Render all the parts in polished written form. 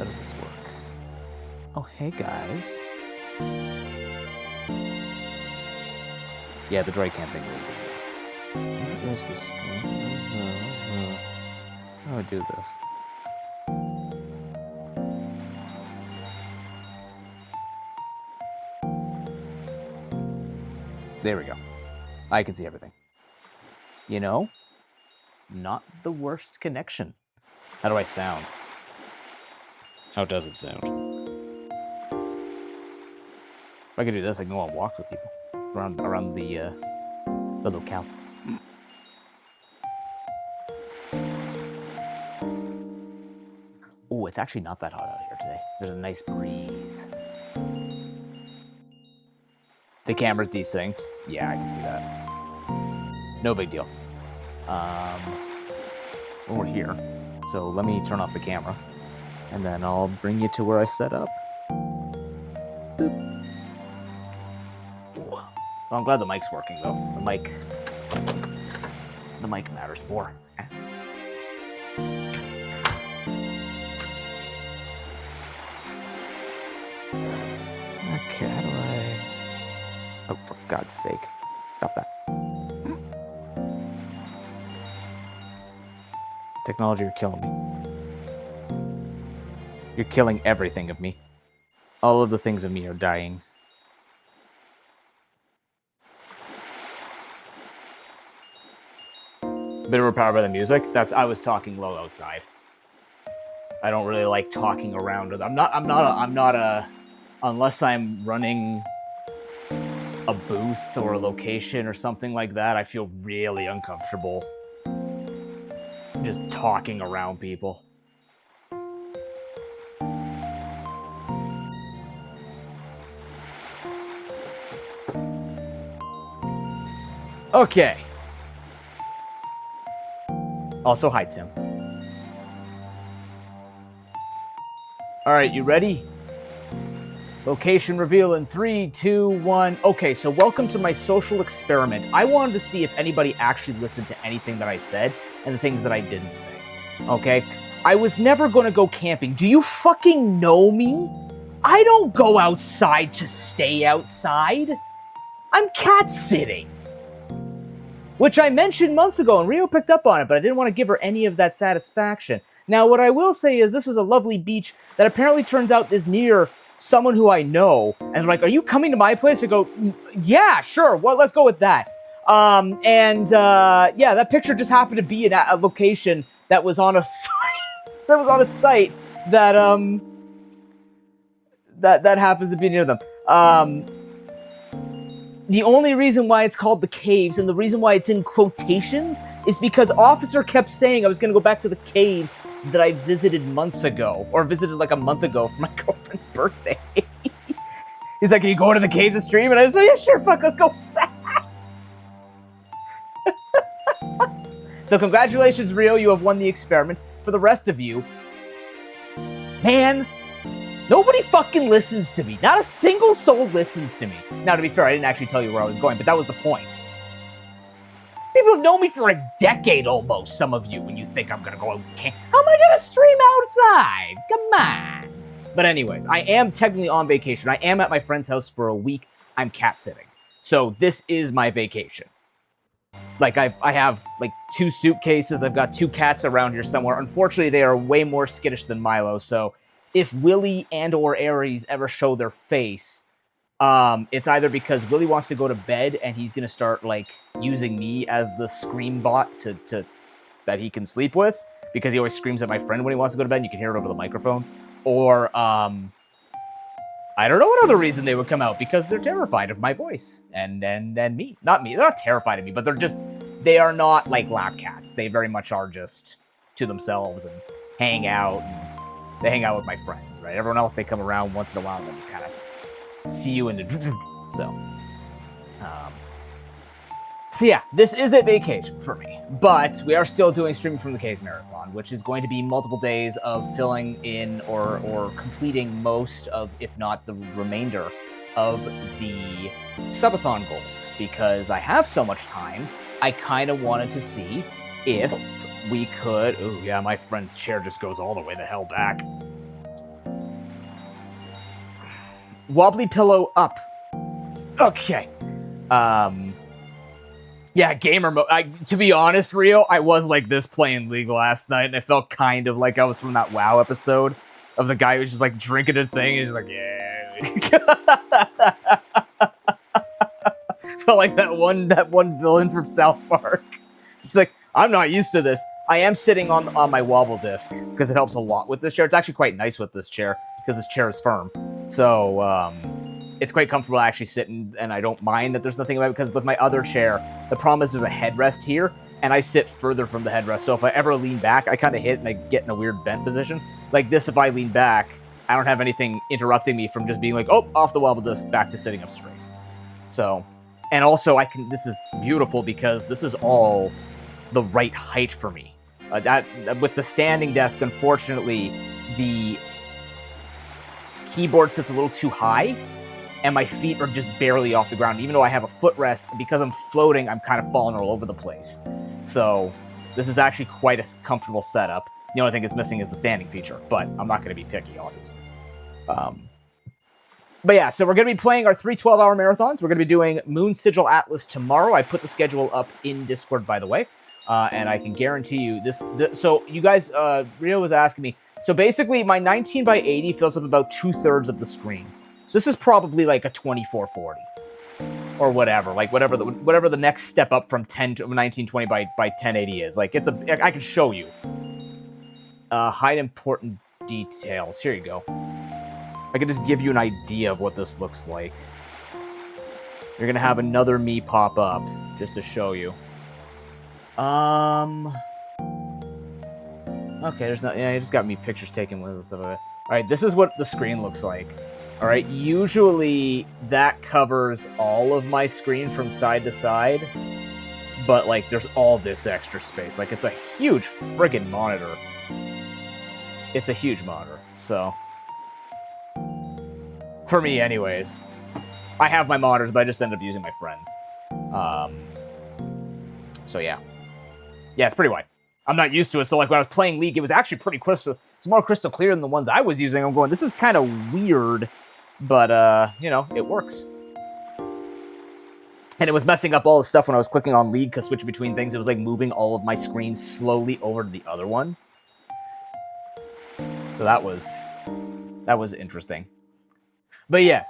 does this work? Oh, hey guys. Yeah, the droid can't think it was gonna be. Where is this? How do I do this? There we go. I can see everything. You know, not the worst connection. How do I sound? How does it sound? If I could do this, I can go on walks with people around the locale. Oh, it's actually not that hot out here today. There's a nice breeze. The camera's desynced. Yeah, I can see that. No big deal. Well, we're here. So let me turn off the camera. And then I'll bring you to where I set up. Boop. Well, I'm glad the mic's working, though. The mic matters more. Okay, how do I... Oh, for God's sake. Stop that. Technology, you're killing me. You're killing everything of me. All of the things of me are dying. Bit overpowered by the music. I was talking low outside. I don't really like talking around. Unless I'm running a booth or a location or something like that, I feel really uncomfortable just talking around people. Okay. Also, hi, Tim. All right, you ready? Location reveal in 3, 2, 1. Okay, so welcome to my social experiment. I wanted to see if anybody actually listened to anything that I said and the things that I didn't say. Okay? I was never going to go camping. Do you fucking know me? I don't go outside to stay outside. I'm cat sitting. Which I mentioned months ago, and Rio picked up on it, but I didn't want to give her any of that satisfaction. Now, what I will say is this is a lovely beach that apparently turns out is near someone who I know. And they're like, are you coming to my place? I go, yeah, sure. Well, let's go with that. Yeah, that picture just happened to be at a location that was on a site that happens to be near them. The only reason why it's called the caves and the reason why it's in quotations is because Officer kept saying I was going to go back to the caves that I visited months ago, or visited like a month ago for my girlfriend's birthday. He's like, can you go to the caves and stream? And I was like, yeah, sure, fuck, let's go with that. So congratulations, Rio, you have won the experiment. For the rest of you, man, nobody fucking listens to me. Not a single soul listens to me. Now, to be fair, I didn't actually tell you where I was going, but that was the point. People have known me for a decade almost, some of you, when you think I'm gonna go out camp. How am I gonna stream outside? Come on. But anyways, I am technically on vacation. I am at my friend's house for a week. I'm cat sitting. So this is my vacation. Like, I have, like, 2 suitcases. I've got 2 cats around here somewhere. Unfortunately, they are way more skittish than Milo, so if Willie and or Aries ever show their face, it's either because Willie wants to go to bed and he's gonna start like using me as the scream bot to that he can sleep with, because he always screams at my friend when he wants to go to bed and you can hear it over the microphone. Or I don't know what other reason they would come out, because they're terrified of my voice and me. Not me. They're not terrified of me, but they are not like lap cats. They very much are just to themselves and hang out. They hang out with my friends, right? Everyone else, they come around once in a while and they just kind of see you and so yeah, this is a vacation for me, but we are still doing Streaming from the Caves Marathon, which is going to be multiple days of filling in or completing most of, if not the remainder of the subathon goals, because I have so much time. I kind of wanted to see if we could... Oh, yeah, my friend's chair just goes all the way the hell back. Wobbly pillow up. Okay. Yeah, gamer mode. To be honest, Rio, I was like this playing League last night, and I felt kind of like I was from that WoW episode of the guy who's just like drinking a thing, and he's like, yeah. Felt like that one villain from South Park. He's like, I'm not used to this. I am sitting on my wobble disc because it helps a lot with this chair. It's actually quite nice with this chair because this chair is firm. So, it's quite comfortable to actually sit in, and I don't mind that there's nothing about it because with my other chair, the problem is there's a headrest here, and I sit further from the headrest. So if I ever lean back, I kind of hit and I get in a weird bent position. Like this, if I lean back, I don't have anything interrupting me from just being like, oh, off the wobble disc, back to sitting up straight. So, and also this is beautiful because this is all the right height for me. With the standing desk, unfortunately, the keyboard sits a little too high, and my feet are just barely off the ground. Even though I have a footrest, because I'm floating, I'm kind of falling all over the place. So this is actually quite a comfortable setup. The only thing it's missing is the standing feature, but I'm not going to be picky, obviously. But yeah, so we're going to be playing our 3 12-hour marathons. We're going to be doing Moon Sigil Atlas tomorrow. I put the schedule up in Discord, by the way, and I can guarantee you this. So you guys, Rio was asking me. So basically, my 19 by 80 fills up about 2/3 of the screen. So this is probably like a 2440 or whatever, like whatever the next step up from 1920 by 1080 is. Like I can show you. Hide important details. Here you go. I can just give you an idea of what this looks like. You're gonna have another me pop up just to show you. Okay, there's not. Yeah, you just got me pictures taken with stuff like that. All right, this is what the screen looks like. All right, usually that covers all of my screen from side to side, but like there's all this extra space. Like it's a huge friggin' monitor. It's a huge monitor, so for me anyways. I have my monitors, but I just end up using my friends. So yeah. Yeah, it's pretty wide. I'm not used to it, so like when I was playing League, it was actually pretty crystal. It's more crystal clear than the ones I was using. I'm going, this is kind of weird. But, you know, it works. And it was messing up all the stuff when I was clicking on League, because switching between things, it was like moving all of my screen slowly over to the other one. So that was interesting. But yes,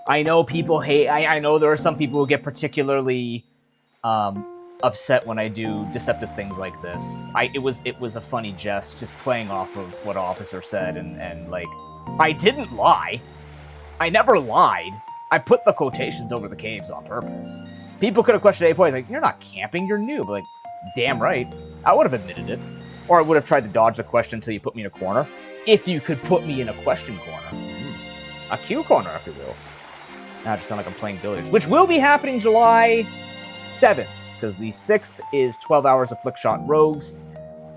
I know people hate, I know there are some people who get particularly upset when I do deceptive things like this. It was a funny jest, just playing off of what Officer said, and like, I didn't lie. I never lied. I put the quotations over the caves on purpose. People could have questioned at any point, like, you're not camping, you're noob. Like, damn right. I would have admitted it. Or I would have tried to dodge the question until you put me in a corner. If you could put me in a question corner. A Q corner, if you will. Now I just sound like I'm playing billiards. Which will be happening July 7th. Because the 6th is 12 hours of Flickshot Rogues.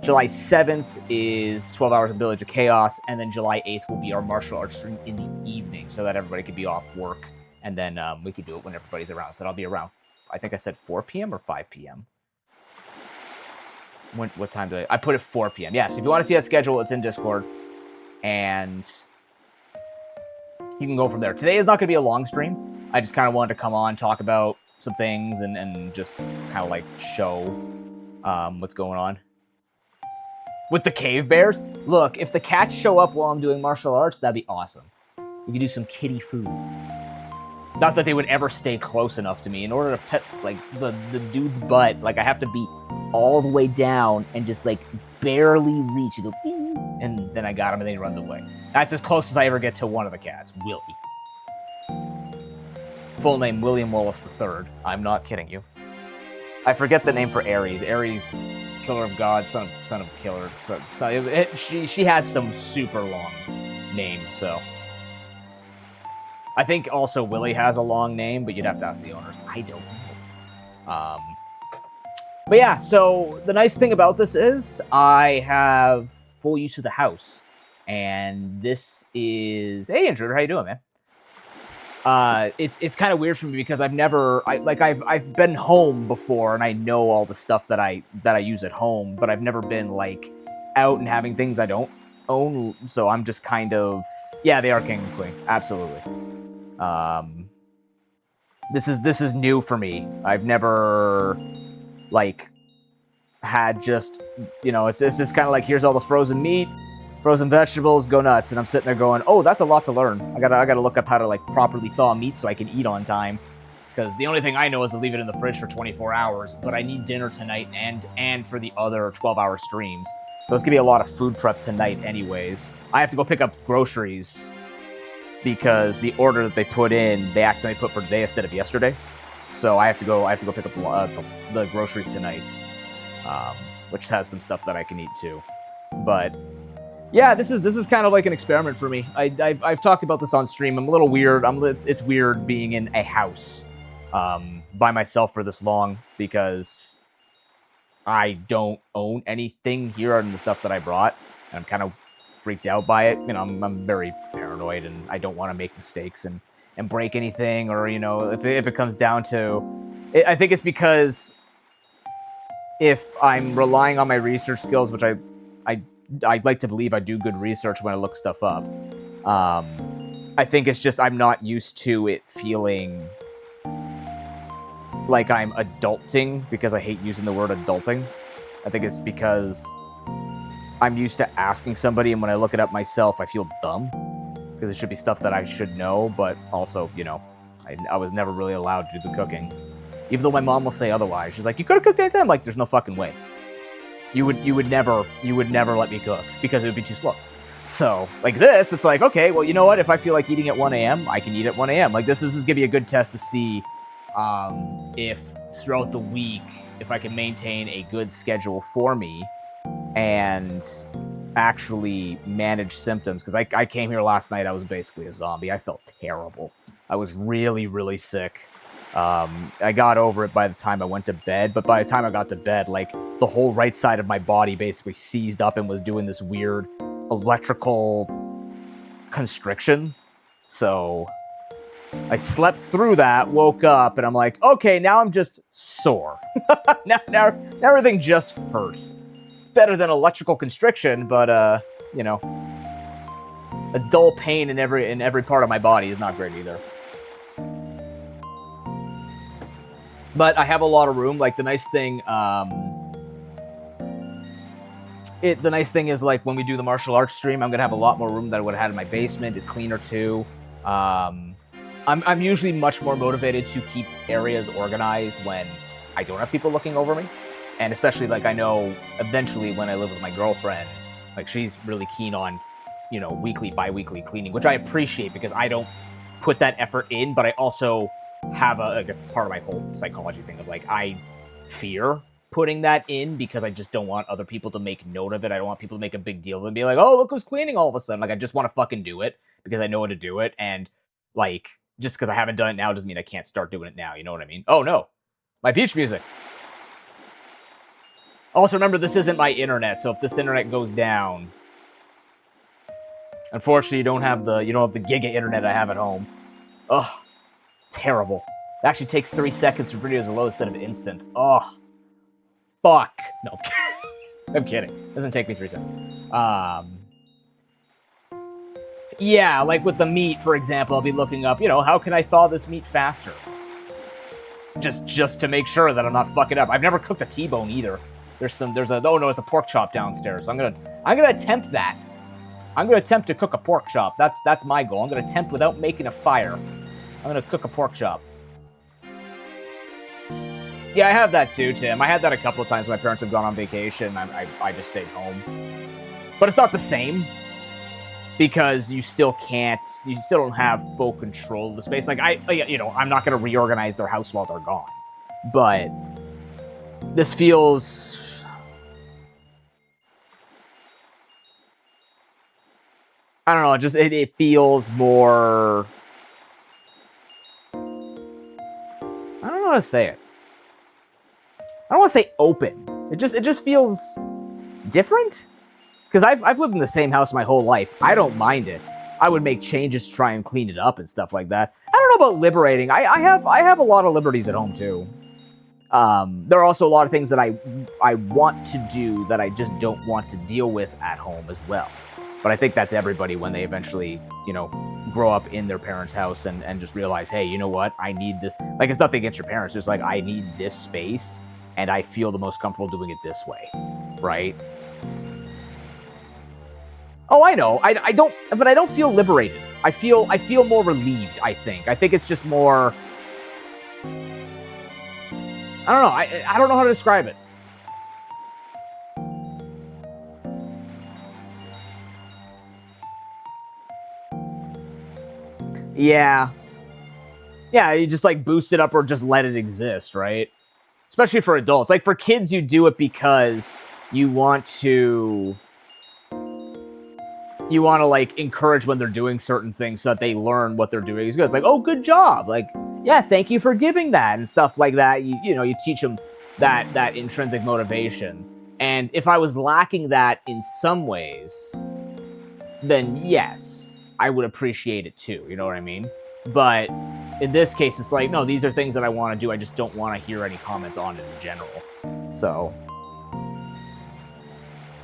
July 7th is 12 hours of Village of Chaos, and then July 8th will be our martial arts stream in the evening, so that everybody could be off work, and then we could do it when everybody's around. So I'll be around, I think I said 4 p.m. or 5 p.m. What time did I put it 4 p.m. Yeah, so if you want to see that schedule, it's in Discord, and you can go from there. Today is not going to be a long stream. I just kind of wanted to come on, talk about some things, and just kind of like show what's going on. With the cave bears? Look, if the cats show up while I'm doing martial arts, that'd be awesome. We could do some kitty food. Not that they would ever stay close enough to me. In order to pet, like, the dude's butt, like, I have to be all the way down and just, like, barely reach. You go, and then I got him, and then he runs away. That's as close as I ever get to one of the cats, Willie. Full name, William Wallace III. I'm not kidding you. I forget the name for Ares. Ares... Killer of God, son of Killer. She has some super long name, so. I think also Willie has a long name, but you'd have to ask the owners. I don't know. But yeah, so the nice thing about this is I have full use of the house. And this is... Hey, Intruder, how you doing, man? It's kind of weird for me because I've been home before and I know all the stuff that I use at home, but I've never been like out and having things I don't own. So I'm just kind of, yeah, they are king and queen. Absolutely. This is new for me. I've never, like, had just, you know, it's just kind of like, here's all the frozen meat, frozen vegetables, go nuts. And I'm sitting there going, oh, that's a lot to learn. I gotta look up how to, like, properly thaw meat so I can eat on time. Because the only thing I know is to leave it in the fridge for 24 hours, but I need dinner tonight and for the other 12-hour streams. So it's gonna be a lot of food prep tonight anyways. I have to go pick up groceries because the order that they put in, they accidentally put for today instead of yesterday. So I have to go pick up the groceries tonight, which has some stuff that I can eat too. But yeah, this is kind of like an experiment for me. I've talked about this on stream. I'm a little weird. It's weird being in a house by myself for this long because I don't own anything here other than the stuff that I brought, and I'm kind of freaked out by it. You know, I'm very paranoid, and I don't want to make mistakes and break anything, or, you know, if it comes down to it, I think it's because if I'm relying on my research skills, which I'd like to believe I do good research when I look stuff up. I think it's just I'm not used to it feeling like I'm adulting, because I hate using the word adulting. I think it's because I'm used to asking somebody, and when I look it up myself, I feel dumb. Because it should be stuff that I should know, but also, you know, I was never really allowed to do the cooking. Even though my mom will say otherwise. She's like, you could have cooked anytime. I'm like, there's no fucking way. You would never let me cook, because it would be too slow. So, like this, it's like, okay, well, you know what? If I feel like eating at 1 a.m., I can eat at 1 a.m. Like, this is going to be a good test to see if throughout the week, if I can maintain a good schedule for me and actually manage symptoms. Because I came here last night, I was basically a zombie. I felt terrible. I was really, really sick. I got over it by the time I went to bed, but by the time I got to bed, like, the whole right side of my body basically seized up and was doing this weird electrical constriction. So I slept through that, woke up, and I'm like, okay, now I'm just sore. now everything just hurts. It's better than electrical constriction, but you know, a dull pain in every part of my body is not great either. But I have a lot of room. Like, the nice thing, the nice thing is, like, when we do the martial arts stream, I'm gonna have a lot more room than I would have had in my basement. It's cleaner too. I'm usually much more motivated to keep areas organized when I don't have people looking over me, and especially, like, I know eventually when I live with my girlfriend, like, she's really keen on, you know, weekly, bi-weekly cleaning, which I appreciate because I don't put that effort in, but I also have like, it's part of my whole psychology thing of, like, I fear putting that in because I just don't want other people to make note of it. I don't want people to make a big deal of it and be like, oh, look who's cleaning all of a sudden. Like, I just want to fucking do it because I know how to do it. And, like, just because I haven't done it now doesn't mean I can't start doing it now. You know what I mean? Oh, no. My beach music. Also, remember, this isn't my internet, so if this internet goes down, unfortunately, you don't have the giga internet I have at home. Ugh. Terrible. It actually takes 3 seconds for videos to load instead of instant. Ugh. Fuck. No, I'm kidding. It doesn't take me 3 seconds. Yeah, like with the meat, for example, I'll be looking up, you know, how can I thaw this meat faster? Just to make sure that I'm not fucking up. I've never cooked a T-bone either. It's a pork chop downstairs. So I'm gonna attempt that. I'm gonna attempt to cook a pork chop. That's my goal. I'm gonna attempt without making a fire. I'm gonna cook a pork chop. Yeah, I have that too, Tim. I had that a couple of times when my parents have gone on vacation. I just stayed home. But it's not the same. Because you still don't have full control of the space. Like, I'm not gonna reorganize their house while they're gone. But this feels... I don't know, just it feels more... I don't know how to say it. I don't want to say open. It just feels different. Because I've lived in the same house my whole life. I don't mind it. I would make changes to try and clean it up and stuff like that. I don't know about liberating. I have a lot of liberties at home too. There are also a lot of things that I want to do that I just don't want to deal with at home as well. But I think that's everybody when they eventually, you know, grow up in their parents' house and just realize, hey, you know what? I need this. Like, it's nothing against your parents. Just like, I need this space, and I feel the most comfortable doing it this way, right? Oh, I know. I don't, but I don't feel liberated. I feel more relieved, I think. I think it's just more, I don't know. I don't know how to describe it. Yeah. Yeah, you just like boost it up or just let it exist, right? Especially for adults. Like for kids, you do it because you want to like encourage when they're doing certain things so that they learn what they're doing is good. It's like, oh, good job. Like, yeah, thank you for giving that and stuff like that. You know, you teach them that intrinsic motivation. And if I was lacking that in some ways, then yes, I would appreciate it too. You know what I mean? But in this case, it's like, no, these are things that I want to do. I just don't want to hear any comments on it in general. So,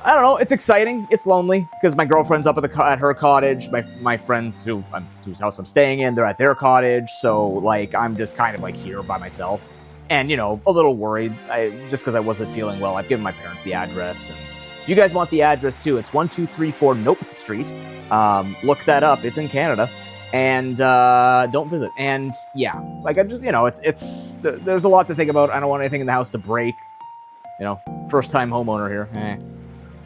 I don't know. It's exciting. It's lonely because my girlfriend's up at her cottage. My friends whose house I'm staying in, they're at their cottage. So, like, I'm just kind of like here by myself. And, you know, a little worried just because I wasn't feeling well. I've given my parents the address. And if you guys want the address too, it's 1234 Nope Street. Look that up. It's in Canada. And don't visit. And yeah, like I just, you know, there's a lot to think about. I don't want anything in the house to break. You know, first time homeowner here.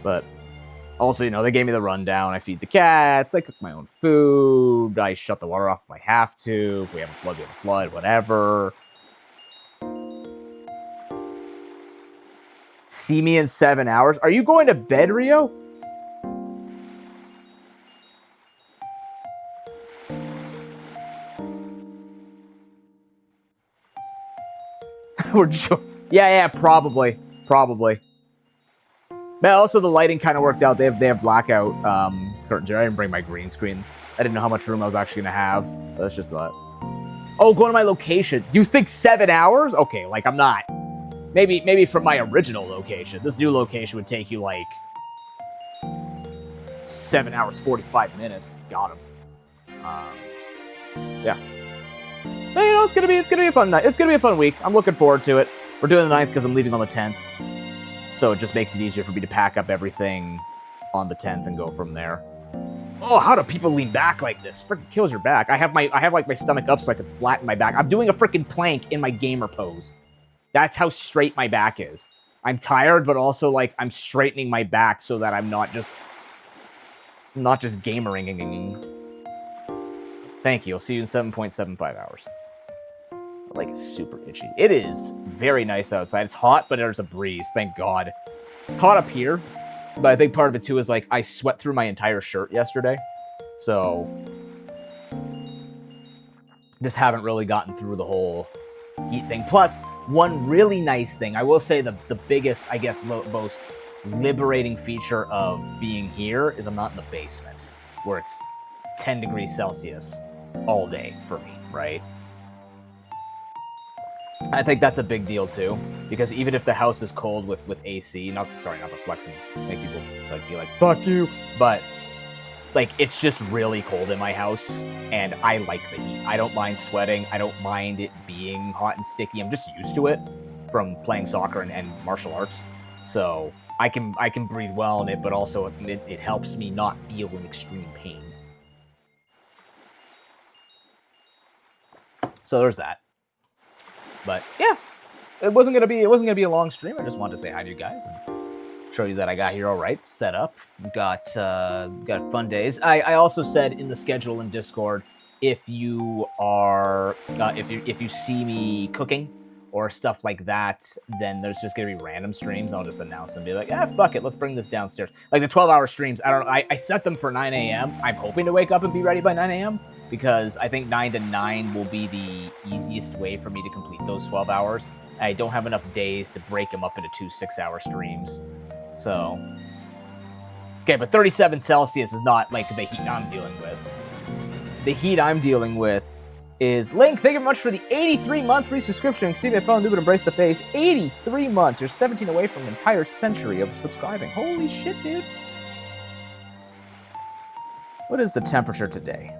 But also, you know, they gave me the rundown. I feed the cats. I cook my own food. I shut the water off if I have to. If we have a flood, we have a flood. Whatever. See me in 7 hours. Are you going to bed, Rio? Yeah, probably. But also the lighting kind of worked out. They have blackout curtains here. I didn't bring my green screen. I didn't know how much room I was actually gonna have. That's just that. Oh, go to my location. Do you think 7 hours? Okay, like I'm not. Maybe from my original location. This new location would take you like 7 hours 45 minutes. Got him. So yeah. But, you know, it's gonna be a fun night. It's gonna be a fun week. I'm looking forward to it. We're doing the 9th because I'm leaving on the 10th. So it just makes it easier for me to pack up everything on the 10th and go from there. Oh, how do people lean back like this? Freaking kills your back. I have like my stomach up so I can flatten my back. I'm doing a freaking plank in my gamer pose. That's how straight my back is. I'm tired, but also like I'm straightening my back so that I'm not just gamering. Thank you. I'll see you in 7.75 hours. Like, it's super itchy. It is very nice outside. It's hot, but there's a breeze. Thank God. It's hot up here, but I think part of it too is like I sweat through my entire shirt yesterday, so just haven't really gotten through the whole heat thing. Plus, one really nice thing, I will say the biggest, I guess, most liberating feature of being here is I'm not in the basement where it's 10 degrees Celsius all day for me, right? I think that's a big deal too, because even if the house is cold with AC, not to flex and make people like be like fuck you, but like it's just really cold in my house, and I like the heat. I don't mind sweating. I don't mind it being hot and sticky. I'm just used to it from playing soccer and martial arts, so I can breathe well in it, but also it helps me not feel in extreme pain. So there's that. But yeah, it wasn't gonna be a long stream. I just wanted to say hi to you guys and show you that I got here all right, set up. Got fun days. I also said in the schedule in Discord, if you are if you see me cooking or stuff like that, then there's just gonna be random streams. I'll just announce and be like, fuck it, let's bring this downstairs. Like the 12-hour streams. I set them for 9 a.m. I'm hoping to wake up and be ready by 9 a.m. because I think 9 to 9 will be the easiest way for me to complete those 12 hours. I don't have enough days to break them up into 2 6-hour streams. So, okay, but 37 Celsius is not like the heat I'm dealing with. The heat I'm dealing with is Link. Thank you very much for the 83-month resubscription. Continue to follow Noob and embrace the face. 83 months. You're 17 away from an entire century of subscribing. Holy shit, dude. What is the temperature today?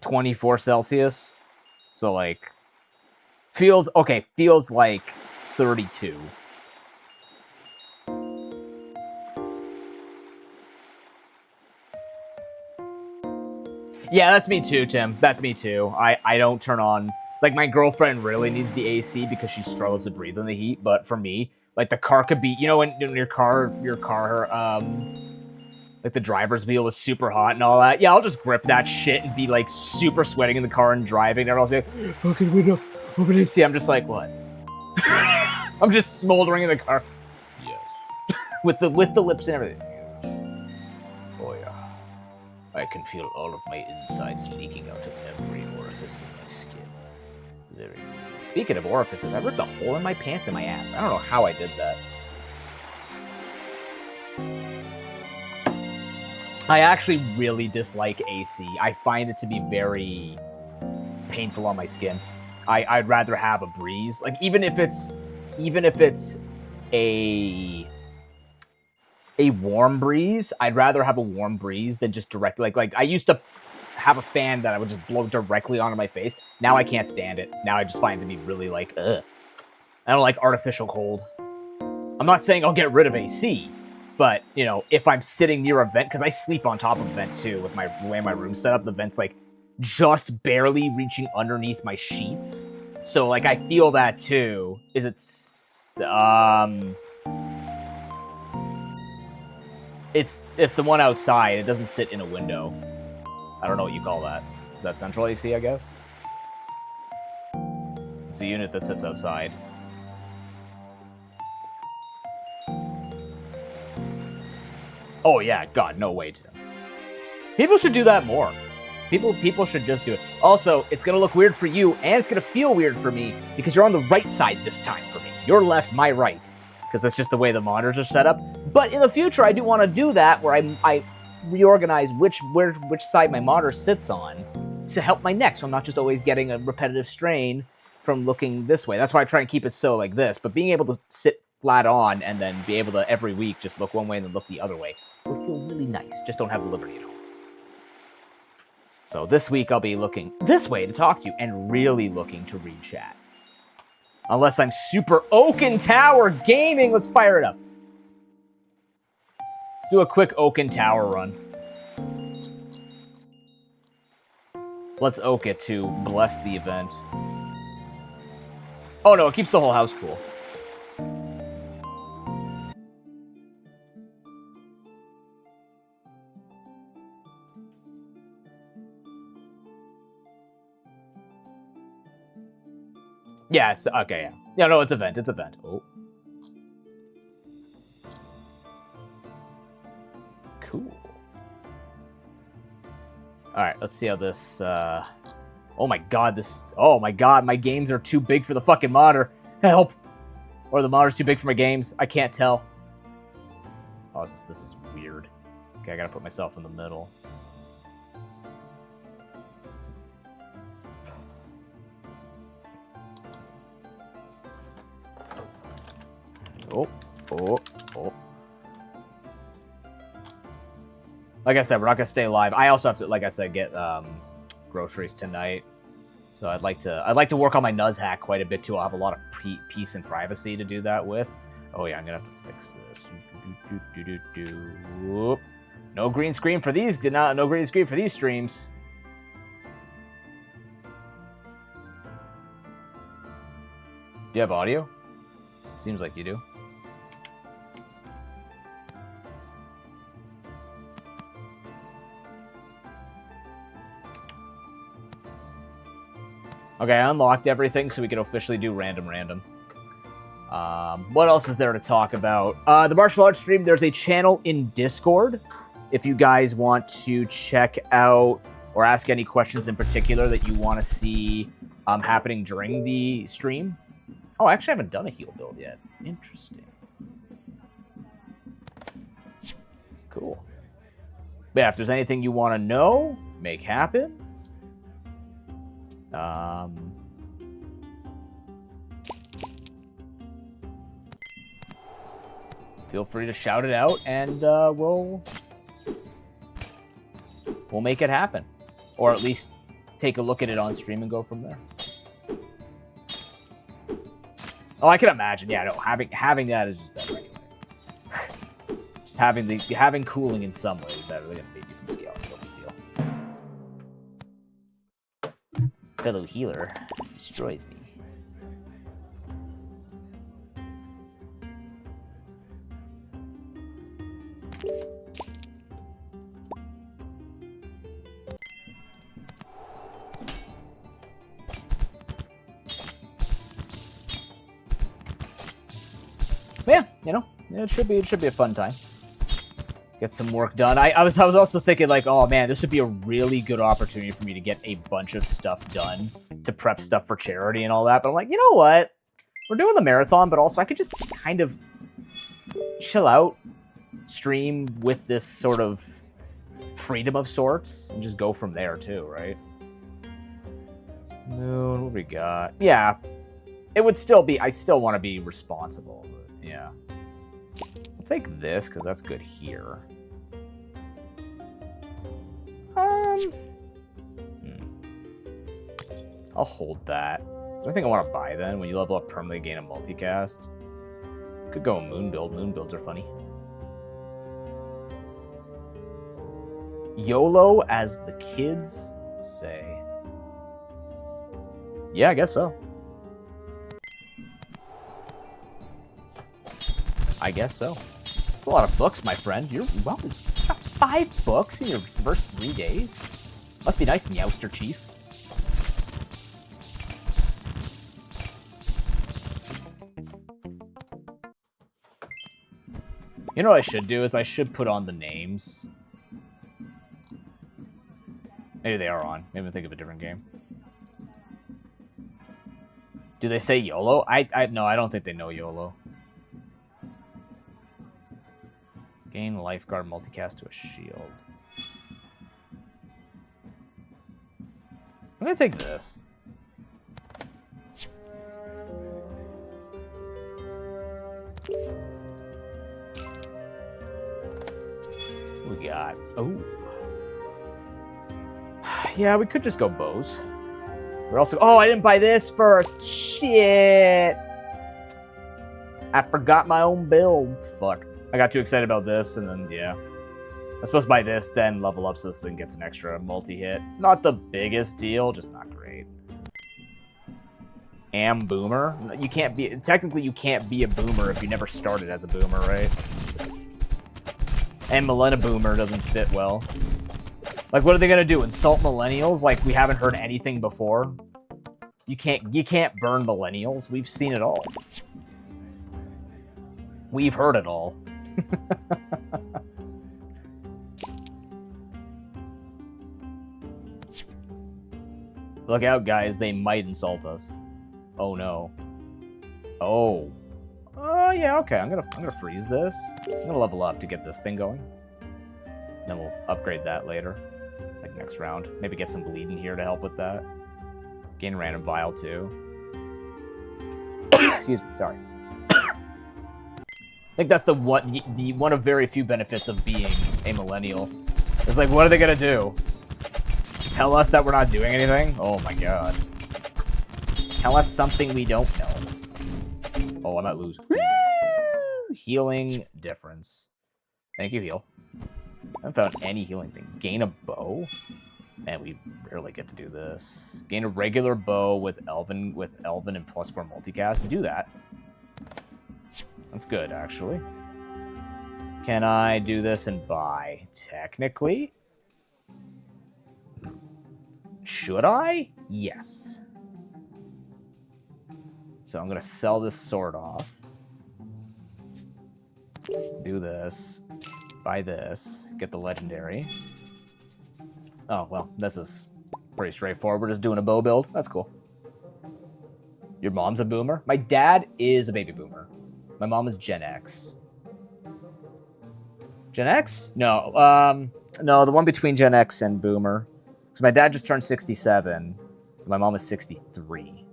(24 Celsius). So, like, feels like 32. Yeah, that's me too, Tim. That's me too. I don't turn on... Like, my girlfriend really needs the AC because she struggles to breathe in the heat, but for me, like, the car could be... You know, when your car, like, the driver's wheel is super hot and all that? Yeah, I'll just grip that shit and be, like, super sweating in the car and driving. Everyone's be like, fucking window, open AC. I'm just like, what? I'm just smoldering in the car. Yes. with the lips and everything. Oh, yeah. I can feel all of my insides leaking out of every orifice in my skin. Very good. Speaking of orifices, I ripped a hole in my pants and my ass. I don't know how I did that. I actually really dislike AC. I find it to be very painful on my skin. I'd rather have a breeze. Like, even if it's a warm breeze, I'd rather have a warm breeze than just directly like I used to have a fan that I would just blow directly onto my face. Now I can't stand it. Now I just find it to be really like, ugh. I don't like artificial cold. I'm not saying I'll get rid of AC, but, you know, if I'm sitting near a vent, because I sleep on top of a vent too, with the way my room's set up, the vent's like just barely reaching underneath my sheets. So, like, I feel that too. It's the one outside. It doesn't sit in a window. I don't know what you call that. Is that central AC, I guess? It's a unit that sits outside. Oh, yeah. God, no way, Tim. People should do that more. People should just do it. Also, it's going to look weird for you, and it's going to feel weird for me, because you're on the right side this time for me. Your left, my right. Because that's just the way the monitors are set up. But in the future, I do want to do that, where I reorganize which side my monitor sits on to help my neck, so I'm not just always getting a repetitive strain from looking this way. That's why I try and keep it so like this. But being able to sit flat on and then be able to every week just look one way and then look the other way would feel really nice. Just don't have the liberty at home. So this week I'll be looking this way to talk to you and really looking to read chat. Unless I'm super Oaken Tower gaming. Let's fire it up. Let's do a quick Oaken Tower run. Let's oak it to bless the event. Oh no, it keeps the whole house cool. Yeah, it's okay, yeah. Yeah, no, it's event, it's event. Oh. Cool. Alright, let's see how this, Oh my god, my games are too big for the fucking monitor. Help! Or the monitor's too big for my games. I can't tell. Oh, this is weird. Okay, I gotta put myself in the middle. Oh. Like I said, we're not gonna stay live. I also have to, like I said, get groceries tonight. So I'd like to work on my Nuzhack quite a bit too. I'll have a lot of peace and privacy to do that with. Oh yeah, I'm gonna have to fix this. Whoop. No green screen for these. No green screen for these streams. Do you have audio? Seems like you do. Okay, I unlocked everything so we can officially do random. What else is there to talk about? The martial arts stream, there's a channel in Discord. If you guys want to check out or ask any questions in particular that you want to see happening during the stream. Oh, I actually haven't done a heal build yet. Interesting. Cool. But yeah, if there's anything you want to know, make happen. feel free to shout it out, and we'll make it happen. Or at least take a look at it on stream and go from there. Oh, I can imagine. Yeah, no, having that is just better anyways. Just having cooling in some way is better than maybe from scaling. No big deal. Fellow healer destroys me. Yeah, you know, it should be a fun time. Get some work done. I was also thinking like, oh man, this would be a really good opportunity for me to get a bunch of stuff done to prep stuff for charity and all that. But I'm like, you know what? We're doing the marathon, but also I could just kind of chill out, stream with this sort of freedom of sorts, and just go from there too, right? Moon, what we got? Yeah, it would still be. I still want to be responsible. Yeah. I'll take this, because that's good here. I'll hold that. Do I think I want to buy then? When you level up permanently, gain a multicast. Could go a moon build. Moon builds are funny. YOLO, as the kids say. Yeah, I guess so. I guess so. That's a lot of books, my friend. You're well. You got 5 books in your first 3 days. Must be nice, Meowster Chief. You know what I should do is I should put on the names. Maybe they are on. Maybe think of a different game. Do they say YOLO? No, I don't think they know YOLO. Gain lifeguard multicast to a shield. I'm gonna take this. What we got? Oh. Yeah, we could just go bows. We're also... Oh, I didn't buy this first. Shit. I forgot my own build. Fuck. I got too excited about this, and then, yeah. I'm supposed to buy this, then level up so this thing gets an extra multi-hit. Not the biggest deal, just not great. Am Boomer? You can't be... Technically, you can't be a Boomer if you never started as a Boomer, right? And Millennia Boomer doesn't fit well. Like, what are they gonna do? Insult millennials? Like, we haven't heard anything before? You can't burn millennials. We've seen it all. We've heard it all. Look out, guys. They might insult us. Oh, no. Oh. Oh, yeah, okay. I'm gonna freeze this. I'm gonna level up to get this thing going. Then we'll upgrade that later. Like, next round. Maybe get some bleed in here to help with that. Gain random vial, too. Excuse me, sorry. I think that's the one of very few benefits of being a millennial. It's like, what are they gonna do? Tell us that we're not doing anything? Oh my god. Tell us something we don't know. Oh, I might lose. Woo! Healing difference. Thank you, heal. I haven't found any healing thing. Gain a bow? Man, we rarely get to do this. Gain a regular bow with Elven and +4 multicast. Do that. That's good, actually. Can I do this and buy? Technically. Should I? Yes. So I'm going to sell this sword off. Do this. Buy this. Get the legendary. Oh, well, this is pretty straightforward. We're just doing a bow build. That's cool. Your mom's a boomer? My dad is a baby boomer. My mom is Gen X. Gen X? No, no, the one between Gen X and boomer. Because my dad just turned 67. And my mom is 63.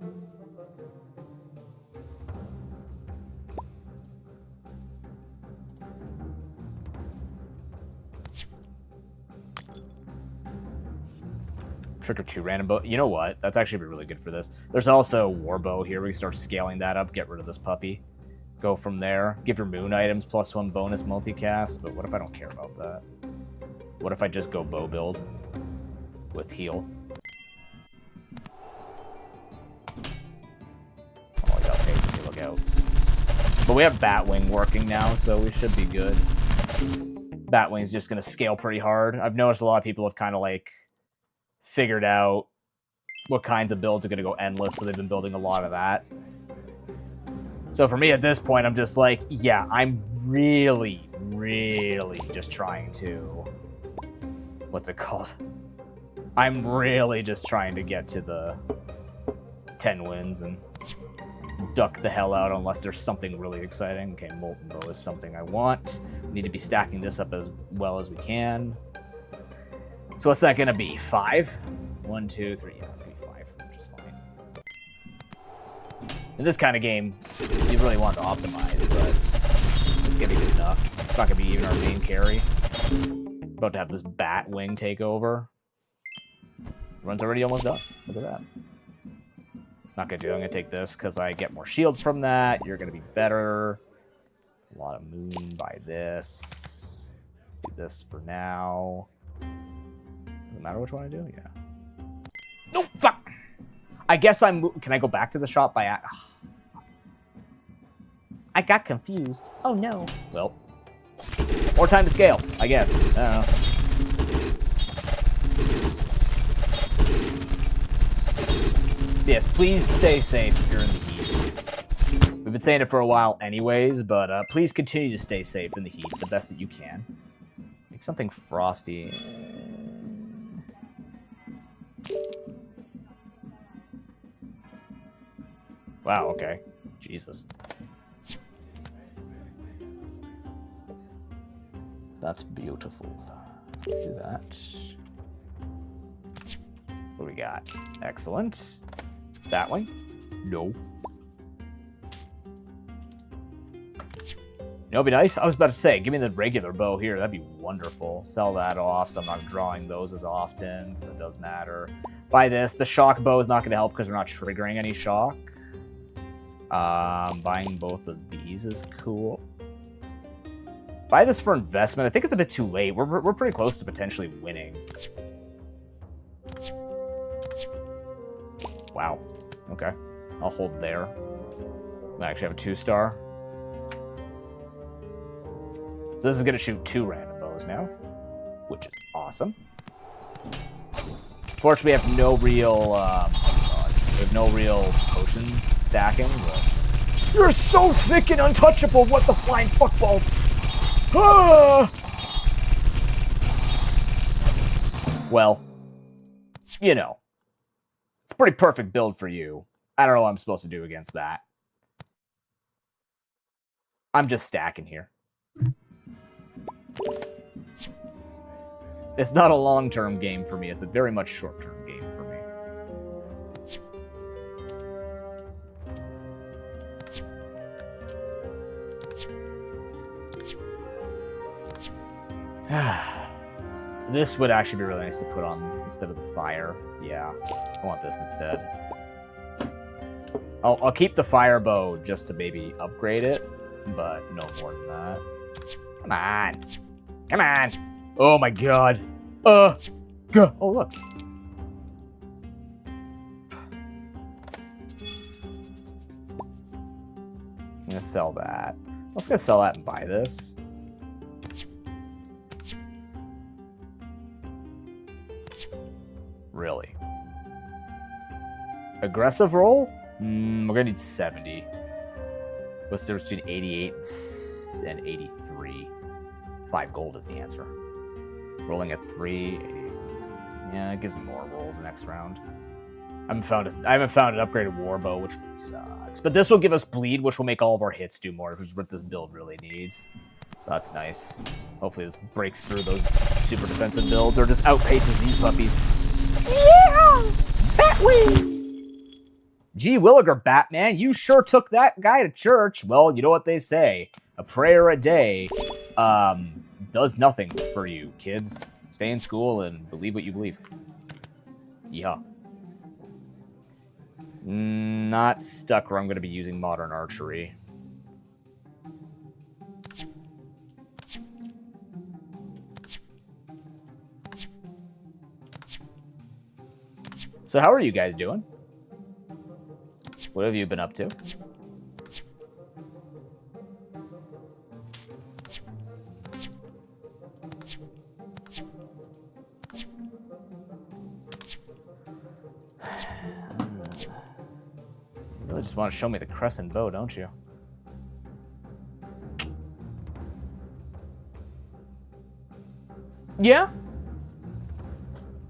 Trick or two random bow. You know what? That's actually be really good for this. There's also Warbow here. We can start scaling that up. Get rid of this puppy. Go from there. Give your moon items +1 bonus multicast. But what if I don't care about that? What if I just go bow build with heal? Oh, yeah, basically look out. But we have Batwing working now, so we should be good. Batwing's just going to scale pretty hard. I've noticed a lot of people have kind of like figured out what kinds of builds are going to go endless, so they've been building a lot of that. So for me at this point, I'm just like, yeah, I'm really, really just trying to... What's it called? I'm really just trying to get to the 10 wins and duck the hell out unless there's something really exciting. Okay, Molten Bow is something I want. We need to be stacking this up as well as we can. So what's that going to be? 5? 1, 2, 3. Yeah, it's going to be 5, which is fine. In this kind of game, you really want to optimize, but it's going to be good enough. It's not going to be even our main carry. About to have this Batwing take over. Run's already almost done. Look at that. Not going to do it. I'm going to take this because I get more shields from that. You're going to be better. It's a lot of moon by this. Do this for now. Doesn't matter which one I do? Yeah. No, fuck! I guess I'm... Can I go back to the shop by... I got confused. Oh, no. Well. More time to scale, I guess. I don't know. Yes, please stay safe if you're in the heat. We've been saying it for a while anyways, but please continue to stay safe in the heat the best that you can. Make something frosty. Wow, okay. Jesus. That's beautiful. Do that. What do we got? Excellent. That one? No. It'd be nice. I was about to say, give me the regular bow here. That'd be wonderful. Sell that off so I'm not drawing those as often, because that does matter. Buy this. The shock bow is not going to help because we're not triggering any shock. Buying both of these is cool. Buy this for investment. I think it's a bit too late. We're pretty close to potentially winning. Wow. Okay. I'll hold there. I actually have a 2-star. So this is going to shoot 2 random bows now, which is awesome. Fortunately, we have no real, we have no real potion stacking. But... You're so thick and untouchable. What the flying fuckballs? Ah! Well, you know, it's a pretty perfect build for you. I don't know what I'm supposed to do against that. I'm just stacking here. It's not a long-term game for me. It's a very much short-term game for me. This would actually be really nice to put on instead of the fire. Yeah, I want this instead. I'll keep the fire bow just to maybe upgrade it, but no more than that. Come on. Come on. Oh my god. Oh, look. I'm gonna sell that. I was gonna sell that and buy this. Really? Aggressive roll? We're gonna need 70. What's the difference between 88 and 83? 5 gold is the answer. Rolling at 3, 80s. Yeah, it gives me more rolls next round. I haven't found an upgraded warbow, which sucks. But this will give us bleed, which will make all of our hits do more, which is what this build really needs. So that's nice. Hopefully this breaks through those super defensive builds, or just outpaces these puppies. Yeah! Batwing! Gee Williger, Batman, you sure took that guy to church. Well, you know what they say. A prayer a day does nothing for you, kids. Stay in school and believe what you believe. Yeah. Not stuck where I'm going to be using modern archery. So how are you guys doing? What have you been up to? You really just want to show me the crescent bow, don't you? Yeah.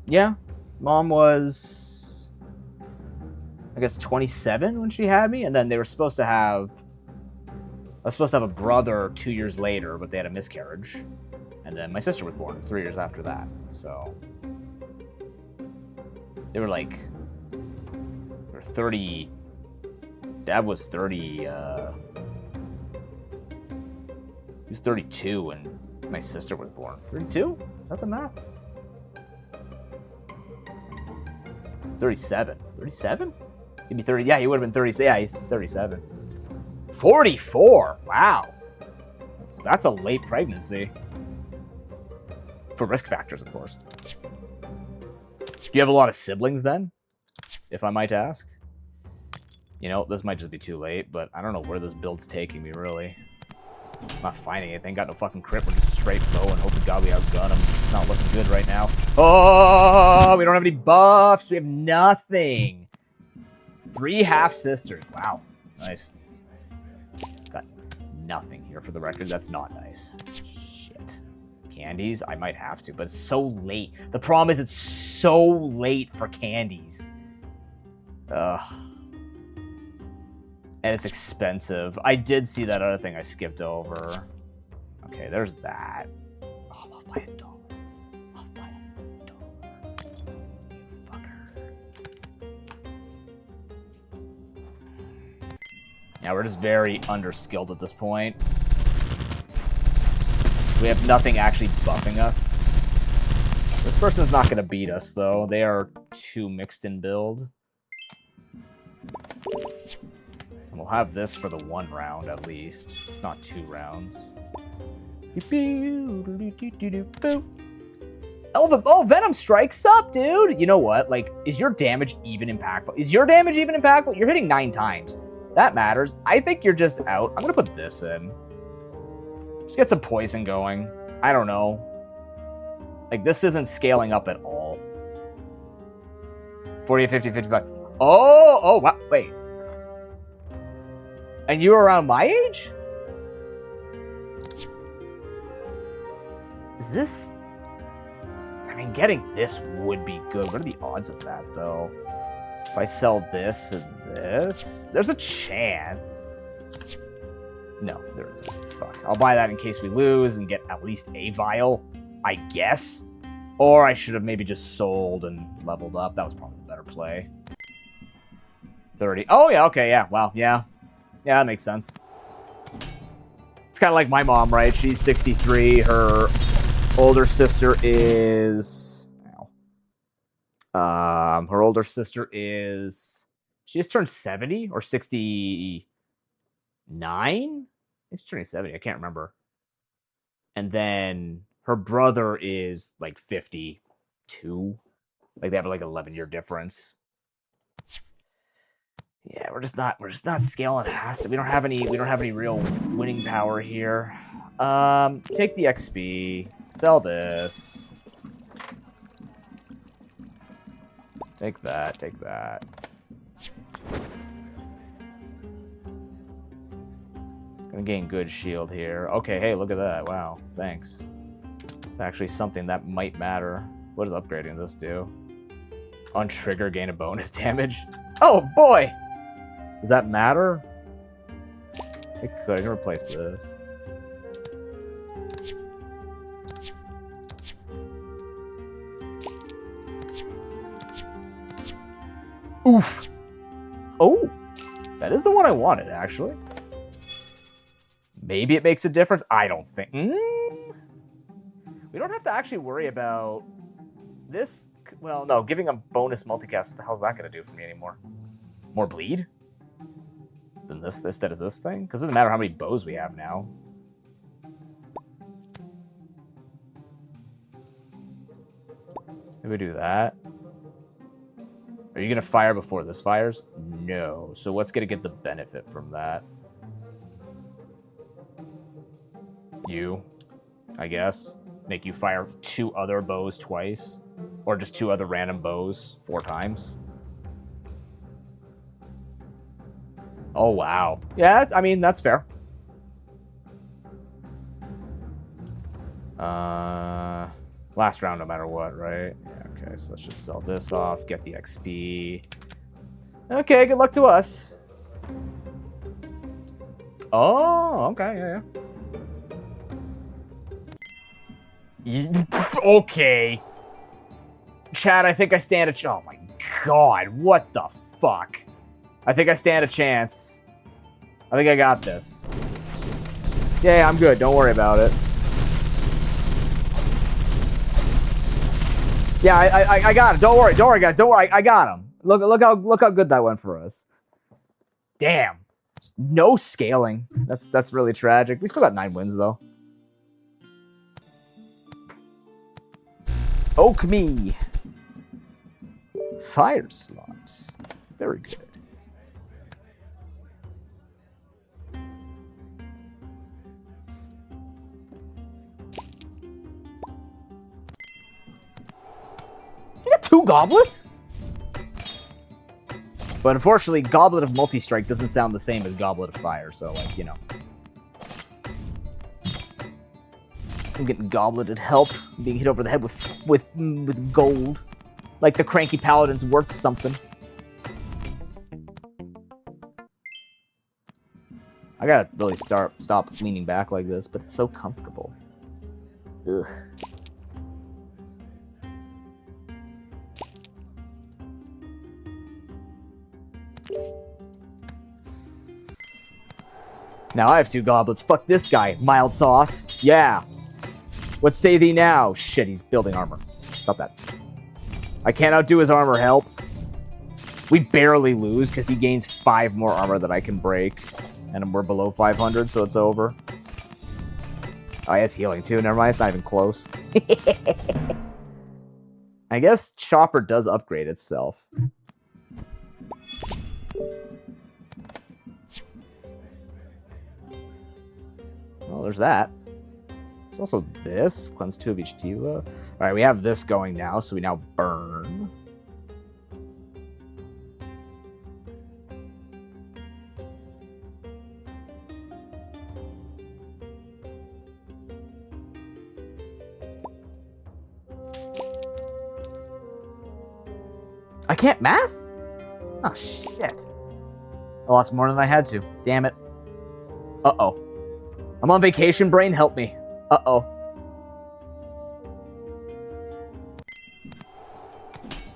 Yeah. Mom was, I guess, 27 when she had me, and then they were supposed to have, I was supposed to have a brother 2 years later, but they had a miscarriage. And then my sister was born 3 years after that. So they were like, they were 30. Dad was 30. He was 32 when my sister was born. 32? Is that the math? 37. 37? He'd be 30. Yeah, he would have been 30. Yeah, he's 37. 44. Wow. That's a late pregnancy. For risk factors, of course. Do you have a lot of siblings then? If I might ask. You know, this might just be too late, but I don't know where this build's taking me, really. I'm not finding anything. Got no fucking crit. We're just straight bow and hoping God we outgun him. It's not looking good right now. Oh, we don't have any buffs. We have nothing. 3 half-sisters. Wow. Nice. Got nothing here for the record. That's not nice. Shit. Candies? I might have to, but it's so late. The problem is it's so late for candies. Ugh. And it's expensive. I did see that other thing I skipped over. Okay, there's that. Oh, I'll buy $1. I'll buy $1. You fucker. Yeah, we're just very underskilled at this point. We have nothing actually buffing us. This person's not going to beat us, though. They are too mixed in build. And we'll have this for the 1 round, at least. Not 2 rounds. Oh, Venom Strike's up, dude! You know what? Like, is your damage even impactful? Is your damage even impactful? You're hitting 9 times. That matters. I think you're just out. I'm gonna put this in. Just get some poison going. I don't know. Like, this isn't scaling up at all. 40, 50, 55. Oh, wow. Wait. And you were around my age? Is this... I mean, getting this would be good. What are the odds of that, though? If I sell this and this... There's a chance. No, there isn't. Fuck. I'll buy that in case we lose and get at least a vial, I guess. Or I should have maybe just sold and leveled up. That was probably the better play. 30. Oh, yeah, okay, yeah. Wow, yeah. Yeah, that makes sense. It's kind of like my mom, right? She's 63. Her older sister is... her older sister is... She just turned 70 or 69? It's turning 70. I can't remember. And then her brother is like 52. Like they have like an 11-year difference. Yeah, we're just not scaling past it. We don't have any real winning power here. Take the XP. Sell this. Take that, take that. Gonna gain good shield here. Okay, hey, look at that. Wow, thanks. It's actually something that might matter. What does upgrading this do? On trigger, gain a bonus damage. Oh boy! Does that matter? It could. I can replace this. Oof! Oh! That is the one I wanted, actually. Maybe it makes a difference. I don't think. We don't have to actually worry about this. Well, no, giving a bonus multicast, what the hell's that going to do for me anymore? More bleed? Than this instead of this thing? Because it doesn't matter how many bows we have now. Maybe we do that. Are you going to fire before this fires? No. So what's going to get the benefit from that? You, I guess. Make you fire 2 other bows twice. Or just 2 other random bows 4 times. Oh, wow. Yeah, I mean, that's fair. Last round no matter what, right? Yeah, okay, so let's just sell this off, get the XP. Okay, good luck to us. Oh, okay, yeah. Okay. Chad, I think I stand a chance. Oh my god, what the fuck? I think I stand a chance. I think I got this. Yeah, I'm good. Don't worry about it. Yeah, I got it. Don't worry. Don't worry, guys. Don't worry. I got him. Look how good that went for us. Damn. Just no scaling. That's really tragic. We still got 9 wins though. Oak me. Fire slot. Very good. You got 2 goblets? But unfortunately, Goblet of Multi-Strike doesn't sound the same as Goblet of Fire, so, like, you know. I'm getting gobleted help. I'm being hit over the head with gold. Like the cranky paladin's worth something. I gotta really stop leaning back like this, but it's so comfortable. Ugh. Now I have 2 goblets. Fuck this guy, mild sauce. Yeah. What say thee now? Shit, he's building armor. Stop that. I can't outdo his armor, help. We barely lose because he gains 5 more armor that I can break. And we're below 500, so it's over. Oh, he has healing too. Never mind, it's not even close. I guess Chopper does upgrade itself. Well, there's that. There's also this. Cleanse 2 of each Tiva. Alright, we have this going now, so we now burn. I can't math? Oh, shit. I lost more than I had to. Damn it. Uh-oh. I'm on vacation, brain. Help me. Uh-oh.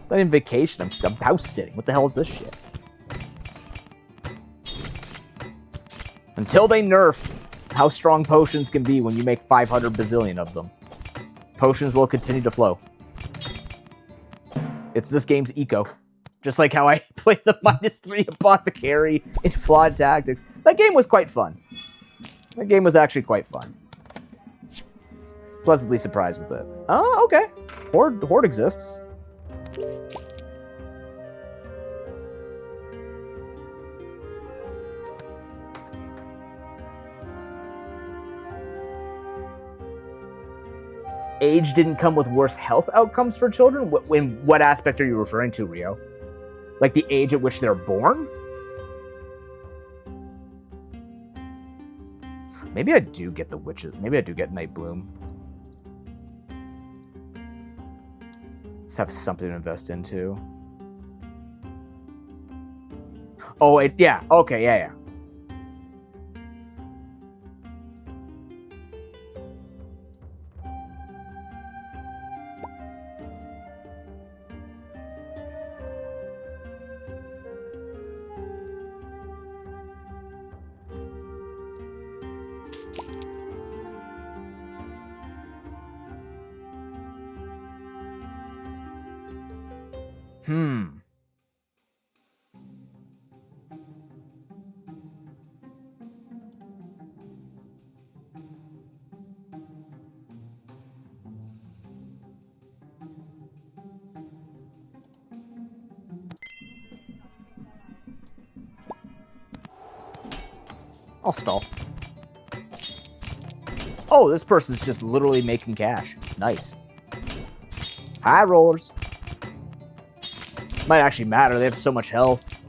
Not even vacation. I'm house sitting. What the hell is this shit? Until they nerf how strong potions can be when you make 500 bazillion of them, potions will continue to flow. It's this game's eco. Just like how I played the -3 Apothecary in Flawed Tactics. That game was quite fun. That game was actually quite fun. Pleasantly surprised with it. Oh, okay. Horde exists. Age didn't come with worse health outcomes for children? What aspect are you referring to, Rio? Like the age at which they're born? Maybe I do get the witches. Maybe I do get Nightbloom. Just have something to invest into. Oh, yeah. Okay, yeah. I'll stall. Oh, this person's just literally making cash. Nice. High rollers. Might actually matter. They have so much health.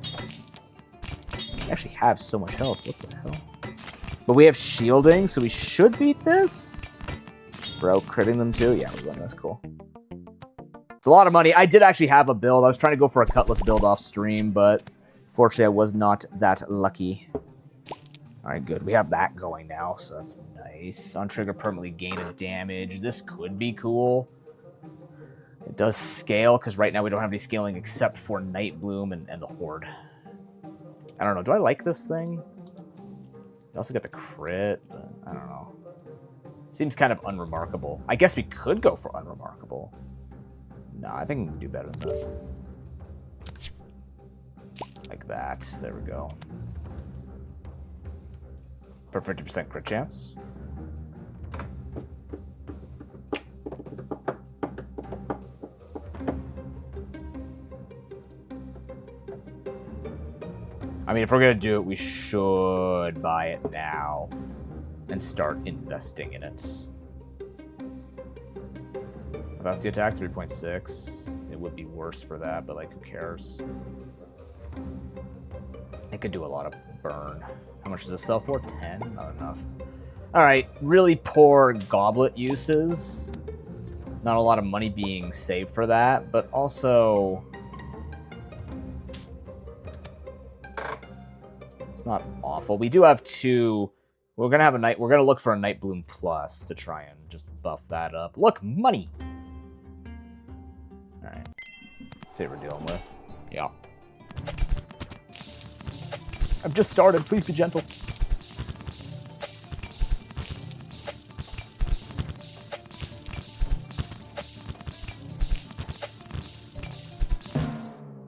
They actually have so much health. What the hell? But we have shielding, so we should beat this. Bro, critting them too? Yeah, we won. That's cool. It's a lot of money. I did actually have a build. I was trying to go for a Cutlass build off stream, but fortunately I was not that lucky. Alright, good. We have that going now, so that's nice. On trigger, permanently gain a damage. This could be cool. It does scale, because right now we don't have any scaling except for Nightbloom and the Horde. I don't know. Do I like this thing? You also get the crit, but I don't know. Seems kind of unremarkable. I guess we could go for unremarkable. No, I think we can do better than this. Like that. There we go. Per 50% crit chance. I mean, if we're going to do it, we should buy it now and start investing in it. Capacity attack, 3.6. It would be worse for that, but, like, who cares? It could do a lot of burn. How much does it sell for? 10? Not enough. Alright, really poor goblet uses. Not a lot of money being saved for that, but also... it's not awful. We do have two... we're gonna have a night. We're gonna look for a Nightbloom Plus to try and just buff that up. Look, money! Alright. See what we're dealing with. Yeah. I've just started. Please be gentle.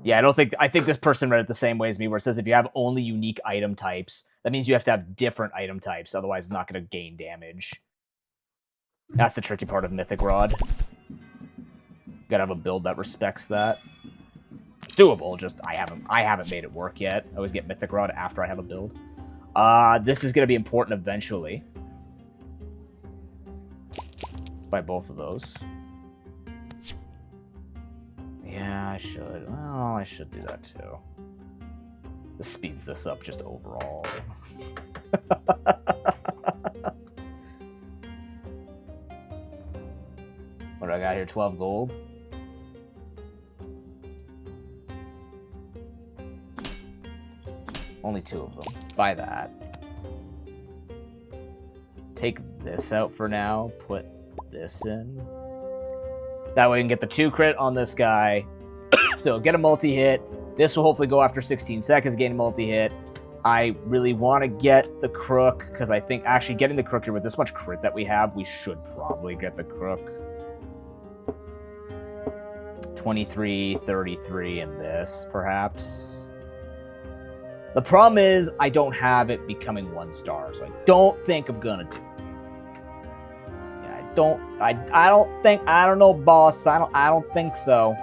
Yeah, I think this person read it the same way as me, where it says if you have only unique item types, that means you have to have different item types, otherwise it's not going to gain damage. That's the tricky part of Mythic Rod. Gotta have a build that respects that. Doable, just I haven't made it work yet. I always get Mythic Rod after I have a build. This is going to be important eventually. Buy both of those. Yeah, I should. Well, I should do that too. This speeds this up just overall. What do I got here? 12 gold. Only 2 of them. Buy that. Take this out for now. Put this in. That way we can get the 2 crit on this guy. So get a multi-hit. This will hopefully go after 16 seconds, gain a multi-hit. I really want to get the Crook, because I think actually getting the Crook here with this much crit that we have, we should probably get the Crook. 23, 33 in this, perhaps. The problem is I don't have it becoming 1 star, so I don't think I'm gonna do it. I don't know, boss. I don't think so.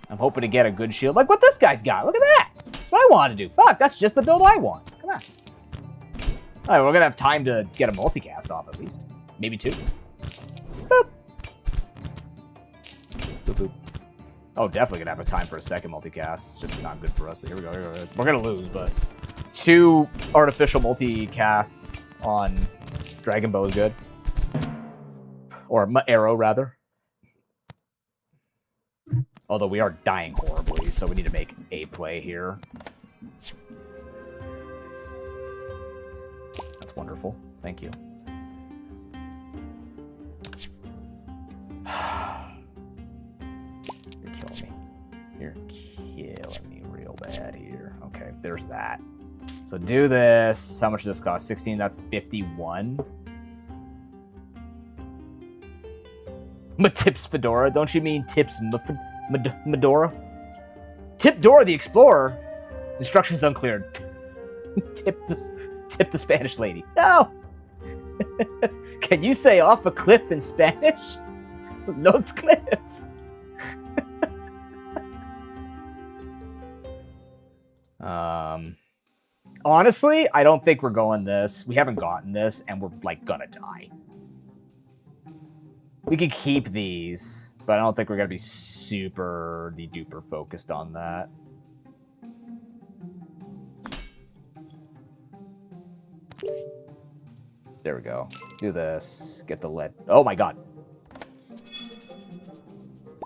I'm hoping to get a good shield. Like what this guy's got. Look at that. That's what I want to do. Fuck, that's just the build I want. Come on. All right, we're gonna have time to get a multicast off at least. Maybe 2. Boop. Boop, boop. Oh, definitely gonna have a time for a second multicast. It's just not good for us, but here we go. Here we go. We're gonna lose, but 2 artificial multicasts on Dragon Bow is good. Or Arrow, rather. Although we are dying horribly, so we need to make a play here. That's wonderful. Thank you. You're killing me. You're killing me real bad here. Okay, there's that. So do this. How much does this cost? 16, that's 51. Tips Fedora? Don't you mean Tips Medora? Tip Dora the Explorer? Instructions unclear. Tip the Spanish lady. No! Can you say off a cliff in Spanish? Los cliff. Honestly, I don't think we're going this. We haven't gotten this, and we're, like, gonna die. We could keep these, but I don't think we're gonna be super duper focused on that. There we go. Do this. Get the lead. Oh my god.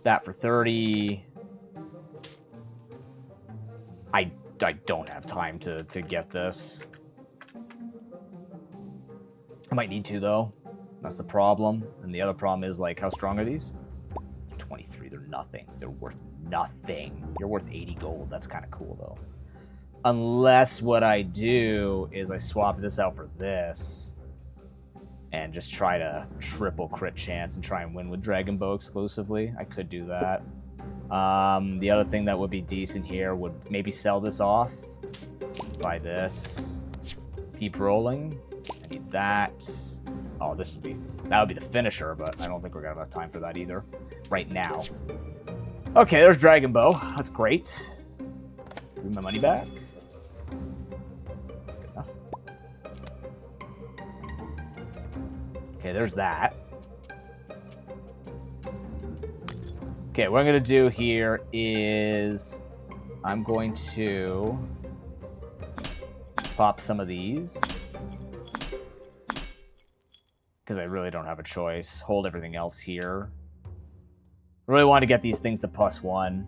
That for 30. I don't have time to get this. I might need to, though. That's the problem. And the other problem is, like, how strong are these? 23. They're nothing. They're worth nothing. You're worth 80 gold. That's kind of cool, though. Unless what I do is I swap this out for this. And just try to triple crit chance and try and win with Dragon Bow exclusively. I could do that. The other thing that would be decent here would maybe sell this off. Buy this. Keep rolling. I need that. Oh, that would be the finisher, but I don't think we're gonna have time for that either. Right now. Okay, there's Dragon Bow. That's great. Give me my money back. Good enough. Okay, there's that. Okay, what I'm going to do here is I'm going to pop some of these. Because I really don't have a choice. Hold everything else here. I really want to get these things to +1.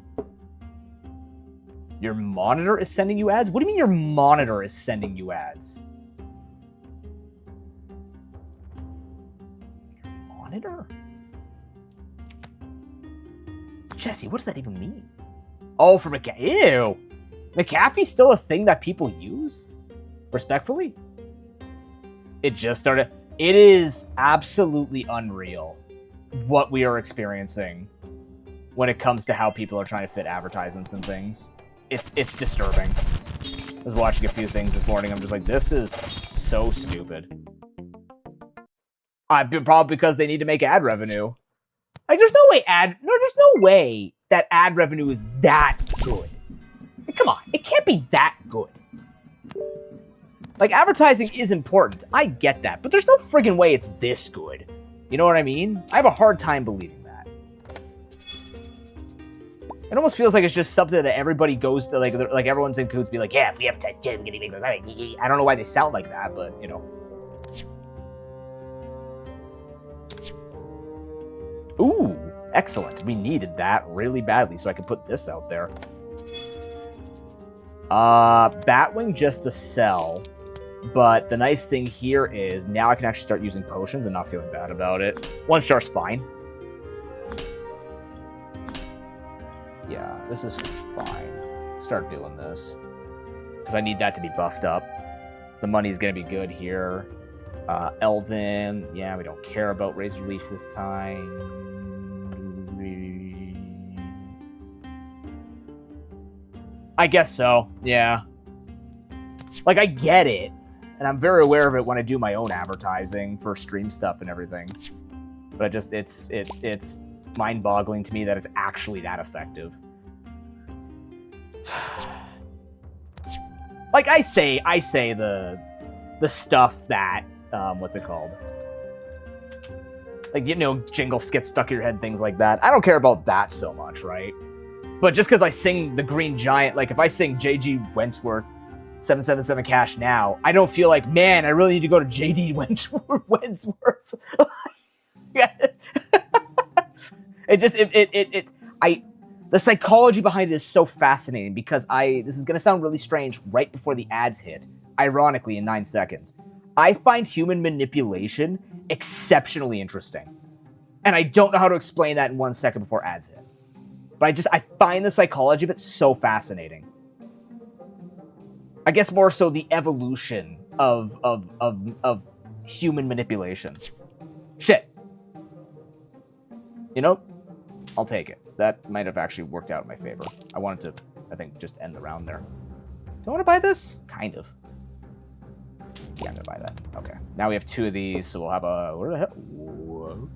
Your monitor is sending you ads? What do you mean your monitor is sending you ads? Your monitor? Jesse, what does that even mean? Oh, for McAfee. Ew. McAfee's still a thing that people use? Respectfully? It just started. It is absolutely unreal what we are experiencing when it comes to how people are trying to fit advertisements and things. It's disturbing. I was watching a few things this morning. I'm just like, this is so stupid. Probably because they need to make ad revenue. Like, there's no way that ad revenue is that good. Like, come on, it can't be that good. Like, advertising is important. I get that, but there's no friggin' way it's this good. You know what I mean? I have a hard time believing that. It almost feels like it's just something that everybody goes to, like everyone's in cahoots, be like, yeah, if we advertise, we're gonna make money. I don't know why they sound like that, but, you know. Ooh, excellent. We needed that really badly, so I could put this out there. Batwing just to sell. But the nice thing here is now I can actually start using potions and not feeling bad about it. 1 star's fine. Yeah, this is fine. Start doing this. Because I need that to be buffed up. The money's going to be good here. Elven. Yeah, we don't care about Razor Leaf this time. I guess so. Yeah. Like, I get it. And I'm very aware of it when I do my own advertising for stream stuff and everything. But it's mind-boggling to me that it's actually that effective. Like, I say the stuff that, what's it called? Like, you know, jingles get stuck in your head, things like that. I don't care about that so much, right? But just because I sing the Green Giant, like, if I sing JG Wentworth 777 cash now, I don't feel like, man, I really need to go to JD Wentworth. The psychology behind it is so fascinating because this is going to sound really strange right before the ads hit, ironically in 9 seconds. I find human manipulation exceptionally interesting. And I don't know how to explain that in 1 second before ads hit. But I find the psychology of it so fascinating. I guess more so the evolution of human manipulation. Shit. You know, I'll take it. That might have actually worked out in my favor. I wanted to, I think, just end the round there. Do I want to buy this? Kind of. Yeah, I'm going to buy that. Okay. Now we have 2 of these, so we'll have a... Where the hell? Whoa.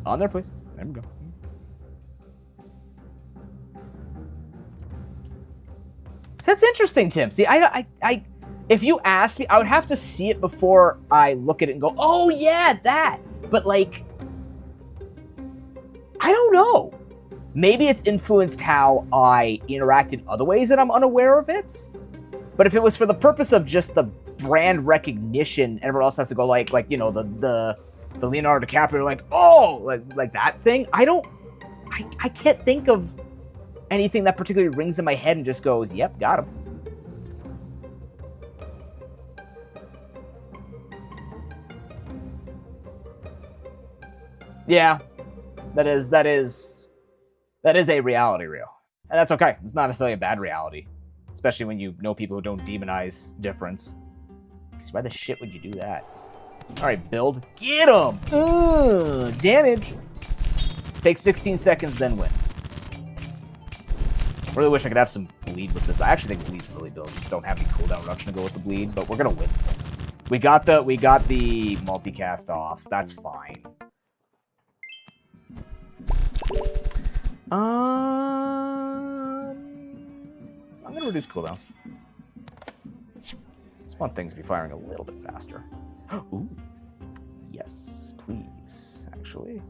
On there, please. There we go. So that's interesting, Tim. See, if you asked me, I would have to see it before I look at it and go, oh, yeah, that. But, like, I don't know. Maybe it's influenced how I interact in other ways and I'm unaware of it. But if it was for the purpose of just the brand recognition, and everyone else has to go like you know, the Leonardo DiCaprio, like, oh, like that thing. I can't think of anything that particularly rings in my head and just goes, yep, got him. Yeah, that is a reality reel. And that's okay. It's not necessarily a bad reality. Especially when you know people who don't demonize difference. Because why the shit would you do that? Alright, build. Get him! Damage. Take 16 seconds, then win. Really wish I could have some bleed with this. I actually think bleed's really built. Just don't have any cooldown reduction to go with the bleed, but we're gonna win this. We got the multicast off. That's fine. I'm gonna reduce cooldowns. Just want things to be firing a little bit faster. Ooh. Yes, please, actually.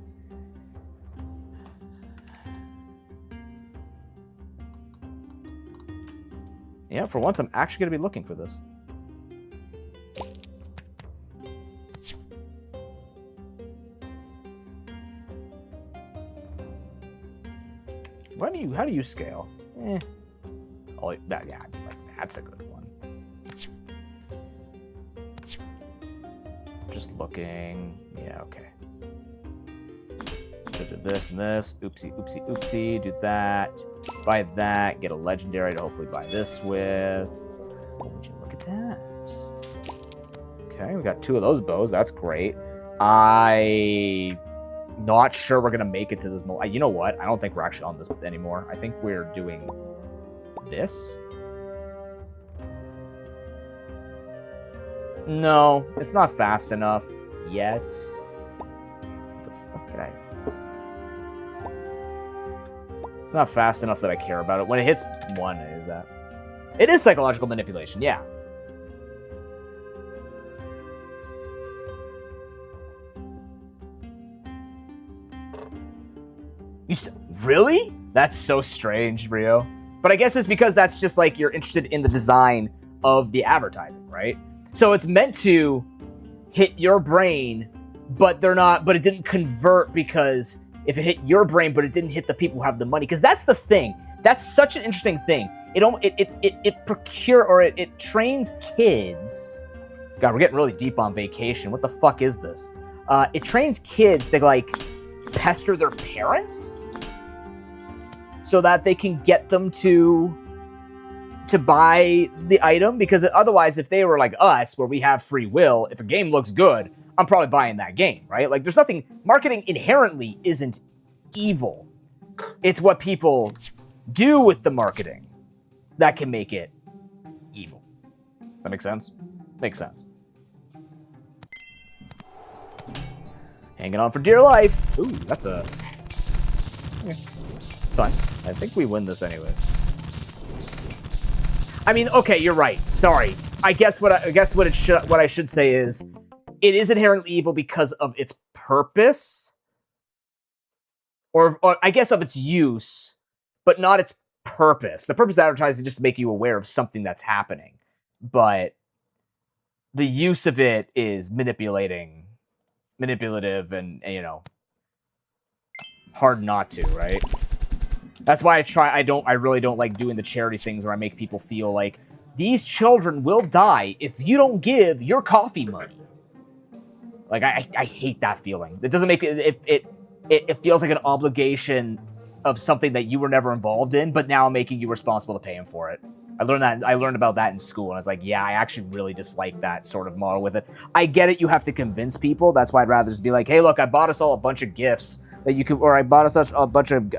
Yeah, for once, I'm actually gonna be looking for this. How do you scale? Oh, yeah, that's a good one. Just looking. Yeah, okay. So do this and this. Oopsie, oopsie, oopsie. Do that. Buy that. Get a legendary to hopefully buy this with. Oh, would you look at that? Okay, we got 2 of those bows. That's great. Not sure we're gonna make it to this. You know what? I don't think we're actually on this anymore. I think we're doing this. No, it's not fast enough yet. What the fuck did I... It's not fast enough that I care about it. When it hits 1, it is that. It is psychological manipulation, yeah. Really? That's so strange, Rio. But I guess it's because that's just like you're interested in the design of the advertising, right? So it's meant to hit your brain, but it didn't convert because if it hit your brain, but it didn't hit the people who have the money. Because that's the thing. That's such an interesting thing. It trains kids. God, we're getting really deep on vacation. What the fuck is this? It trains kids to like pester their parents so that they can get them to buy the item, because otherwise if they were like us where we have free will, if a game looks good, I'm probably buying that game, right? Like there's nothing, marketing inherently isn't evil. It's what people do with the marketing that can make it evil. That makes sense? Makes sense. Hanging on for dear life. Ooh, that's a... Yeah, it's fine. I think we win this anyway. I mean, okay, you're right. Sorry. I guess what I should say is it is inherently evil because of its purpose, or I guess of its use, but not its purpose. The purpose of advertising is just to make you aware of something that's happening, but the use of it is manipulative, and you know, hard not to, right? That's why I really don't like doing the charity things where I make people feel like these children will die if you don't give your coffee money. Like I hate that feeling. It doesn't make it feels like an obligation of something that you were never involved in, but now I'm making you responsible to pay him for it. I learned about that in school, and I was like, yeah, I actually really dislike that sort of model with it. I get it, you have to convince people. That's why I'd rather just be like, hey, look, I bought us all a bunch of gifts that you could, or I bought us a bunch of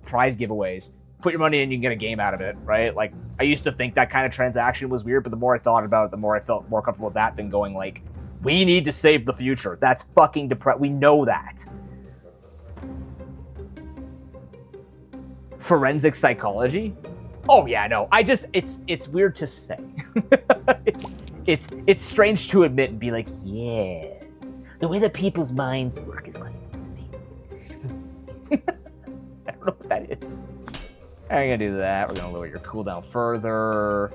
prize giveaways. Put your money in, you can get a game out of it, right? Like, I used to think that kind of transaction was weird, but the more I thought about it, the more I felt more comfortable with that than going like, we need to save the future. That's fucking depressing. We know that. Forensic psychology? Oh yeah, no. It's weird to say. it's strange to admit and be like, yes, the way that people's minds work is amazing. I don't know what that is. I'm gonna do that. We're gonna lower your cooldown further.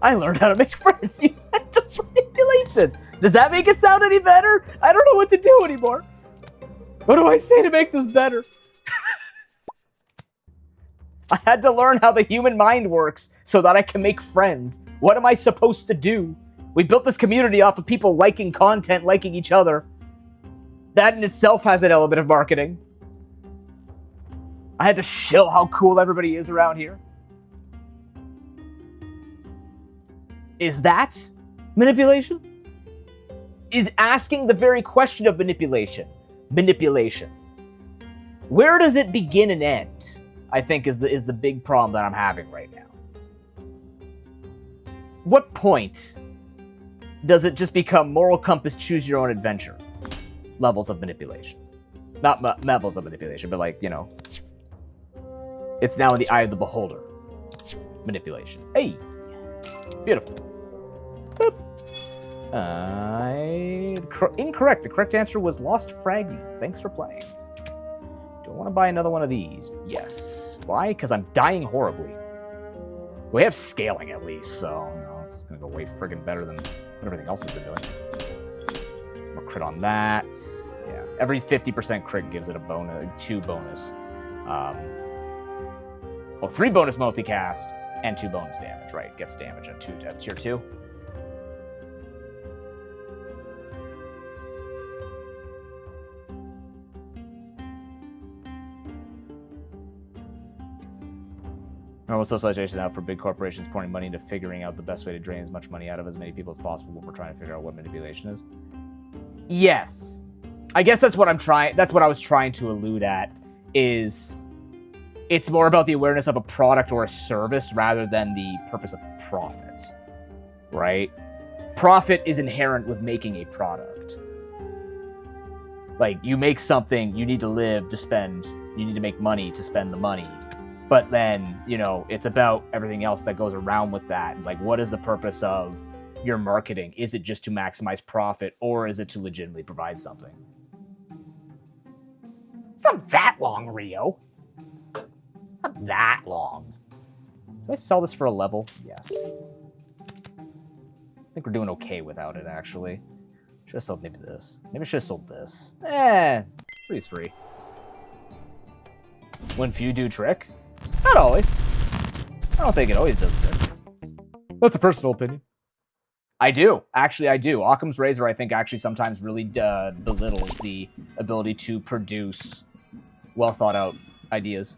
I learned how to make friends using mental manipulation. Does that make it sound any better? I don't know what to do anymore. What do I say to make this better? I had to learn how the human mind works so that I can make friends. What am I supposed to do? We built this community off of people liking content, liking each other. That in itself has an element of marketing. I had to shill how cool everybody is around here. Is that manipulation? Is asking the very question of manipulation manipulation? Where does it begin and end? I think is the big problem that I'm having right now. What point does it just become moral compass, choose your own adventure levels of manipulation? Not levels of manipulation, but like, you know, it's now in the eye of the beholder. Manipulation. Hey, beautiful. Boop. Incorrect. The correct answer was Lost Fragment. Thanks for playing. Do I want to buy another one of these? Yes. Why? Because I'm dying horribly. We have scaling at least, so you know, it's going to go way friggin' better than what everything else has been doing. More crit on that. Yeah. Every 50% crit gives it a bonus, 2 bonus. 3 bonus multicast and 2 bonus damage, right? Gets damage at tier 2. Normal socialization out for big corporations pouring money into figuring out the best way to drain as much money out of as many people as possible when we're trying to figure out what manipulation is. Yes. I guess that's what I'm trying, that's what I was trying to allude at, is it's more about the awareness of a product or a service rather than the purpose of profit, right? Profit is inherent with making a product. Like, you make something, you need to live to spend, you need to make money to spend the money. But then, you know, it's about everything else that goes around with that. Like, what is the purpose of your marketing? Is it just to maximize profit, or is it to legitimately provide something? It's not that long, Rio. Not that long. Did I sell this for a level? Yes. I think we're doing okay without it, actually. Should have sold maybe this. Maybe I should have sold this. Free's free. When few do trick? Not always. I don't think it always does trick. That's a personal opinion. I do. Actually, I do. Occam's Razor, I think, actually sometimes really belittles the ability to produce well-thought-out ideas.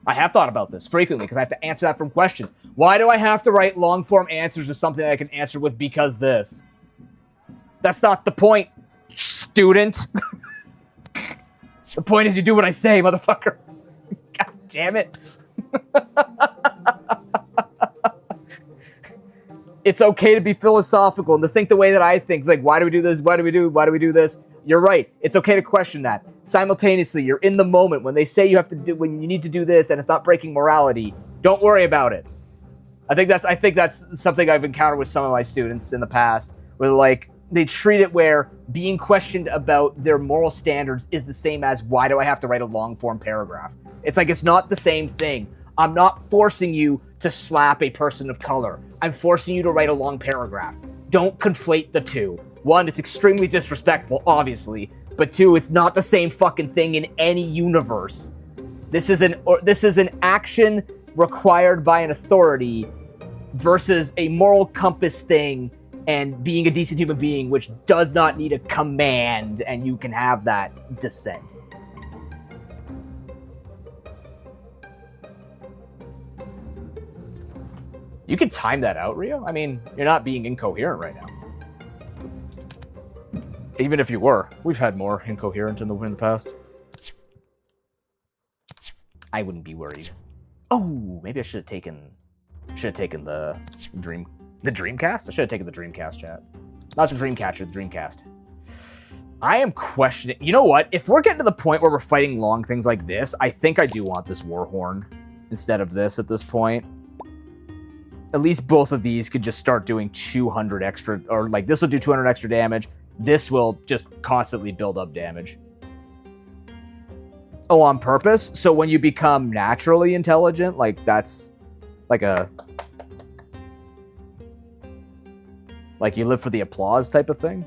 I have thought about this frequently because I have to answer that from questions. Why do I have to write long-form answers to something that I can answer with because this? That's not the point, student. The point is you do what I say, motherfucker. God damn it. It's okay to be philosophical and to think the way that I think. Like, why do we do this? Why do we do this? You're right. It's okay to question that. Simultaneously, you're in the moment when they say you have to do, when you need to do this and it's not breaking morality. Don't worry about it. I think that's something I've encountered with some of my students in the past, where like they treat it where being questioned about their moral standards is the same as why do I have to write a long form paragraph? It's like, it's not the same thing. I'm not forcing you to slap a person of color. I'm forcing you to write a long paragraph. Don't conflate the two. One, it's extremely disrespectful, obviously, but two, it's not the same fucking thing in any universe. This is an action required by an authority versus a moral compass thing and being a decent human being, which does not need a command, and you can have that descent. You can time that out, Rio. I mean, you're not being incoherent right now. Even if you were. We've had more incoherent in the past. I wouldn't be worried. Oh, maybe I should have taken the Dreamcast? I should have taken the Dreamcast, chat. Not the Dreamcatcher, the Dreamcast. I am questioning... You know what? If we're getting to the point where we're fighting long things like this, I think I do want this Warhorn instead of this at this point. At least both of these could just start doing 200 extra... Or, like, this will do 200 extra damage. This will just constantly build up damage. Oh, on purpose? So when you become naturally intelligent, like, that's... Like a... Like, you live for the applause type of thing?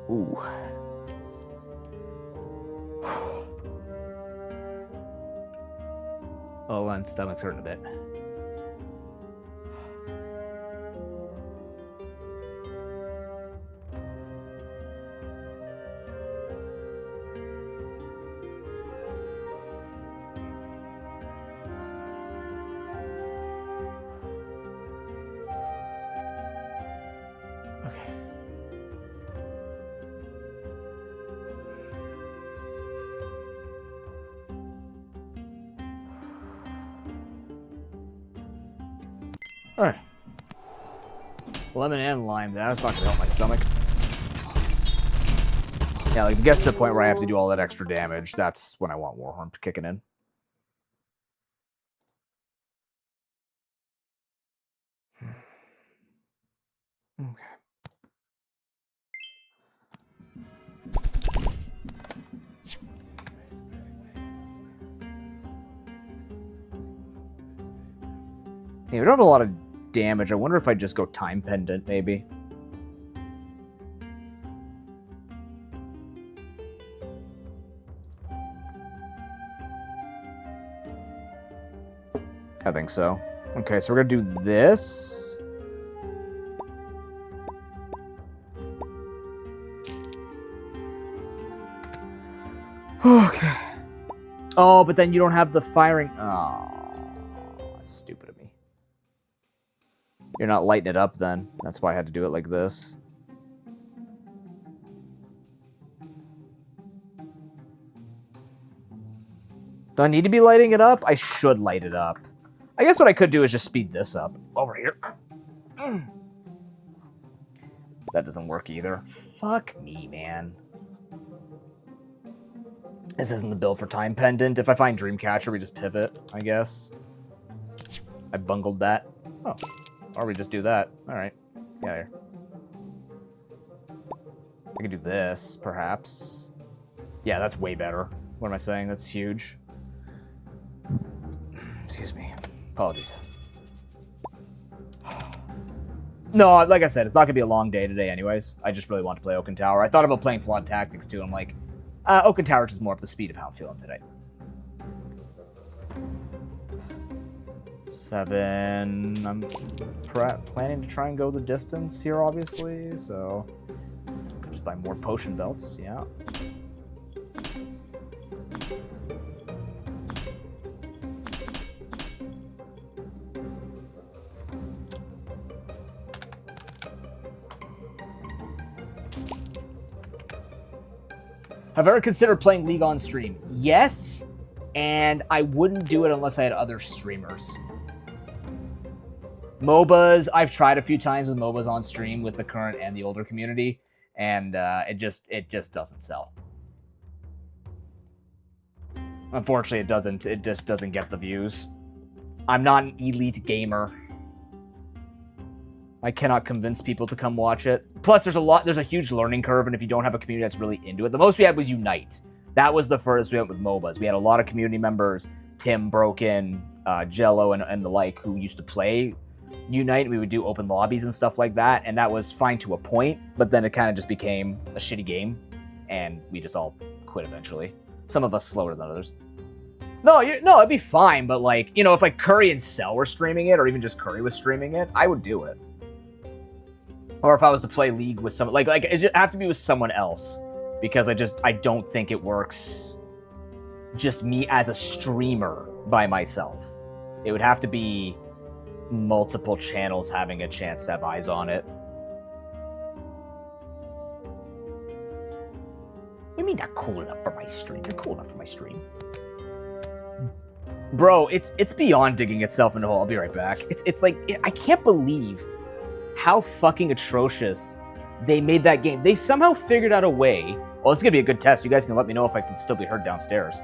Ooh. Oh, and stomach's hurting a bit. Alright. Lemon and lime, that's not gonna help my stomach. Yeah, like, it gets to the point where I have to do all that extra damage. That's when I want Warhorn kicking in. Okay. Yeah, we don't have a lot of damage. I wonder if I just go Time Pendant, maybe. I think so. Okay, so we're gonna do this. Okay. Oh, but then you don't have the firing. Oh, that's stupid of me. You're not lighting it up then. That's why I had to do it like this. Do I need to be lighting it up? I should light it up. I guess what I could do is just speed this up. Over here. That doesn't work either. Fuck me, man. This isn't the build for Time Pendant. If I find Dreamcatcher, we just pivot, I guess. I bungled that. Oh. Or we just do that. Alright. Get out of here. I could do this, perhaps. Yeah, that's way better. What am I saying? That's huge. Excuse me. Apologies. No, like I said, it's not going to be a long day today anyways. I just really want to play Oaken Tower. I thought about playing Flawed Tactics too. I'm like, Oaken Tower is just more up the speed of how I'm feeling today. 7. I'm planning to try and go the distance here, obviously, so... Could just buy more potion belts, yeah. Have I ever considered playing League on stream? Yes, and I wouldn't do it unless I had other streamers. MOBAs, I've tried a few times with MOBAs on stream with the current and the older community, and it just doesn't sell. Unfortunately, it just doesn't get the views. I'm not an elite gamer. I cannot convince people to come watch it. Plus, there's a huge learning curve, and if you don't have a community that's really into it, the most we had was Unite. That was the furthest we went with MOBAs. We had a lot of community members, Tim, Broken, Jello, and the like, who used to play Unite. We would do open lobbies and stuff like that, and that was fine to a point, but then it kind of just became a shitty game and we just all quit eventually. Some of us slower than others. No, it'd be fine, but like, you know, if like Curry and Cell were streaming it, or even just Curry was streaming it, I would do it. Or if I was to play League with someone, like it'd have to be with someone else, because I don't think it works just me as a streamer by myself. It would have to be multiple channels having a chance to have eyes on it. What do you mean not cool enough for my stream? You're cool enough for my stream. Bro, it's beyond digging itself in a hole. I'll be right back. It's like, I can't believe how fucking atrocious they made that game. They somehow figured out a way. Well, it's gonna be a good test. You guys can let me know if I can still be heard downstairs.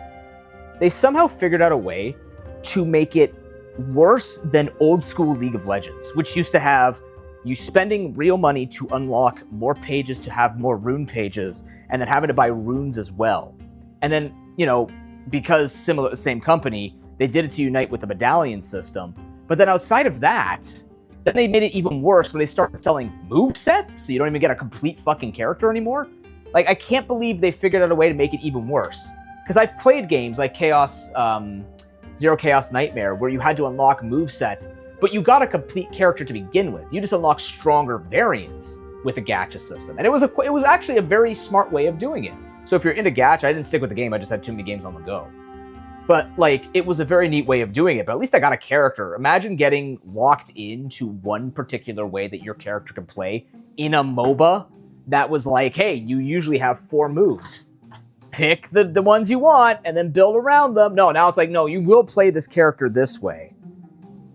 They somehow figured out a way to make it worse than old school League of Legends, which used to have you spending real money to unlock more pages, to have more rune pages, and then having to buy runes as well. And then, you know, because same company, they did it to Unite with the medallion system. But then outside of that, then they made it even worse when they started selling movesets, so you don't even get a complete fucking character anymore. Like, I can't believe they figured out a way to make it even worse. Because I've played games like Zero Chaos Nightmare, where you had to unlock movesets, but you got a complete character to begin with. You just unlocked stronger variants with a gacha system. And it was actually a very smart way of doing it. So if you're into gacha, I didn't stick with the game, I just had too many games on the go. But, like, it was a very neat way of doing it, but at least I got a character. Imagine getting locked into one particular way that your character can play in a MOBA that was like, hey, you usually have 4 moves. Pick the ones you want and then build around them. No, now it's like, no, you will play this character this way.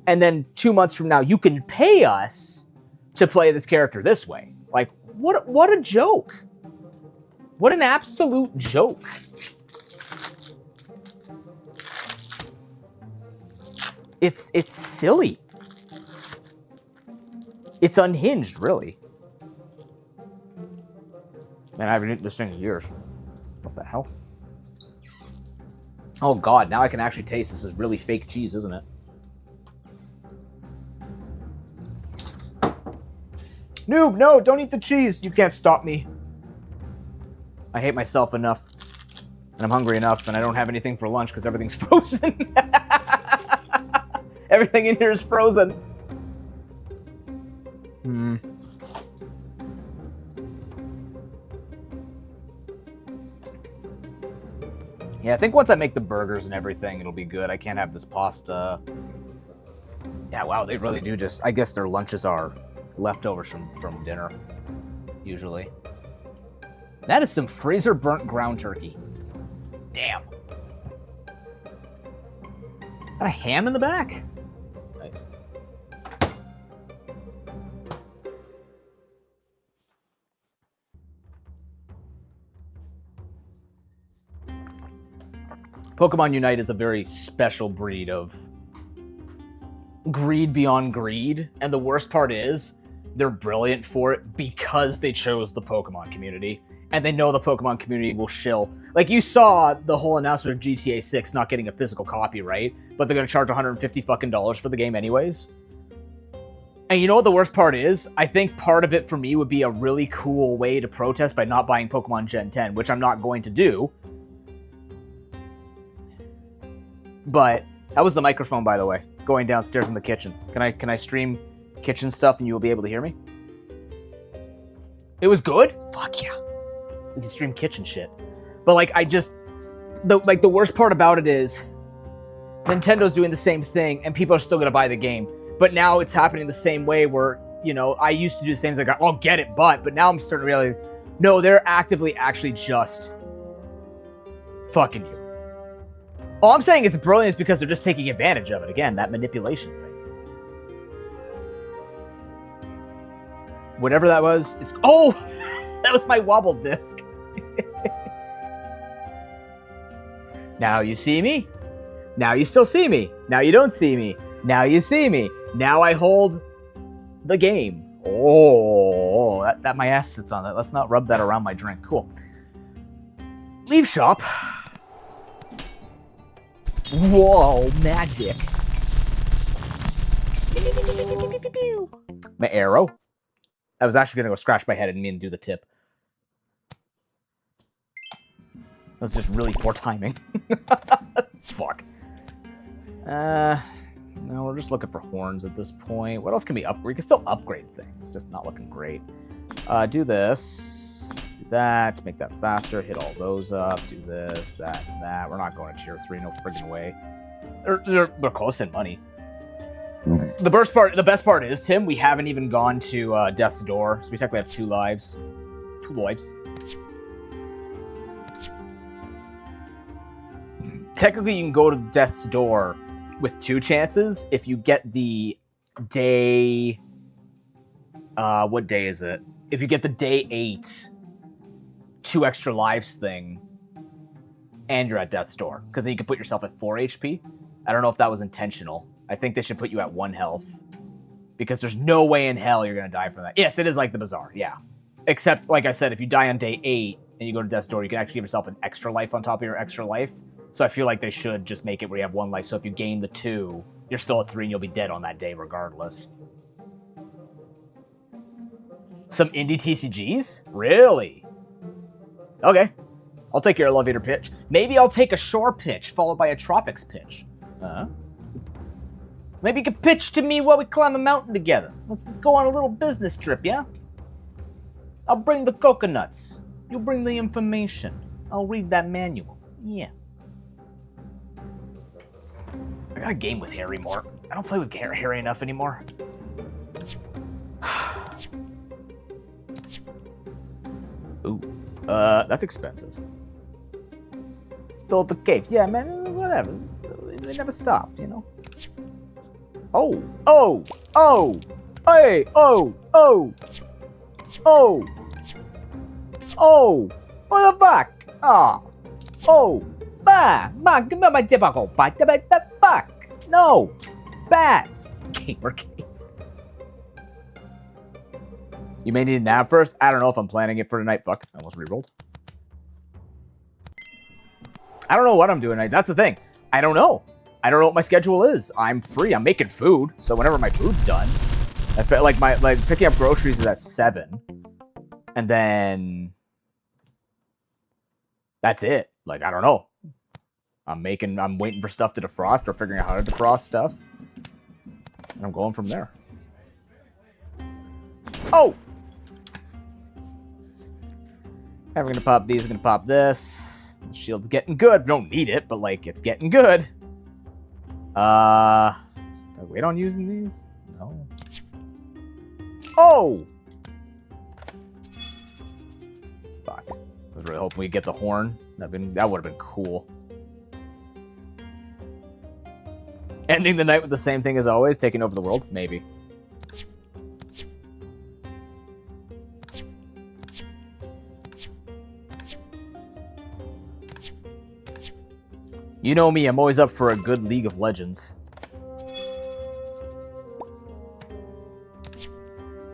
And then 2 months from now, you can pay us to play this character this way. Like, what a joke. What an absolute joke. It's silly. It's unhinged, really. Man, I haven't eaten this thing in years. What the hell? Oh god, now I can actually taste this is really fake cheese, isn't it? Noob, no, don't eat the cheese. You can't stop me. I hate myself enough. And I'm hungry enough, and I don't have anything for lunch because everything's frozen. Everything in here is frozen. Yeah, I think once I make the burgers and everything, it'll be good. I can't have this pasta. Yeah, wow, they really do just... I guess their lunches are leftovers from dinner, usually. That is some freezer-burnt ground turkey. Damn. Is that a ham in the back? Nice. Pokemon Unite is a very special breed of greed beyond greed, and the worst part is they're brilliant for it because they chose the Pokemon community, and they know the Pokemon community will shill. Like, you saw the whole announcement of GTA 6 not getting a physical copy, right? But they're gonna charge $150 fucking for the game anyways. And you know what the worst part is? I think part of it for me would be a really cool way to protest by not buying Pokemon Gen 10, which I'm not going to do. But that was the microphone, by the way, going downstairs in the kitchen. Can I stream kitchen stuff and you will be able to hear me? It was good? Fuck yeah. We can stream kitchen shit. But like, the worst part about it is Nintendo's doing the same thing and people are still gonna buy the game. But now it's happening the same way where, you know, I used to do the same thing. Like, oh, get it, but now I'm starting to realize, no, they're actively actually just fucking you. All I'm saying it's brilliant is because they're just taking advantage of it. Again, that manipulation thing. Whatever that was, it's... Oh! That was my wobble disc. Now you see me. Now you still see me. Now you don't see me. Now you see me. Now I hold the game. Oh, that my ass sits on that. Let's not rub that around my drink. Cool. Leave shop. Whoa, magic. My arrow. I was actually going to go scratch my head and do the tip. That's just really poor timing. Fuck. No, we're just looking for horns at this point. What else can we upgrade? We can still upgrade things, just not looking great. Do this. Do that. Make that faster. Hit all those up. Do this, that, and that. We're not going to tier 3. No friggin' way. We're close in money. The best part is, Tim, we haven't even gone to Death's Door, so we technically have 2 lives. 2 lives. Technically, you can go to Death's Door with 2 chances if you get the day... what day is it? If you get the day 8, 2 extra lives thing, and you're at Death's Door. Because then you can put yourself at 4 HP. I don't know if that was intentional. I think they should put you at 1 health. Because there's no way in hell you're going to die from that. Yes, it is like the Bazaar, yeah. Except, like I said, if you die on day 8 and you go to Death's Door, you can actually give yourself an extra life on top of your extra life. So I feel like they should just make it where you have 1 life. So if you gain the 2, you're still at 3 and you'll be dead on that day regardless. Some indie TCGs? Really? Okay. I'll take your elevator pitch. Maybe I'll take a shore pitch followed by a tropics pitch. Maybe you could pitch to me while we climb a mountain together. Let's go on a little business trip, yeah? I'll bring the coconuts. You'll bring the information. I'll read that manual. Yeah. I got a game with Harry more. I don't play with Harry enough anymore. Ooh. That's expensive. Still at the cave. Yeah, man, whatever. They never stop, you know? Oh! Oh! Oh! Hey! Oh! Oh! Oh! Oh! What the fuck? Ah! Oh! Ba! Give me my typical bite. The fuck! No! Bad! Gamer cave. You may need a nap first. I don't know if I'm planning it for tonight. Fuck. I almost rerolled. I don't know what I'm doing tonight. That's the thing. I don't know. I don't know what my schedule is. I'm free. I'm making food. So whenever my food's done, like picking up groceries is at 7. And then that's it. Like, I don't know. I'm waiting for stuff to defrost or figuring out how to defrost stuff. And I'm going from there. Oh! I'm gonna pop these, I'm gonna pop this. The shield's getting good. We don't need it, but like, it's getting good. Do I wait on using these? No. Oh! Fuck. I was really hoping we'd get the horn. That would have been cool. Ending the night with the same thing as always, taking over the world? Maybe. You know me, I'm always up for a good League of Legends.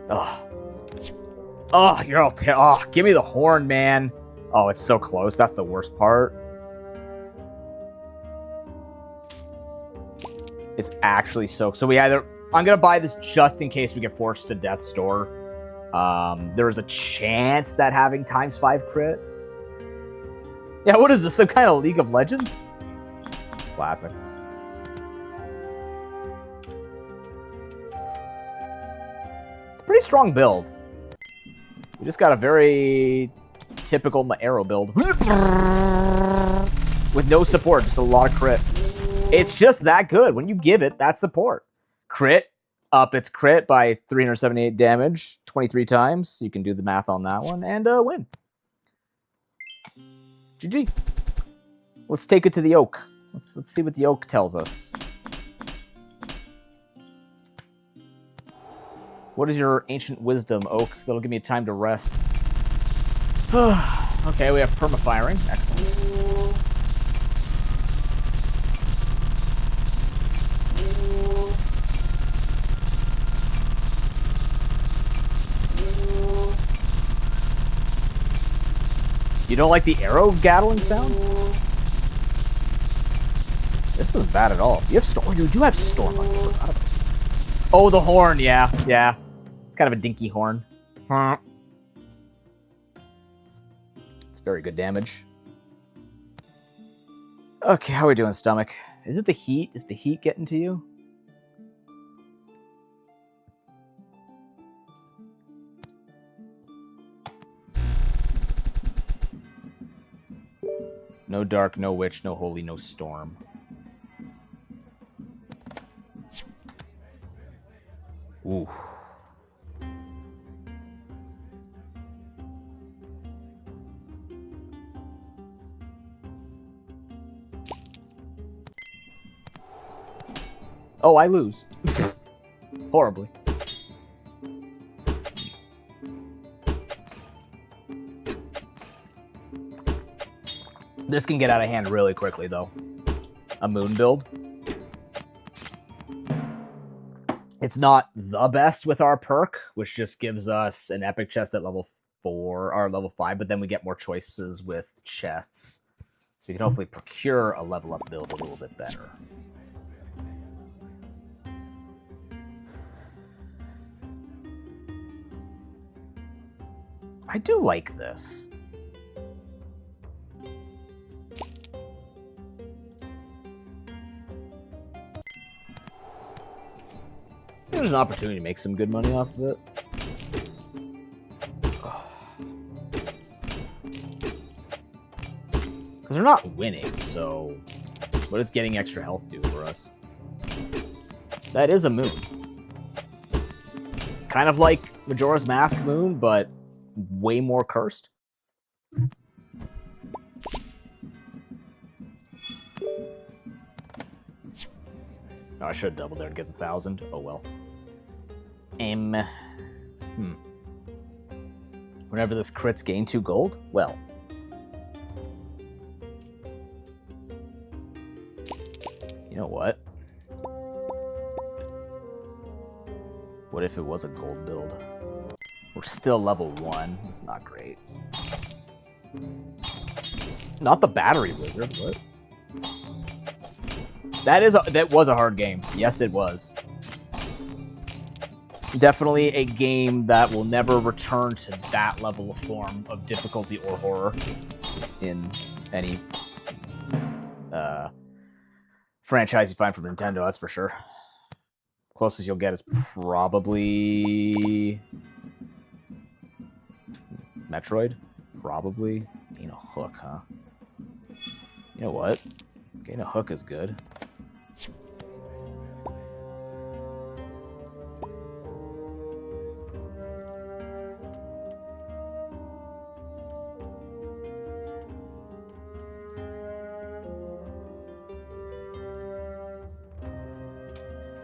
Ugh. Oh, you're all oh, give me the horn, man. Oh, it's so close. That's the worst part. It's actually so... So we either... I'm going to buy this just in case we get forced to Death's Door. There is a chance that having ×5 crit... Yeah, what is this? Some kind of League of Legends? Classic. It's a pretty strong build. We just got a very typical arrow build. With no support, just a lot of crit. It's just that good. When you give it that support. Crit, up its crit by 378 damage, 23 times. You can do the math on that one, and win. GG. Let's take it to the Oak. Let's see what the Oak tells us. What is your ancient wisdom, Oak? That'll give me time to rest. Okay, we have permafiring. Excellent. You don't like the arrow gattling sound? This isn't bad at all. You have storm. Oh, you do have storm on you. Oh, the horn. Yeah, yeah. It's kind of a dinky horn. It's very good damage. Okay, how are we doing, stomach? Is it the heat? Is the heat getting to you? No dark, no witch, no holy, no storm. Ooh. Oh, I lose. Horribly. This can get out of hand really quickly, though. A moon build. It's not the best with our perk, which just gives us an epic chest at level 4 or level 5, but then we get more choices with chests. So you can hopefully procure a level up build a little bit better. I do like this. There's an opportunity to make some good money off of it. Because we're not winning, so what does getting extra health do for us? That is a moon. It's kind of like Majora's Mask moon, but way more cursed. Oh, I should have doubled there to get the 1,000. Oh well. Whenever this crits gain 2 gold? Well. You know what? What if it was a gold build? We're still level 1. That's not great. Not the battery wizard, what? That was a hard game. Yes, it was. Definitely a game that will never return to that level of form of difficulty or horror in any franchise you find from Nintendo, that's for sure. Closest you'll get is probably Metroid? Probably. Gain a hook, huh? You know what? Gain a hook is good.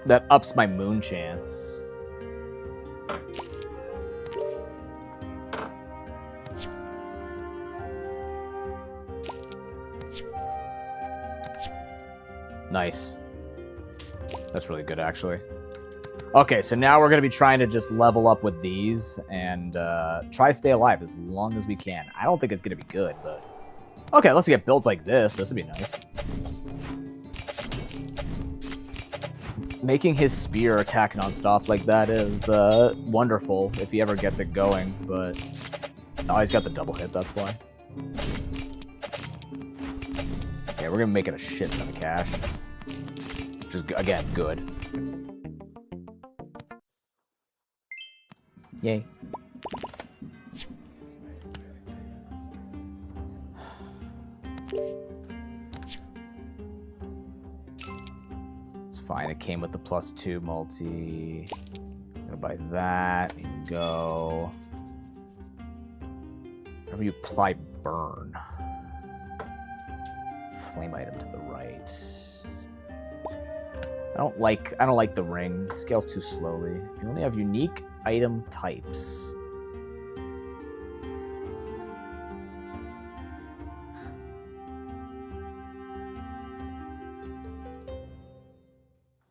That ups my moon chance. Nice. That's really good, actually. Okay, so now we're going to be trying to just level up with these and try to stay alive as long as we can. I don't think it's going to be good, but... Okay, let's get builds like this. This would be nice. Making his spear attack nonstop like that is wonderful if he ever gets it going, but... Oh, he's got the double hit, that's why. Yeah, we're going to make it a shit ton of cash. Which is, again, good. Yay. It's fine, it came with the +2 multi. I'm gonna buy that and go. Whenever you apply burn. Flame item to the right. I don't like the ring. It scales too slowly. You only have unique item types.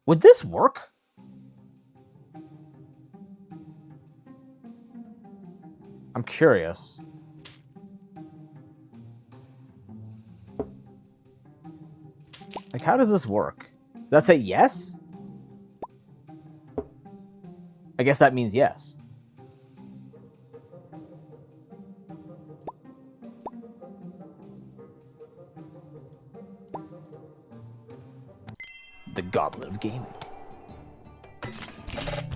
Would this work? I'm curious. Like, how does this work? Does that say yes? I guess that means yes. The Goblet of Gaming.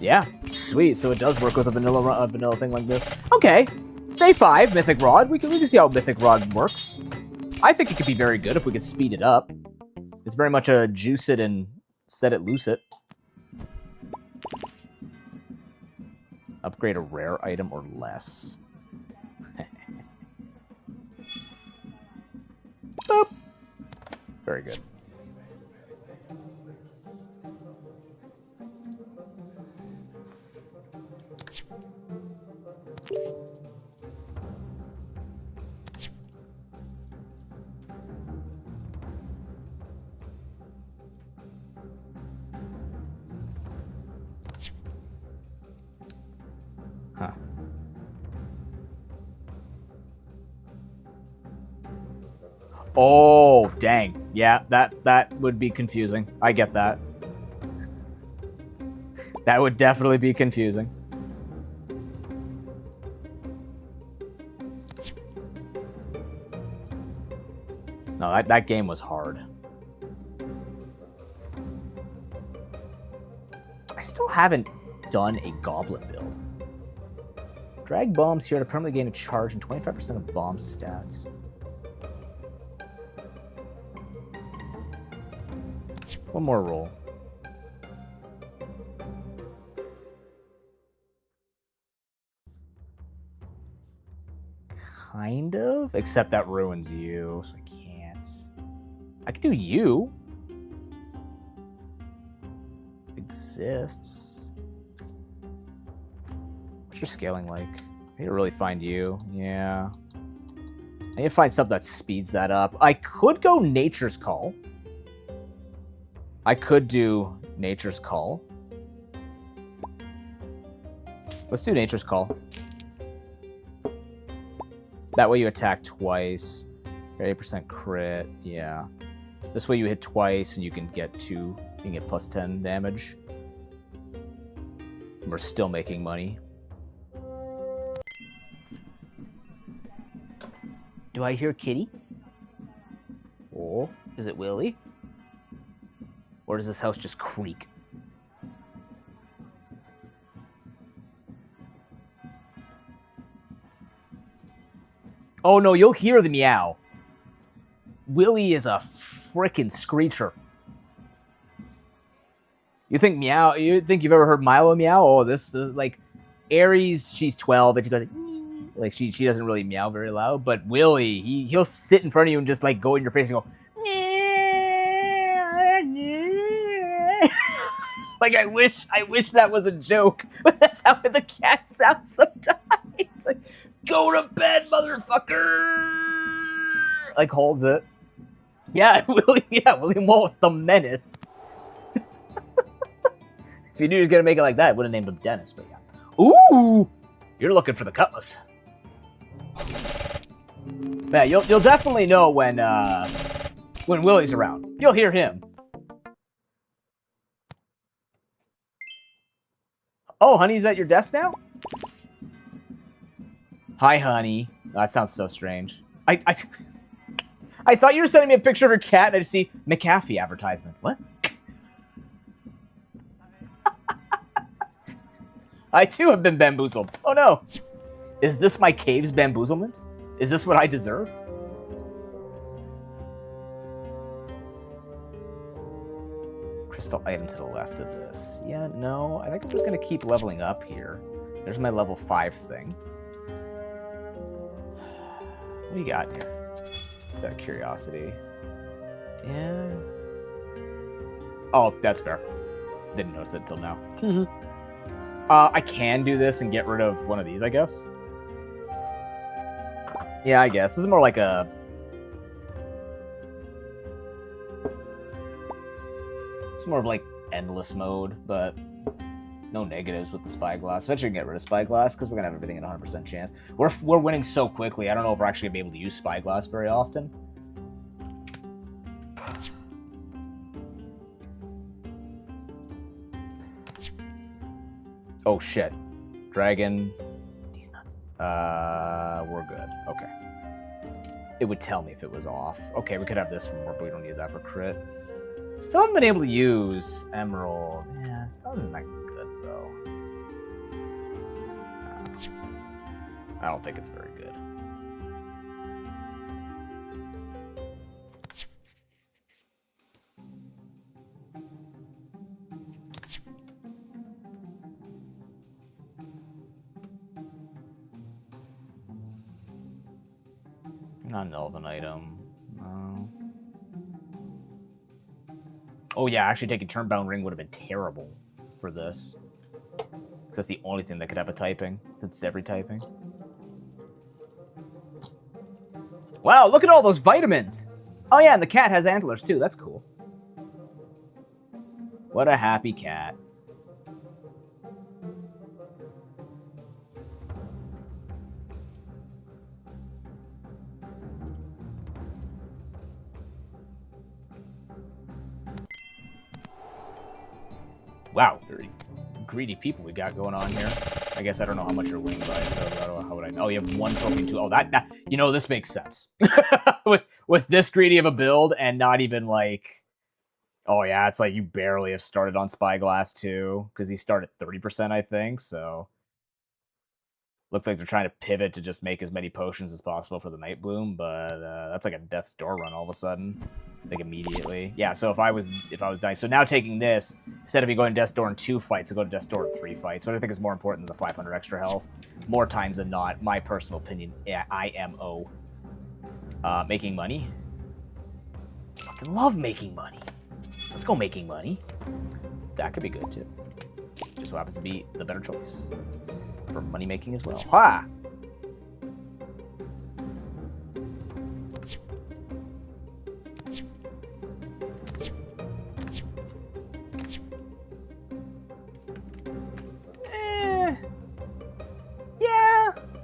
Yeah, sweet. So it does work with a vanilla thing like this. Okay, it's day 5, Mythic Rod. We can see how Mythic Rod works. I think it could be very good if we could speed it up. It's very much a juice it and set it loose it. Upgrade a rare item or less. Boop. Very good. Huh. Oh, dang. Yeah, that would be confusing. I get that. That would definitely be confusing. No, that game was hard. I still haven't done a Goblin build. Drag bombs here to permanently gain a charge and 25% of bomb stats. One more roll. Kind of, except that ruins you, so I can't. I could do you. Exists. What's your scaling like? I need to really find you. Yeah. I need to find stuff that speeds that up. I could go Nature's Call. I could do Nature's Call. Let's do Nature's Call. That way you attack twice. 8% crit. Yeah. This way you hit twice and you can get 2. You can get plus 10 damage. And we're still making money. Do I hear Kitty? Or is it Willy? Or does this house just creak? Oh no, you'll hear the meow. Willy is a frickin' screecher. You think meow? You think you've ever heard Milo meow? Oh, this is like Aries. She's 12 and she goes like she doesn't really meow very loud. But Willy, he'll sit in front of you and just like go in your face and go. Like I wish that was a joke, but that's how the cat sounds sometimes. It's like, go to bed, motherfucker! Like holds it. Yeah, William Wallace, the menace. If you knew he was gonna make it like that, would have named him Dennis, but yeah. Ooh! You're looking for the cutlass. Yeah, you'll definitely know when Willy's around. You'll hear him. Oh, honey's at your desk now? Hi, honey. Oh, that sounds so strange. I thought you were sending me a picture of your cat and I just see McAfee advertisement. What? I too have been bamboozled. Oh no. Is this my cave's bamboozlement? Is this what I deserve? Crystal item to the left of this. Yeah, no. I think I'm just going to keep leveling up here. There's my level 5 thing. What do you got here? Just out of curiosity. Yeah. Oh, that's fair. Didn't notice it until now. I can do this and get rid of one of these, I guess. Yeah, I guess. This is more like a... It's more of like endless mode, but no negatives with the Spyglass. Eventually we can get rid of Spyglass because we're going to have everything at 100% chance. We're winning so quickly, I don't know if we're actually going to be able to use Spyglass very often. Oh shit. Dragon. These nuts. We're good. Okay. It would tell me if it was off. Okay, we could have this for more, but we don't need that for crit. Still haven't been able to use Emerald. Yeah, it's not been that good, though. I don't think it's very good. Not an elven item. No. Oh yeah, actually taking Turnbound Ring would have been terrible for this. That's the only thing that could have a typing, since it's every typing. Wow, look at all those vitamins! Oh yeah, and the cat has antlers too, that's cool. What a happy cat. Wow, very greedy people we got going on here. I guess I don't know how much you're winning by, so I don't know how would I know. Oh, you have 1 trophy and 2. Oh, that you know, this makes sense. with this greedy of a build and not even like, oh yeah, it's like you barely have started on Spyglass too, because he started 30%, I think, so. Looks like they're trying to pivot to just make as many potions as possible for the Night Bloom, but that's like a Death's Door run all of a sudden. Like immediately. Yeah, so if I was dying. So now taking this, instead of me going Death's Door in 2 fights, I go to Death's Door in 3 fights. What I think is more important than the 500 extra health. More times than not, my personal opinion, yeah, IMO. Making money. Fucking love making money. Let's go making money. That could be good too. Just so happens to be the better choice. For money making as well. Ha!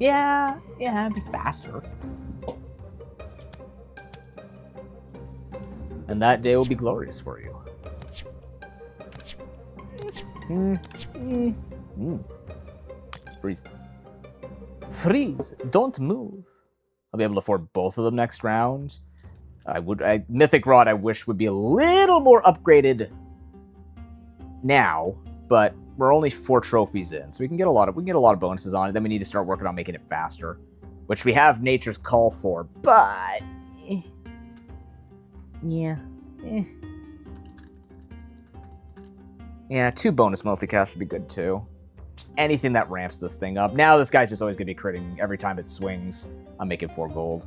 Yeah, it'd be faster. And that day will be glorious for you. Freeze. Freeze! Don't move. I'll be able to afford both of them next round. Mythic Rod I wish would be a little more upgraded now, but we're only 4 trophies in, so we can get a lot of bonuses on it. Then we need to start working on making it faster, which we have Nature's Call for, but yeah. Yeah, 2 bonus multicasts would be good too. Just anything that ramps this thing up. Now this guy's just always going to be critting every time it swings. I'm making 4 gold.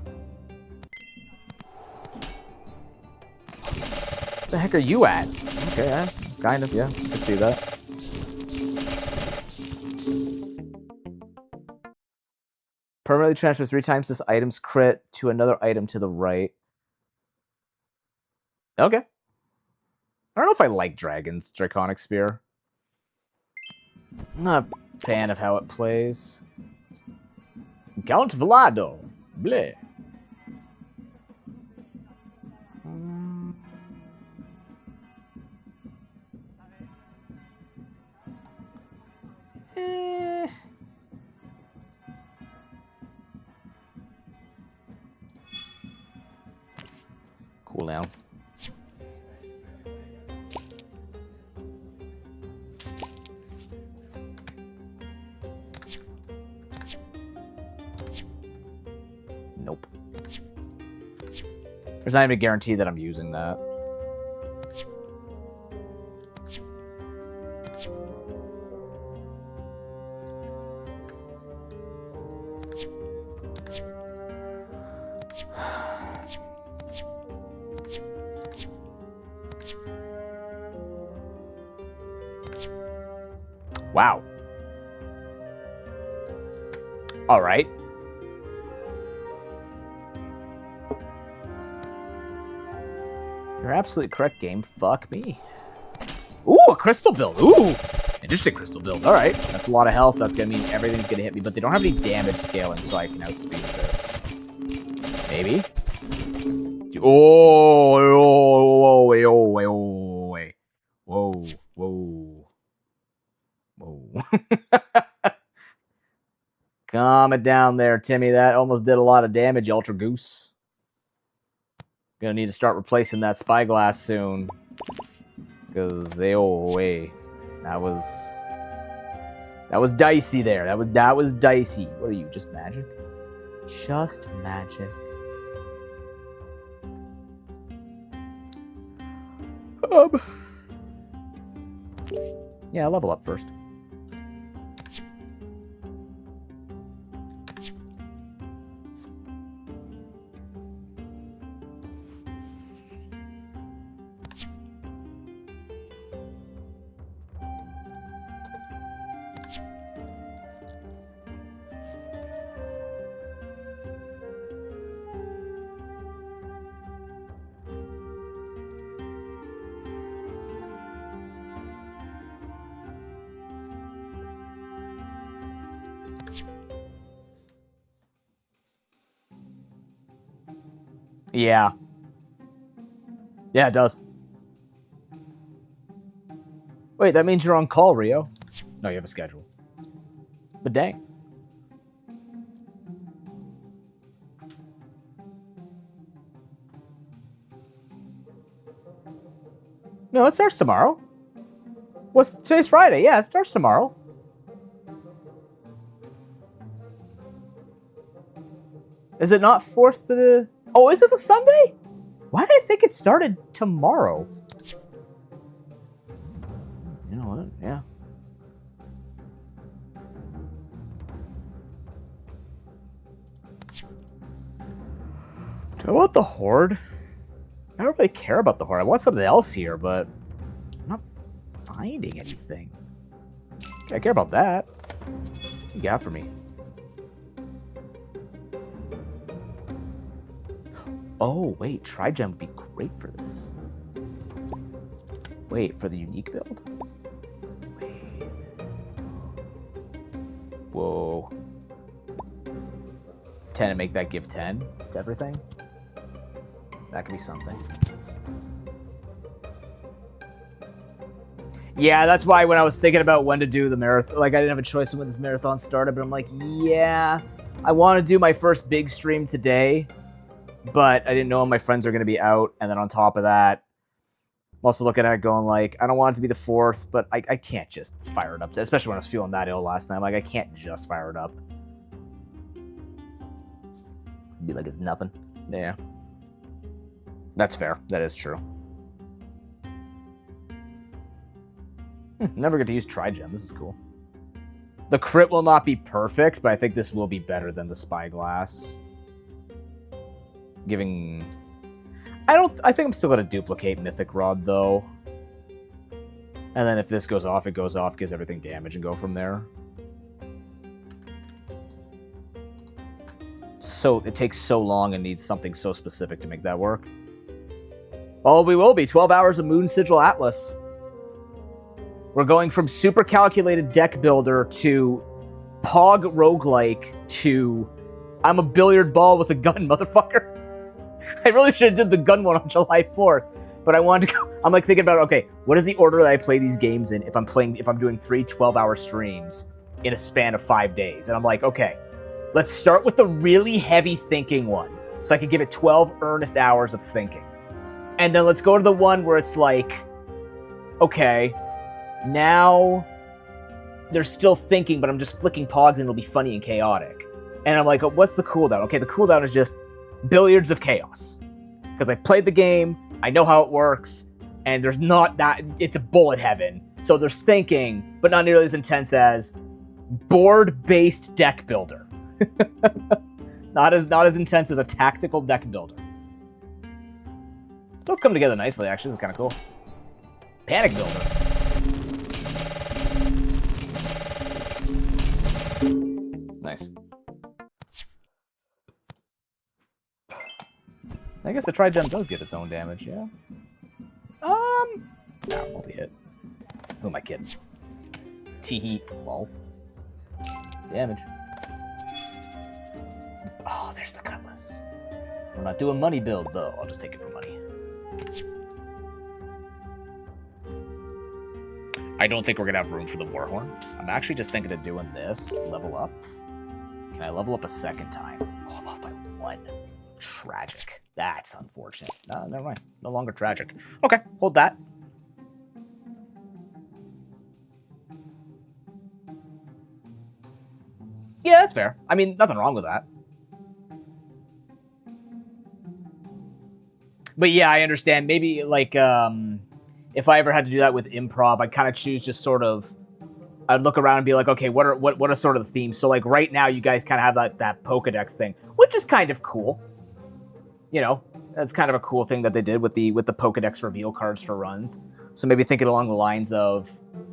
What the heck are you at? Okay, kind of, yeah. I can see that. Permanently transfer 3 times this item's crit to another item to the right. Okay. I don't know if I like Dragon's Draconic Spear. I'm not a fan of how it plays. Count Vlado. Bleh. Cool down. Nope. There's not even a guarantee that I'm using that. Wow. All right. You're absolutely correct, game. Fuck me. Ooh, a crystal build. Ooh, interesting crystal build. All right. That's a lot of health. That's going to mean everything's going to hit me, but they don't have any damage scaling, so I can outspeed this. Maybe? Oh, whoa. Calm it down there, Timmy. That almost did a lot of damage, Ultra Goose. Gonna need to start replacing that Spyglass soon. Because oh wait, that was dicey there. That was dicey. What are you? Just magic? Just magic. Yeah, level up first. Yeah. Yeah, it does. Wait, that means you're on call, Rio. No, you have a schedule. But dang. No, it starts tomorrow. Today's Friday? Yeah, it starts tomorrow. Is it not 4th to the... Oh, is it the Sunday? Why did I think it started tomorrow? You know what? Yeah. Do I want the Horde? I don't really care about the Horde. I want something else here, but I'm not finding anything. Okay, I care about that. What you got for me? Oh, wait. Trigem would be great for this. Wait, for the unique build? Wait. Whoa. 10 and make that give 10 to everything? That could be something. Yeah, that's why when I was thinking about when to do the marathon, like I didn't have a choice when this marathon started, but I'm like, yeah, I want to do my first big stream today, but I didn't know when my friends are going to be out. And then on top of that, I'm also looking at it going like, I don't want it to be the 4th, but I can't just fire it up, especially when I was feeling that ill last night. Like, I can't just fire it up. It'd be like it's nothing. Yeah. That's fair. That is true. Never get to use Trigem. This is cool. The crit will not be perfect, but I think this will be better than the Spyglass. Giving... I think I'm still going to duplicate Mythic Rod, though. And then if this goes off, it goes off, gives everything damage, and go from there. So it takes so long and needs something so specific to make that work. Well, we will be. 12 hours of Moon Sigil Atlas. We're going from super calculated deck builder to Pog roguelike to I'm a billiard ball with a gun, motherfucker. I really should have did the gun one on July 4th, but I wanted to go. I'm like thinking about, okay, what is the order that I play these games in if I'm doing 3 12-hour streams in a span of 5 days? And I'm like, okay, let's start with the really heavy thinking one so I can give it 12 earnest hours of thinking. And then let's go to the one where it's like, okay, now they're still thinking, but I'm just flicking pogs and it'll be funny and chaotic. And I'm like, oh, what's the cooldown? Okay, the cooldown is just Billiards of Chaos. Because I've played the game, I know how it works, and there's not that, it's a bullet heaven. So there's thinking, but not nearly as intense as board-based deck builder. not as intense as a tactical deck builder. It's both coming together nicely, actually. This is kind of cool. Panic builder. Nice. I guess the Trigem does get its own damage, yeah. Nah, multi-hit. Who am I kidding? T-heat, lol. Damage. Oh, there's the Cutlass. We're not doing money build, though. I'll just take it for money. I don't think we're gonna have room for the Warhorn. I'm actually just thinking of doing this. Level up. Can I level up a second time? Oh, I'm off by 1. Tragic. That's unfortunate. No, never mind. No longer tragic. Okay, hold that. Yeah, that's fair. I mean, nothing wrong with that. But yeah, I understand. Maybe like if I ever had to do that with improv, I'd kind of choose just sort of. I'd look around and be like, okay, what are sort of the themes? So like right now, you guys kind of have that Pokedex thing, which is kind of cool. You know, that's kind of a cool thing that they did with the Pokedex reveal cards for runs. So maybe thinking along the lines of,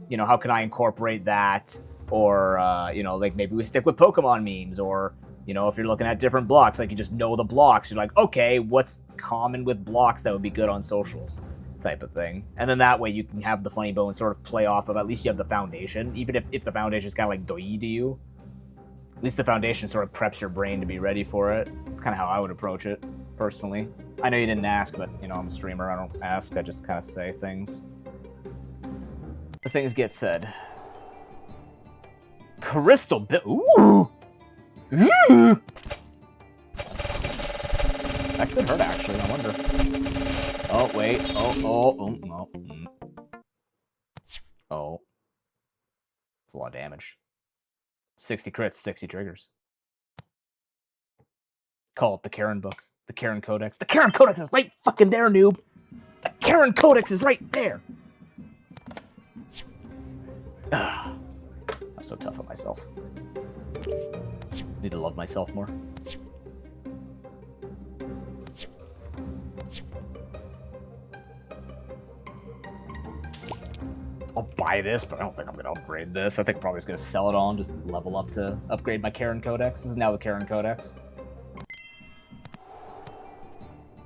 you know, how can I incorporate that? Or, you know, like maybe we stick with Pokemon memes, or, you know, if you're looking at different blocks, like you just know the blocks, you're like, okay, what's common with blocks that would be good on socials, type of thing. And then that way you can have the Funny Bone sort of play off of, at least you have the foundation, even if the foundation is kind of like doi to you. At least the foundation sort of preps your brain to be ready for it. It's kind of how I would approach it, personally. I know you didn't ask, but, you know, I'm a streamer, I don't ask, I just kind of say things. The things get said. Crystal Bill. Ooh! Ooh! That could hurt, actually, I wonder. Oh, wait. Oh. Oh. It's a lot of damage. 60 crits, 60 triggers. Call it the Karen book. The Karen Codex. The Karen Codex is right fucking there, noob! The Karen Codex is right there! I'm so tough on myself. Need to love myself more. I'll buy this, but I don't think I'm going to upgrade this. I think I'm probably just going to sell it all and just level up to upgrade my Karen Codex. This is now the Karen Codex.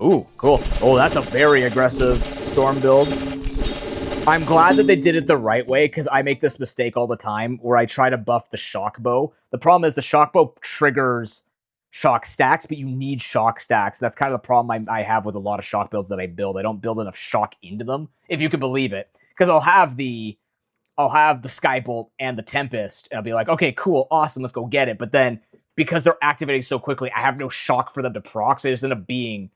Ooh, cool. Oh, that's a very aggressive storm build. I'm glad that they did it the right way, because I make this mistake all the time where I try to buff the shock bow. The problem is the shock bow triggers shock stacks, but you need shock stacks. That's kind of the problem I have with a lot of shock builds that I build. I don't build enough shock into them, if you can believe it. Because I'll have the Skybolt and the Tempest, and I'll be like, okay, cool, awesome, let's go get it. But then, because they're activating so quickly, I have no shock for them to proc, so they just end up being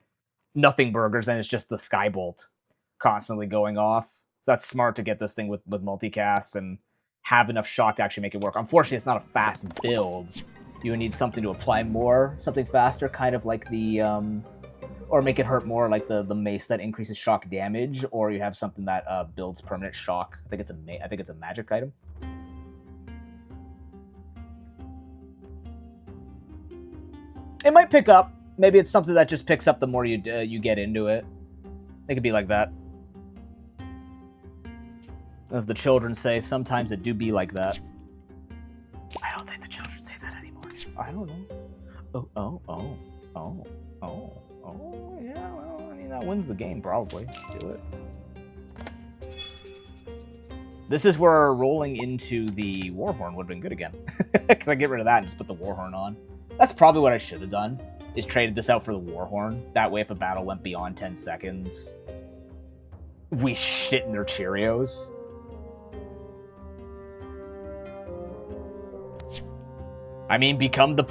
nothing burgers, and it's just the Skybolt constantly going off. So that's smart to get this thing with multicast and have enough shock to actually make it work. Unfortunately, it's not a fast build. You need something to apply more, something faster, kind of like the, or make it hurt more, like the mace that increases shock damage, or you have something that builds permanent shock. I think it's a magic item. It might pick up. Maybe it's something that just picks up the more you get into it. It could be like that. As the children say, sometimes it do be like that. I don't think the children say that anymore. I don't know. Oh, yeah, well, I mean, that wins the game, probably. Do it. This is where rolling into the Warhorn would have been good again. Because I get rid of that and just put the Warhorn on. That's probably what I should have done, is traded this out for the Warhorn. That way, if a battle went beyond 10 seconds, we shit in their Cheerios. I mean, become the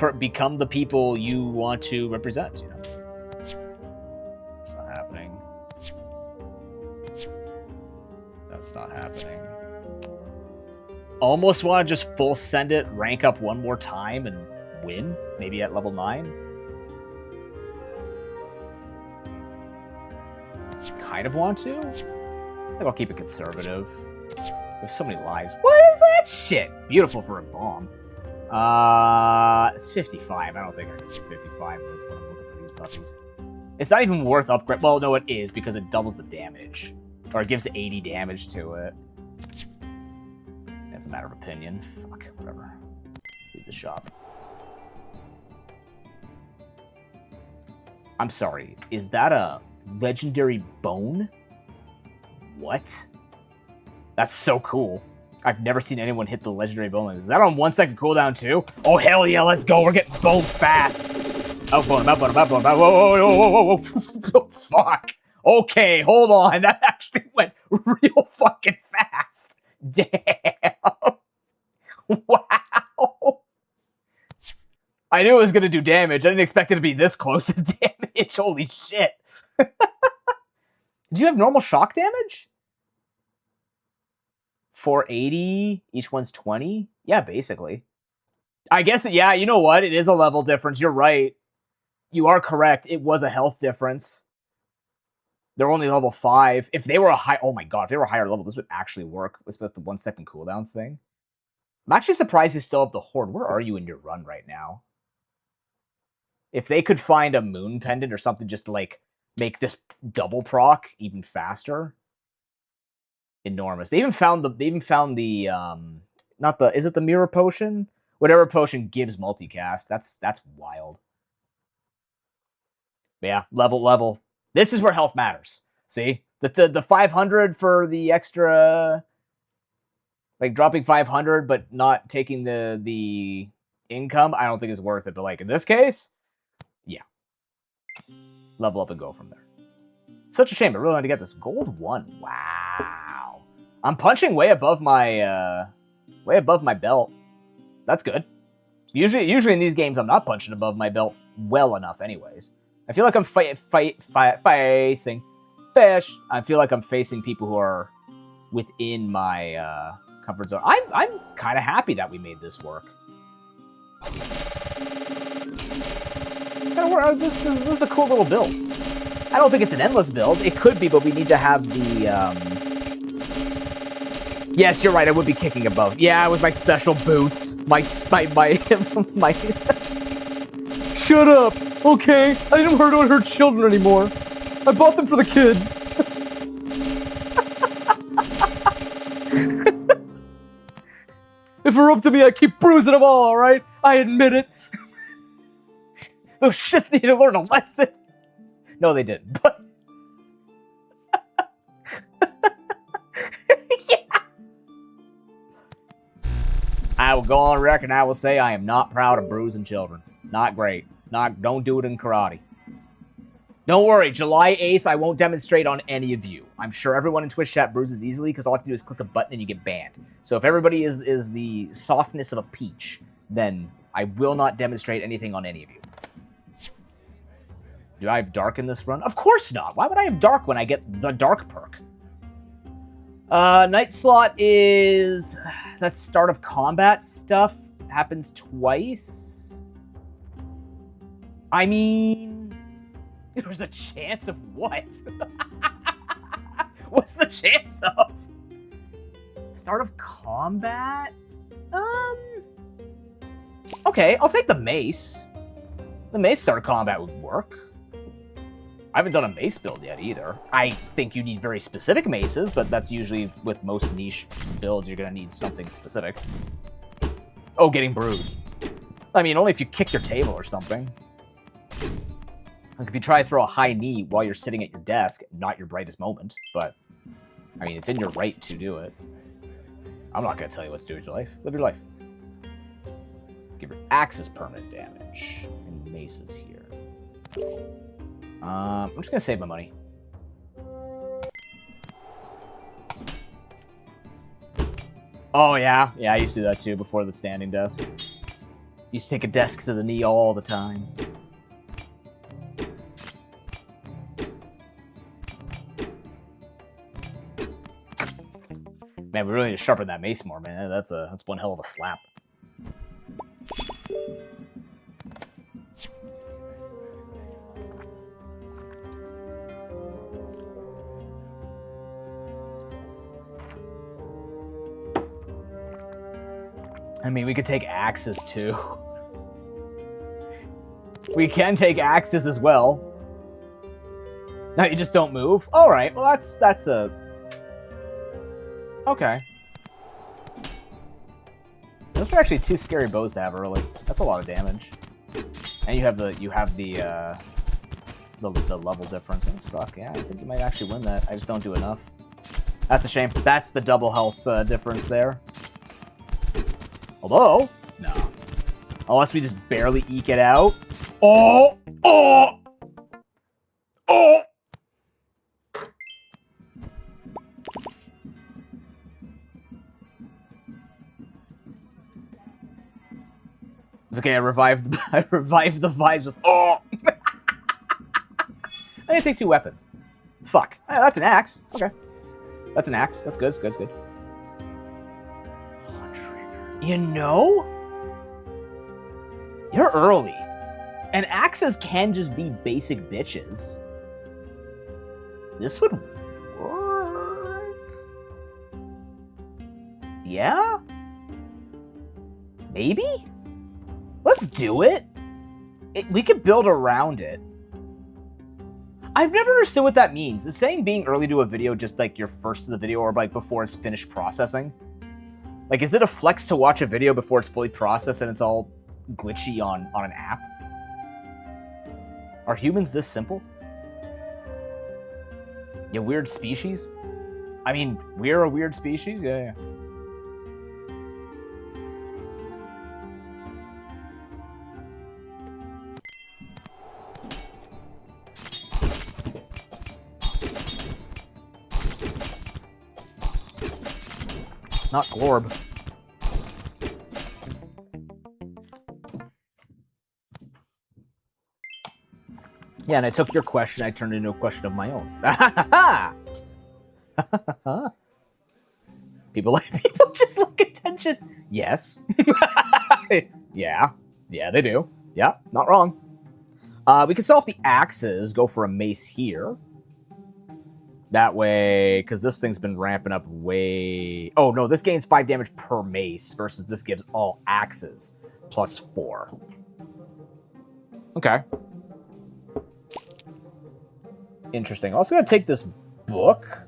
people you want to represent, you know? That's not happening. That's not happening. Almost want to just full send it, rank up one more time, and win, maybe at level 9. Kind of want to. I think I'll keep it conservative. There's so many lives. What is that shit? Beautiful for a bomb. It's 55. I don't think I can do 55. That's what I'm looking for these puppies. It's not even worth upgrade. Well, no, it is, because it doubles the damage. Or it gives 80 damage to it. It's a matter of opinion. Fuck, whatever. Leave the shop. I'm sorry, is that a legendary bone? What? That's so cool. I've never seen anyone hit the legendary bone. Is that on 1 second cooldown too? Oh, hell yeah, let's go. We're getting boned fast. Outbone, outbone. Whoa. Fuck. Okay, hold on. That actually went real fucking fast. Damn. Wow. I knew it was going to do damage. I didn't expect it to be this close to damage. Holy shit. Did you have normal shock damage? 480, each one's 20? Yeah, basically. I guess, yeah, you know what? It is a level difference. You're right. You are correct. It was a health difference. They're only level 5. If they were a high... Oh my god, if they were a higher level, this would actually work. With the 1 second cooldown thing. I'm actually surprised they still have the Horde. Where are you in your run right now? If they could find a moon pendant or something just to, like, make this double proc even faster. Enormous. They even found the not the... Is it the mirror potion? Whatever potion gives multicast. That's wild. But yeah, level. This is where health matters. See? The 500 for the extra... Like, dropping 500, but not taking the income, I don't think is worth it. But, like, in this case, yeah. Level up and go from there. Such a shame. I really wanted to get this. Gold 1. Wow. I'm punching way above my belt. That's good. Usually in these games, I'm not punching above my belt well enough anyways. I feel like I'm facing fish. I feel like I'm facing people who are within my comfort zone. I'm kind of happy that we made this work. This is a cool little build. I don't think it's an endless build. It could be, but we need to have the... Yes, you're right. I would be kicking above. Yeah, with my special boots. My... Shut up. Okay. I didn't hurt children anymore. I bought them for the kids. If it were up to me, I'd keep bruising them all right? I admit it. Those shits need to learn a lesson. No, they didn't, but... Yeah. I will go on record and I will say I am not proud of bruising children. Not great. Don't do it in karate. Don't worry, July 8th, I won't demonstrate on any of you. I'm sure everyone in Twitch chat bruises easily because all I have to do is click a button and you get banned. So if everybody is the softness of a peach, then I will not demonstrate anything on any of you. Do I have dark in this run? Of course not. Why would I have dark when I get the dark perk? Night slot is... That's start of combat stuff. Happens twice. I mean... There's a chance of what? What's the chance of? Start of combat? Okay, I'll take the mace. The mace start of combat would work. I haven't done a mace build yet either. I think you need very specific maces, but that's usually with most niche builds, you're gonna need something specific. Oh, getting bruised. I mean, only if you kick your table or something. Like if you try to throw a high knee while you're sitting at your desk, not your brightest moment, but I mean, it's in your right to do it. I'm not gonna tell you what to do with your life. Live your life. Give your axes permanent damage. And maces here. I'm just gonna save my money. Oh yeah, I used to do that too before the standing desk. Used to take a desk to the knee all the time. Man, we really need to sharpen that mace more, man. That's one hell of a slap. I mean, we could take axes too. We can take axes as well. No, you just don't move? Alright, well that's a... Okay. Those are actually 2 scary bows to have early. That's a lot of damage. And you have the level difference. Oh, fuck, yeah, I think you might actually win that. I just don't do enough. That's a shame. That's the double health difference there. Although, no. Unless we just barely eke it out. Oh! Oh! Oh! It's okay, I revived the vibes with oh! I'm gonna take 2 weapons. Fuck. That's an axe. Okay. That's an axe. That's good. That's good. You know? You're early. And axes can just be basic bitches. This would work. Yeah? Maybe? Let's do it. We could build around it. I've never understood what that means. Is saying being early to a video just like you're first to the video or like before it's finished processing? Like, is it a flex to watch a video before it's fully processed and it's all glitchy on an app? Are humans this simple? You weird species? I mean, we're a weird species? Yeah. Not Glorb. Yeah, and I took your question, I turned it into a question of my own. People just like attention. Yes. Yeah, they do. Yeah, not wrong. We can sell off the axes, go for a mace here. That way, because this thing's been ramping up way... Oh, no, this gains 5 damage per mace versus this gives all axes plus 4. Okay. Interesting. I'm also going to take this book.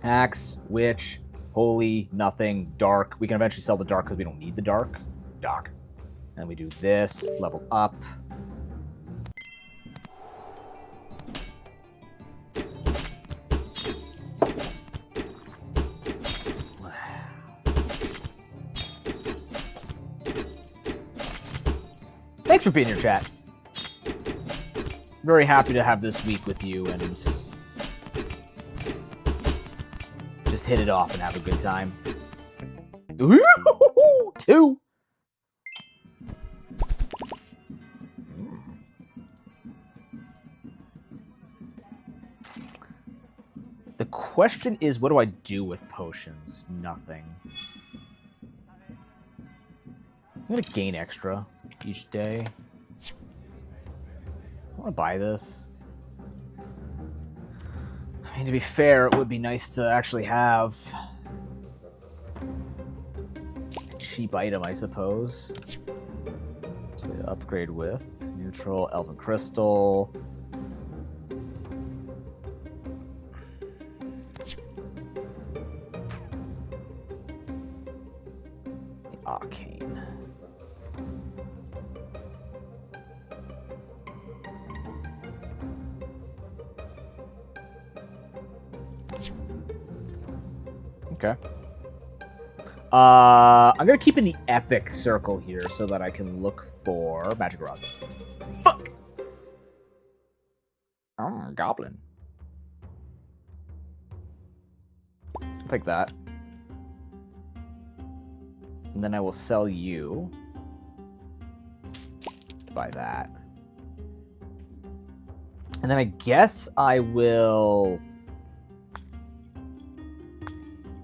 Axe, witch, holy, nothing, dark. We can eventually sell the dark because we don't need the dark. Doc. And we do this, level up. Thanks for being here, chat. Very happy to have this week with you and just hit it off and have a good time. Ooh, 2. The question is, what do I do with potions? Nothing. I'm gonna gain extra each day. I want to buy this. I mean, to be fair, it would be nice to actually have a cheap item, I suppose. So we upgrade with neutral, elven crystal. The arcane. Okay. I'm gonna keep in the epic circle here so that I can look for magic rod. Fuck! Oh, goblin. I'll take that. And then I will sell you to buy that. And then I guess I will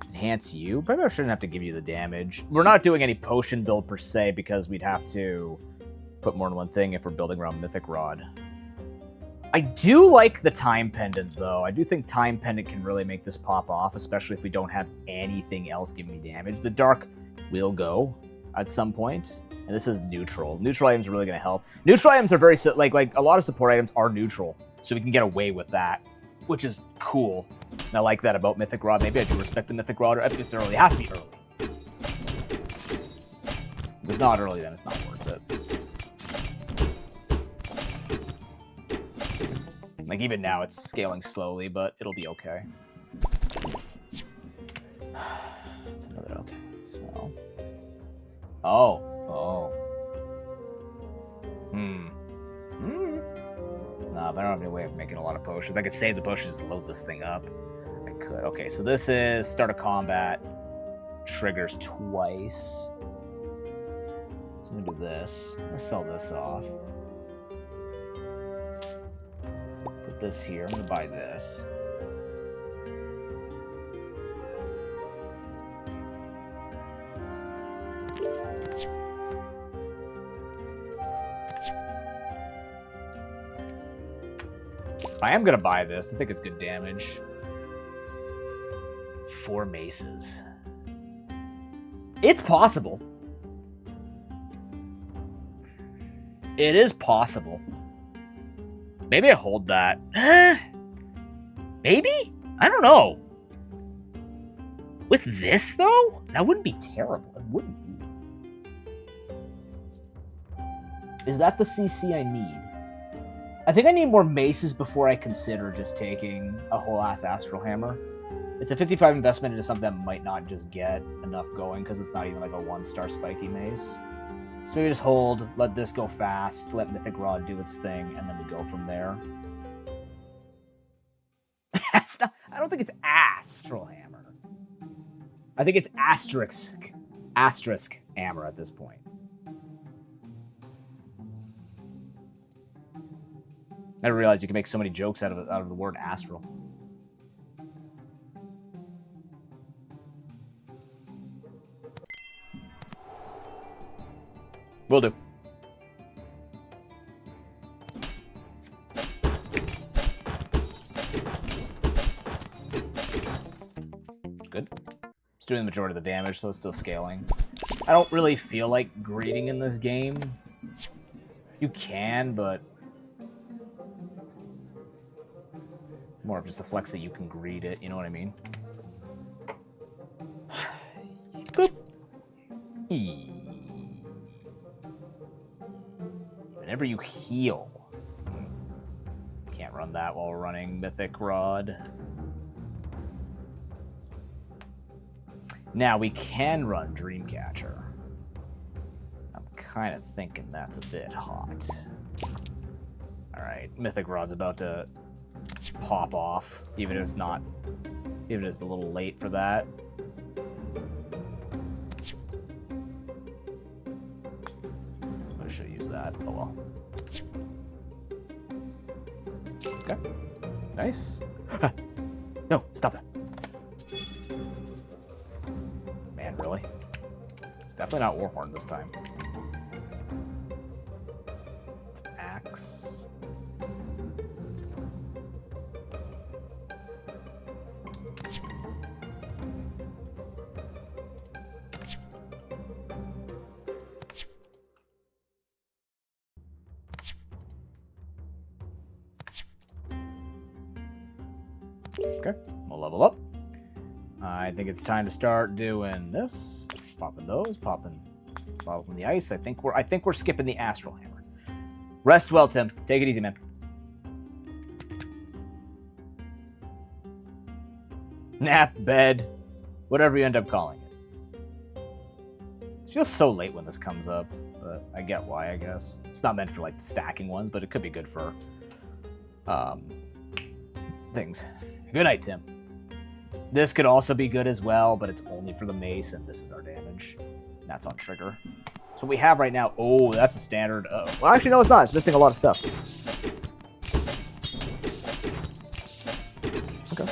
enhance you. Probably I shouldn't have to give you the damage. We're not doing any potion build per se because we'd have to put more than one thing if we're building around Mythic Rod. I do like the Time Pendant, though. I do think Time Pendant can really make this pop off, especially if we don't have anything else giving me damage. The Dark will go at some point, and this is neutral. Neutral items are really going to help. Neutral items are very... like a lot of support items are neutral, so we can get away with that, which is cool. And I like that about Mythic Rod. Maybe I do respect the Mythic Rod. If it's early, it has to be early. If it's not early, then it's not worth it. Like, even now, it's scaling slowly, but it'll be okay. That's another okay. So. Oh. Nah, but I don't have any way of making a lot of potions. I could save the potions to load this thing up. I could. Okay, so this is start a combat. Triggers twice. So I'm gonna do this. I'm gonna sell this off. Put this here. I'm gonna buy this. I am going to buy this. I think it's good damage. 4 maces. It's possible. It is possible. Maybe I hold that. Maybe? I don't know. With this, though? That wouldn't be terrible. It wouldn't be. Is that the CC I need? I think I need more maces before I consider just taking a whole-ass Astral Hammer. It's a 55 investment into something that might not just get enough going, because it's not even like a 1-star spiky mace. So maybe just hold, let this go fast, let Mythic Rod do its thing, and then we go from there. That's not, I don't think it's Astral Hammer. I think it's Asterisk Hammer at this point. I didn't realize you can make so many jokes out of the word astral. Will do. Good. It's doing the majority of the damage, so it's still scaling. I don't really feel like greeting in this game. You can, but more of just a flex that you can greet it, you know what I mean? Boop. Whenever you heal. Can't run that while we're running Mythic Rod. Now we can run Dreamcatcher. I'm kind of thinking that's a bit hot. Alright, Mythic Rod's about to pop off, even if it's not, even if it's a little late for that. I should use that. Oh well. Okay. Nice. No, stop that. Man, really? It's definitely not Warhorn this time. It's an axe. Okay, we'll level up. I think it's time to start doing this. Popping those, popping the ice. I think we're skipping the Astral Hammer. Rest well, Tim. Take it easy, man. Nap, bed, whatever you end up calling it. It feels so late when this comes up, but I get why, I guess. It's not meant for like the stacking ones, but it could be good for things. Good night, Tim. This could also be good as well, but it's only for the mace, and this is our damage. That's on trigger. So what we have right now, oh, that's a standard. Well, actually, no, it's not. It's missing a lot of stuff. Okay.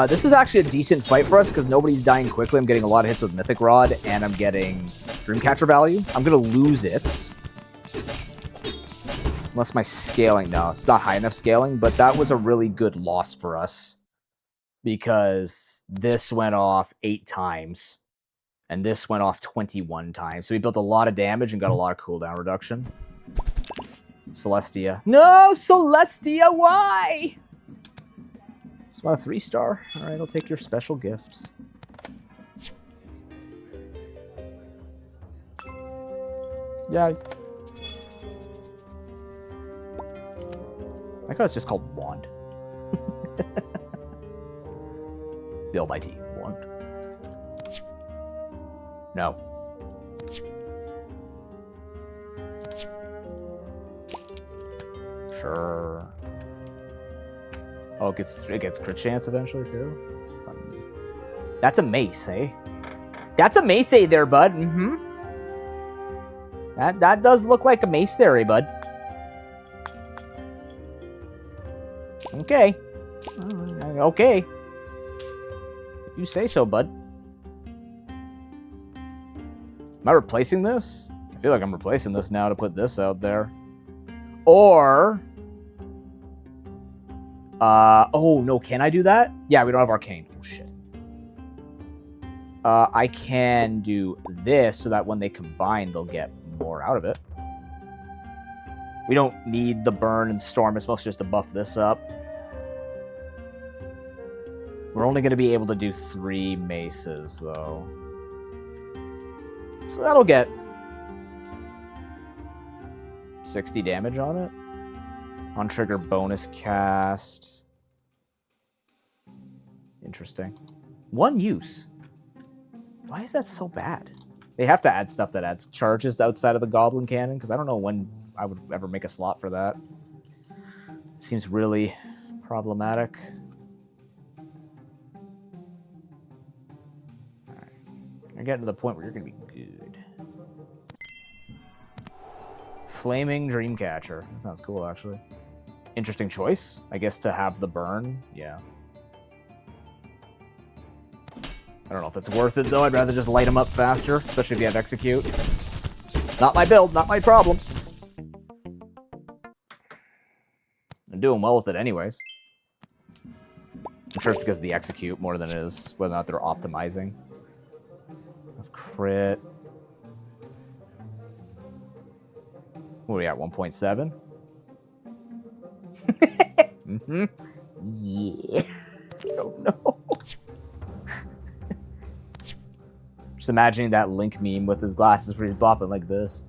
This is actually a decent fight for us, because nobody's dying quickly. I'm getting a lot of hits with Mythic Rod, and I'm getting Dreamcatcher value. I'm going to lose it. Unless my scaling, no, it's not high enough scaling, but that was a really good loss for us because this went off 8 times and this went off 21 times. So we built a lot of damage and got a lot of cooldown reduction. Celestia. No, Celestia, why? Just want a 3-star. All right, I'll take your special gift. Yeah. I thought it's just called Wand. The Almighty Wand. No. Sure. Oh, it gets crit chance eventually too. Funny. That's a mace, eh? That's a mace, eh, there, bud. Mm-hmm. That does look like a mace there, eh, bud. Okay. Okay. If you say so, bud. Am I replacing this? I feel like I'm replacing this now to put this out there. Or Oh, no, can I do that? Yeah, we don't have Arcane. Oh, shit. I can do this so that when they combine, they'll get more out of it. We don't need the burn and storm. It's mostly just to buff this up. We're only going to be able to do 3 maces, though. So that'll get 60 damage on it. On trigger bonus cast. Interesting. 1 use. Why is that so bad? They have to add stuff that adds charges outside of the Goblin Cannon, because I don't know when I would ever make a slot for that. Seems really problematic. Alright. You're getting to the point where you're going to be good. Flaming Dreamcatcher. That sounds cool, actually. Interesting choice, I guess, to have the burn. Yeah. I don't know if it's worth it, though. I'd rather just light them up faster, especially if you have Execute. Not my build, not my problem. I'm doing well with it anyways. I'm sure it's because of the Execute more than it is whether or not they're optimizing. Crit. What are we at, 1.7? Mm-hmm. Yeah. I don't know. Just imagining that Link meme with his glasses where he's bopping like this.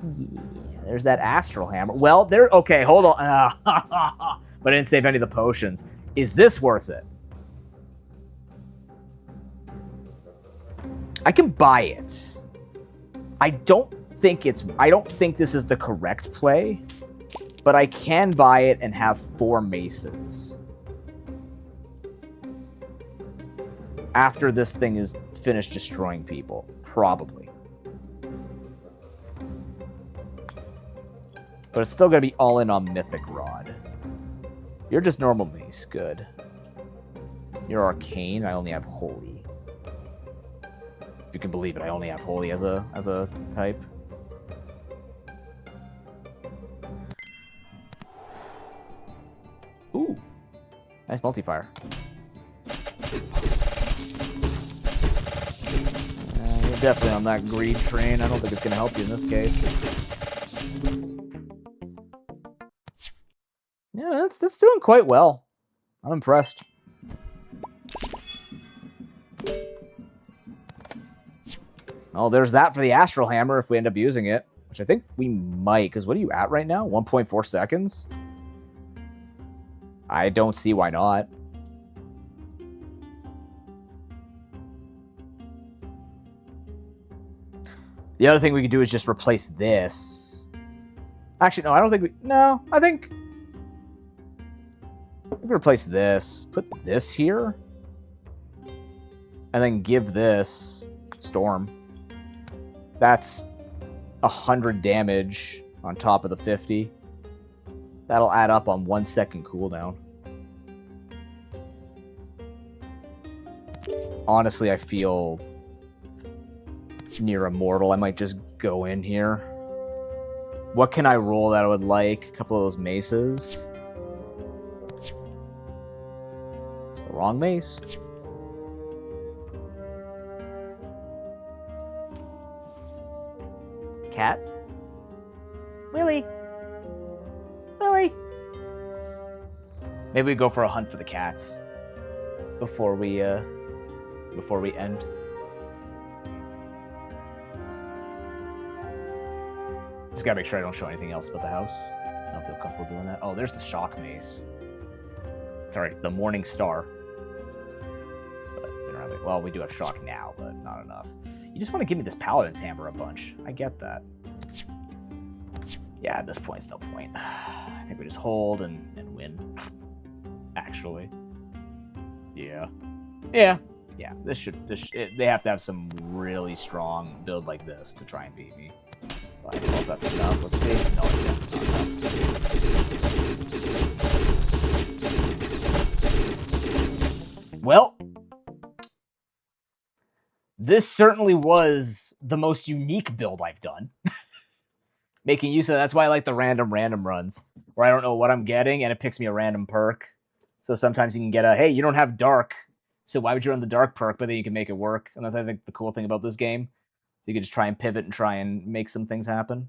Yeah, there's that Astral Hammer. Well, there. Okay, hold on. But I didn't save any of the potions. Is this worth it? I can buy it. I don't think this is the correct play, but I can buy it and have 4 maces. After this thing is finished destroying people. Probably. But it's still going to be all in on Mythic Rod. You're just normal mace. Good. You're Arcane. I only have Holy. If you can believe it, I only have Holy as a type. Ooh. Nice multi-fire. You're definitely on that greed train. I don't think it's going to help you in this case. Yeah, that's doing quite well. I'm impressed. Oh, there's that for the Astral Hammer if we end up using it, which I think we might, because what are you at right now? 1.4 seconds? I don't see why not. The other thing we could do is just replace this. Actually, no, I don't think we... No, I think... We can replace this. Put this here. And then give this Storm. That's 100 damage on top of the 50. That'll add up on 1 second cooldown. Honestly, I feel near immortal. I might just go in here. What can I roll that I would like? A couple of those maces. It's the wrong mace. Cat? Willy? Willy? Maybe we go for a hunt for the cats before we end. Just gotta make sure I don't show anything else but the house. I don't feel comfortable doing that. Oh, there's the shock mace. Sorry, the Morning Star. But we don't have it. Well, we do have shock now, but not enough. You just want to give me this Paladin's Hammer a bunch. I get that. Yeah, at this point, it's no point. I think we just hold and win. Actually. Yeah. Yeah. Yeah, they have to have some really strong build like this to try and beat me. But I don't know if that's enough. Let's see. No, it's definitely not enough. Well, this certainly was the most unique build I've done. Making use of that's why I like the random runs, where I don't know what I'm getting and it picks me a random perk. So sometimes you can get a, hey, you don't have dark, so why would you run the dark perk? But then you can make it work. And that's, I think, the cool thing about this game. So you can just try and pivot and try and make some things happen.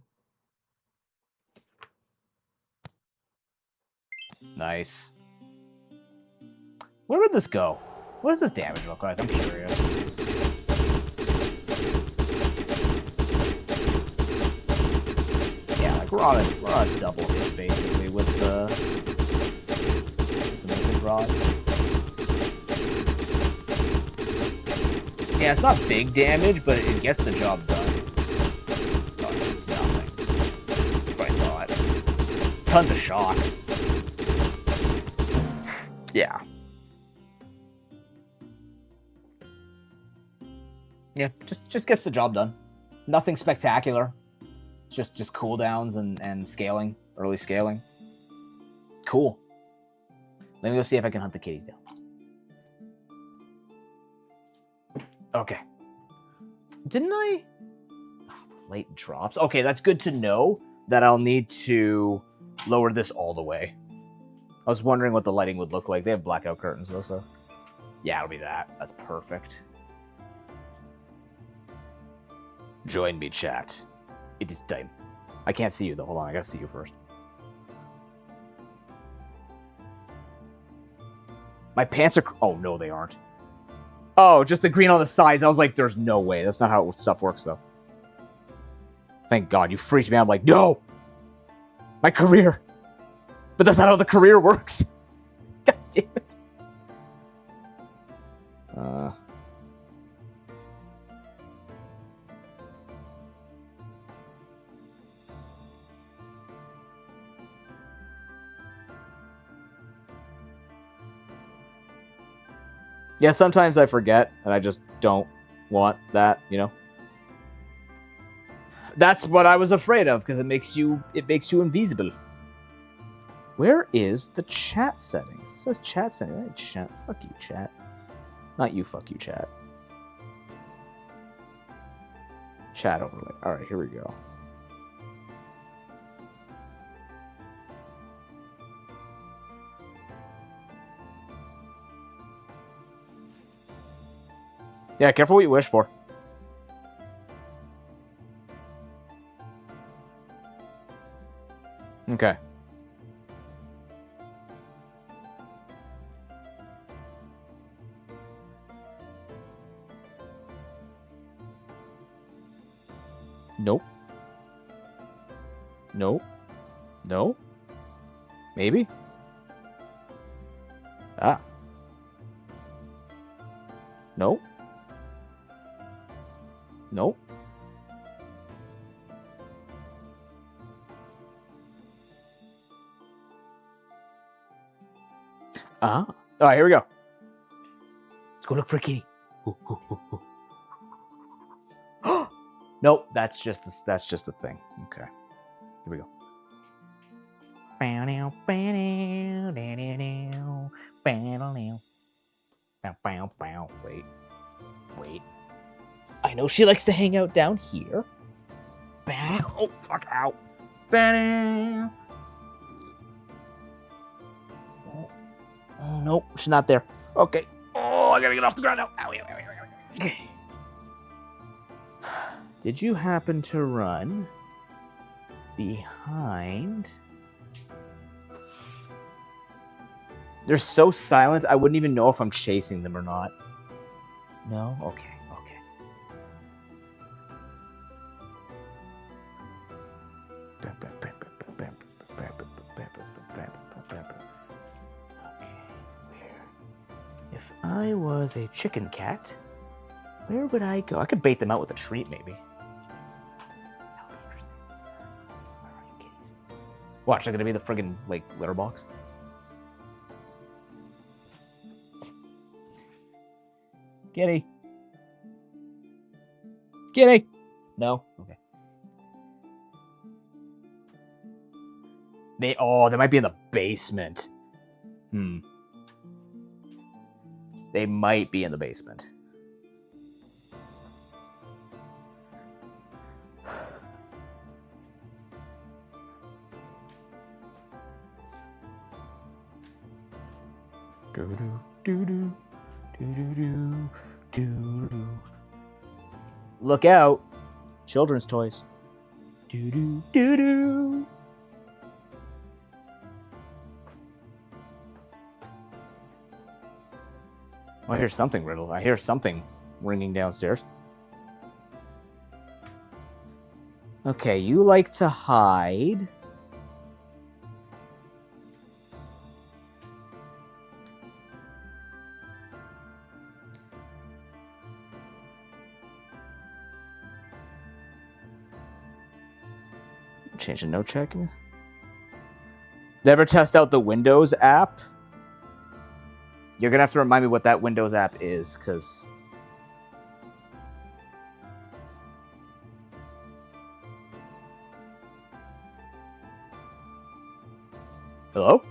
Nice. Where would this go? What does this damage look like? I'm curious. Yeah, like we're on a double hit basically with the Mythic Rod. Yeah, it's not big damage, but it gets the job done. Oh, it's nothing. That's what I thought. Tons of shock. Yeah. Yeah, just gets the job done. Nothing spectacular. Just cooldowns and scaling, early scaling. Cool. Let me go see if I can hunt the kitties down. Okay. Didn't I? Oh, the late drops. Okay, that's good to know that I'll need to lower this all the way. I was wondering what the lighting would look like. They have blackout curtains though, so yeah, it'll be that. That's perfect. Join me, chat. It is time. I can't see you though. Hold on, I gotta see you first. My pants are... Oh, no, they aren't. Oh, just the green on the sides. I was like, there's no way. That's not how stuff works, though. Thank God, you freaked me out. I'm like, no! My career! But that's not how the career works. God damn it. Yeah, sometimes I forget, and I just don't want that, you know? That's what I was afraid of, because it makes you invisible. Where is the chat settings? It says chat settings. Hey, chat. Fuck you, chat. Not you, fuck you, chat. Chat overlay. Alright, here we go. Yeah, careful what you wish for. Okay. Nope. Nope. No? Maybe? Ah. Nope. Nope. Ah. All right, here we go. Let's go look for a kitty. Nope, that's just a thing. Okay. Here we go. Wait. I know she likes to hang out down here. Oh, fuck, ow. Oh, nope, she's not there. Okay. Oh, I gotta get off the ground now. Ow. Did you happen to run behind? They're so silent, I wouldn't even know if I'm chasing them or not. No? Okay. If I was a chicken cat, where would I go? I could bait them out with a treat, maybe. That would be interesting. Where are you kitties? Watch, they're gonna be the friggin' like litter box. Kitty. Kitty. No. Okay. They might be in the basement. They might be in the basement. Look out. Children's toys. Doo-doo-doo-doo. I hear something, Riddle. I hear something ringing downstairs. Okay, you like to hide. Change the note checking. Never test out the Windows app? You're gonna have to remind me what that Windows app is, because... Hello?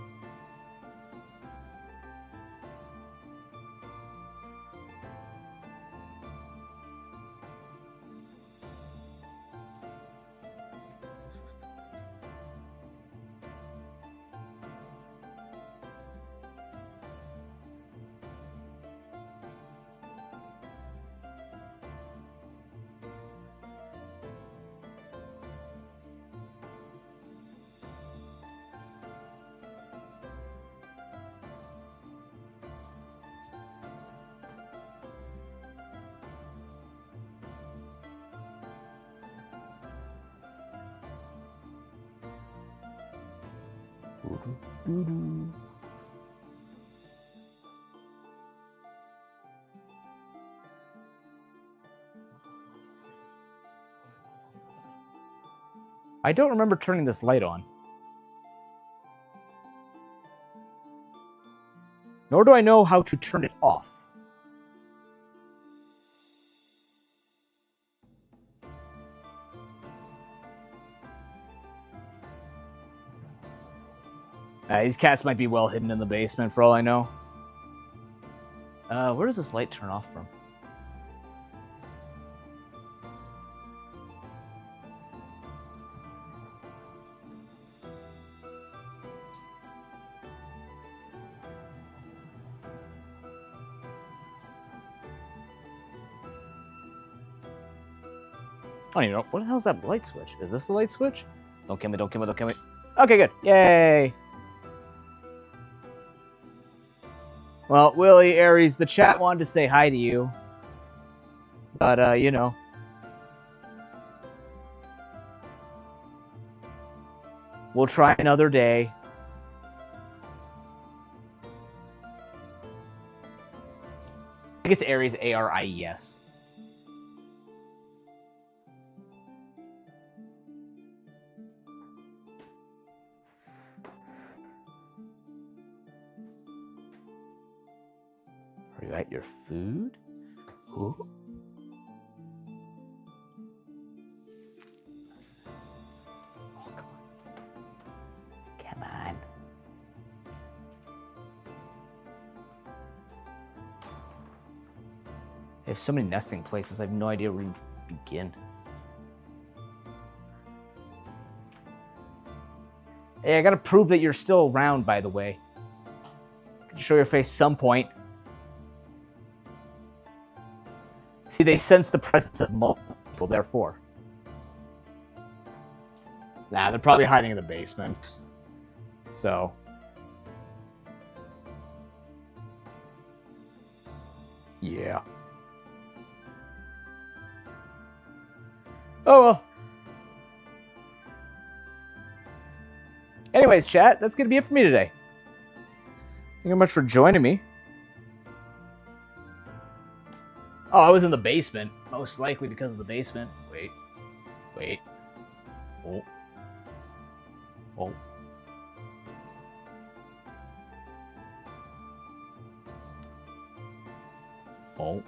I don't remember turning this light on. Nor do I know how to turn it off. These cats might be well hidden in the basement for all I know. Where does this light turn off from? I don't even know. What the hell's that light switch? Is this the light switch? Don't kill me, don't kill me, don't kill me. Okay, good. Yay! Well, Willie, Aries, the chat wanted to say hi to you. But, you know. We'll try another day. I think it's Aries, A-R-I-E-S. Are you at your food? Ooh. Oh, come on. Come on. They have so many nesting places, I have no idea where to begin. Hey, I gotta prove that you're still around, by the way. Could you show your face some point? See, they sense the presence of multiple people, therefore. Nah, they're probably hiding in the basement. So. Yeah. Oh, well. Anyways, chat, that's going to be it for me today. Thank you very much for joining me. Oh, I was in the basement. Most likely because of the basement. Wait. Wait. Oh. Oh. Oh.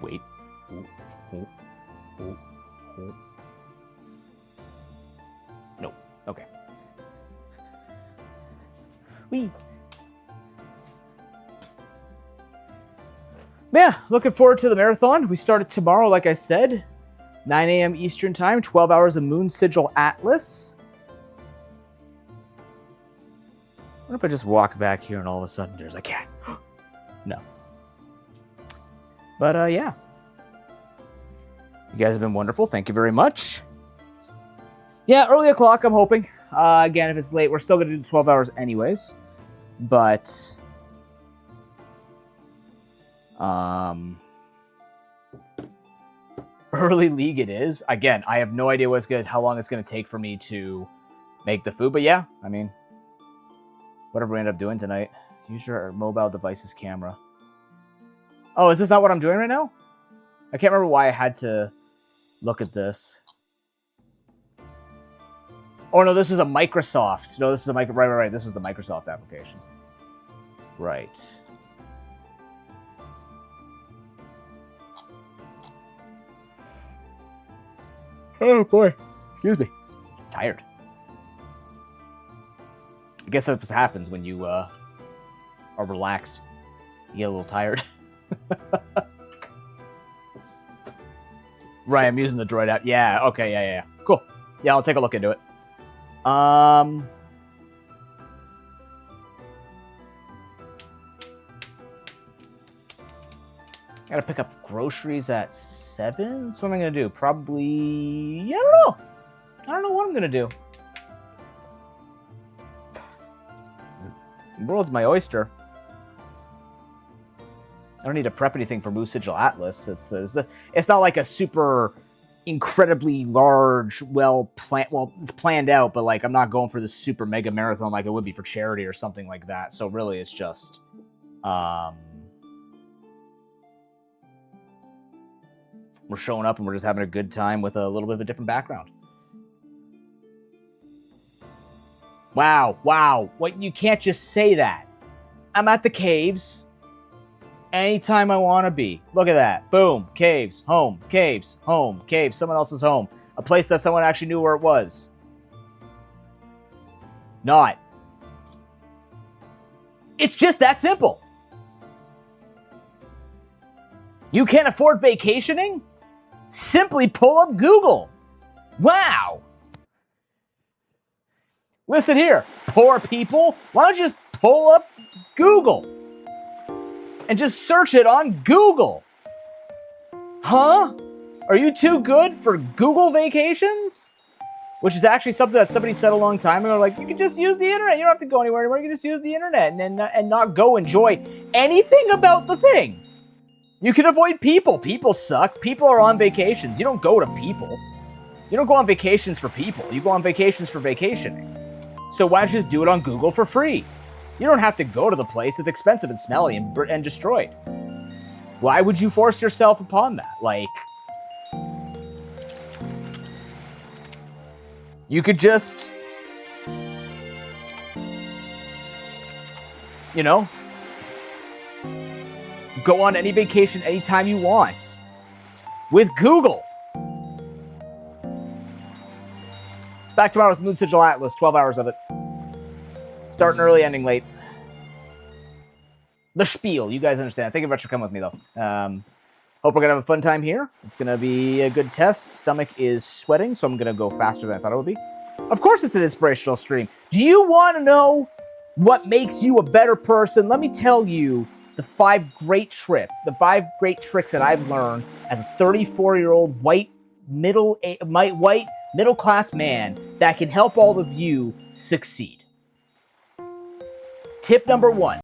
Wait. Oh. Oh. Oh. Oh. No. Okay. Wee. Yeah, looking forward to the marathon. We start it tomorrow, like I said. 9 a.m. Eastern Time, 12 hours of Moon Sigil Atlas. What if I just walk back here and all of a sudden there's a cat? No. But, yeah. You guys have been wonderful. Thank you very much. Yeah, early o'clock, I'm hoping. Again, if it's late, we're still going to do the 12 hours anyways. But, early league it is. Again, I have no idea how long it's going to take for me to make the food. But yeah, I mean, whatever we end up doing tonight. Use your mobile device's camera. Oh, is this not what I'm doing right now? I can't remember why I had to look at this. Oh, no, this was a Microsoft. No, this is a right. This was the Microsoft application. Right. Oh, boy. Excuse me. I'm tired. I guess that's what happens when you are relaxed. You get a little tired. Right, I'm using the Droid app. Yeah, okay, yeah. Cool. Yeah, I'll take a look into it. Gotta pick up groceries at 7? So what am I gonna do? Probably... Yeah, I don't know. I don't know what I'm gonna do. The world's my oyster. I don't need to prep anything for Moose Sigil Atlas. It's not like a super incredibly large, it's planned out, but like I'm not going for the super mega marathon like it would be for charity or something like that. So really it's just we're showing up and we're just having a good time with a little bit of a different background. Wow. What, you can't just say that. I'm at the caves. Anytime I want to be. Look at that. Boom. Caves. Home. Caves. Home. Caves. Someone else's home. A place that someone actually knew where it was. Not. It's just that simple. You can't afford vacationing? Simply pull up Google. Wow. Listen here, poor people. Why don't you just pull up Google? And just search it on Google. Huh? Are you too good for Google vacations? Which is actually something that somebody said a long time ago. Like, you can just use the internet. You don't have to go anywhere anymore. You can just use the internet and not go enjoy anything about the thing. You can avoid people. People suck. People are on vacations. You don't go to people. You don't go on vacations for people. You go on vacations for vacationing. So why don't you just do it on Google for free? You don't have to go to the place. It's expensive and smelly and destroyed. Why would you force yourself upon that? Like, you could just, you know, go on any vacation anytime you want with Google. Back tomorrow with Moon Sigil Atlas, 12 hours of it. Starting early, ending late. The spiel, you guys understand. Thank you very much for coming with me, though. Hope we're going to have a fun time here. It's going to be a good test. Stomach is sweating, so I'm going to go faster than I thought it would be. Of course it's an inspirational stream. Do you want to know what makes you a better person? Let me tell you the 5 great tricks that I've learned as a 34-year-old white middle-class man that can help all of you succeed. Tip number 1.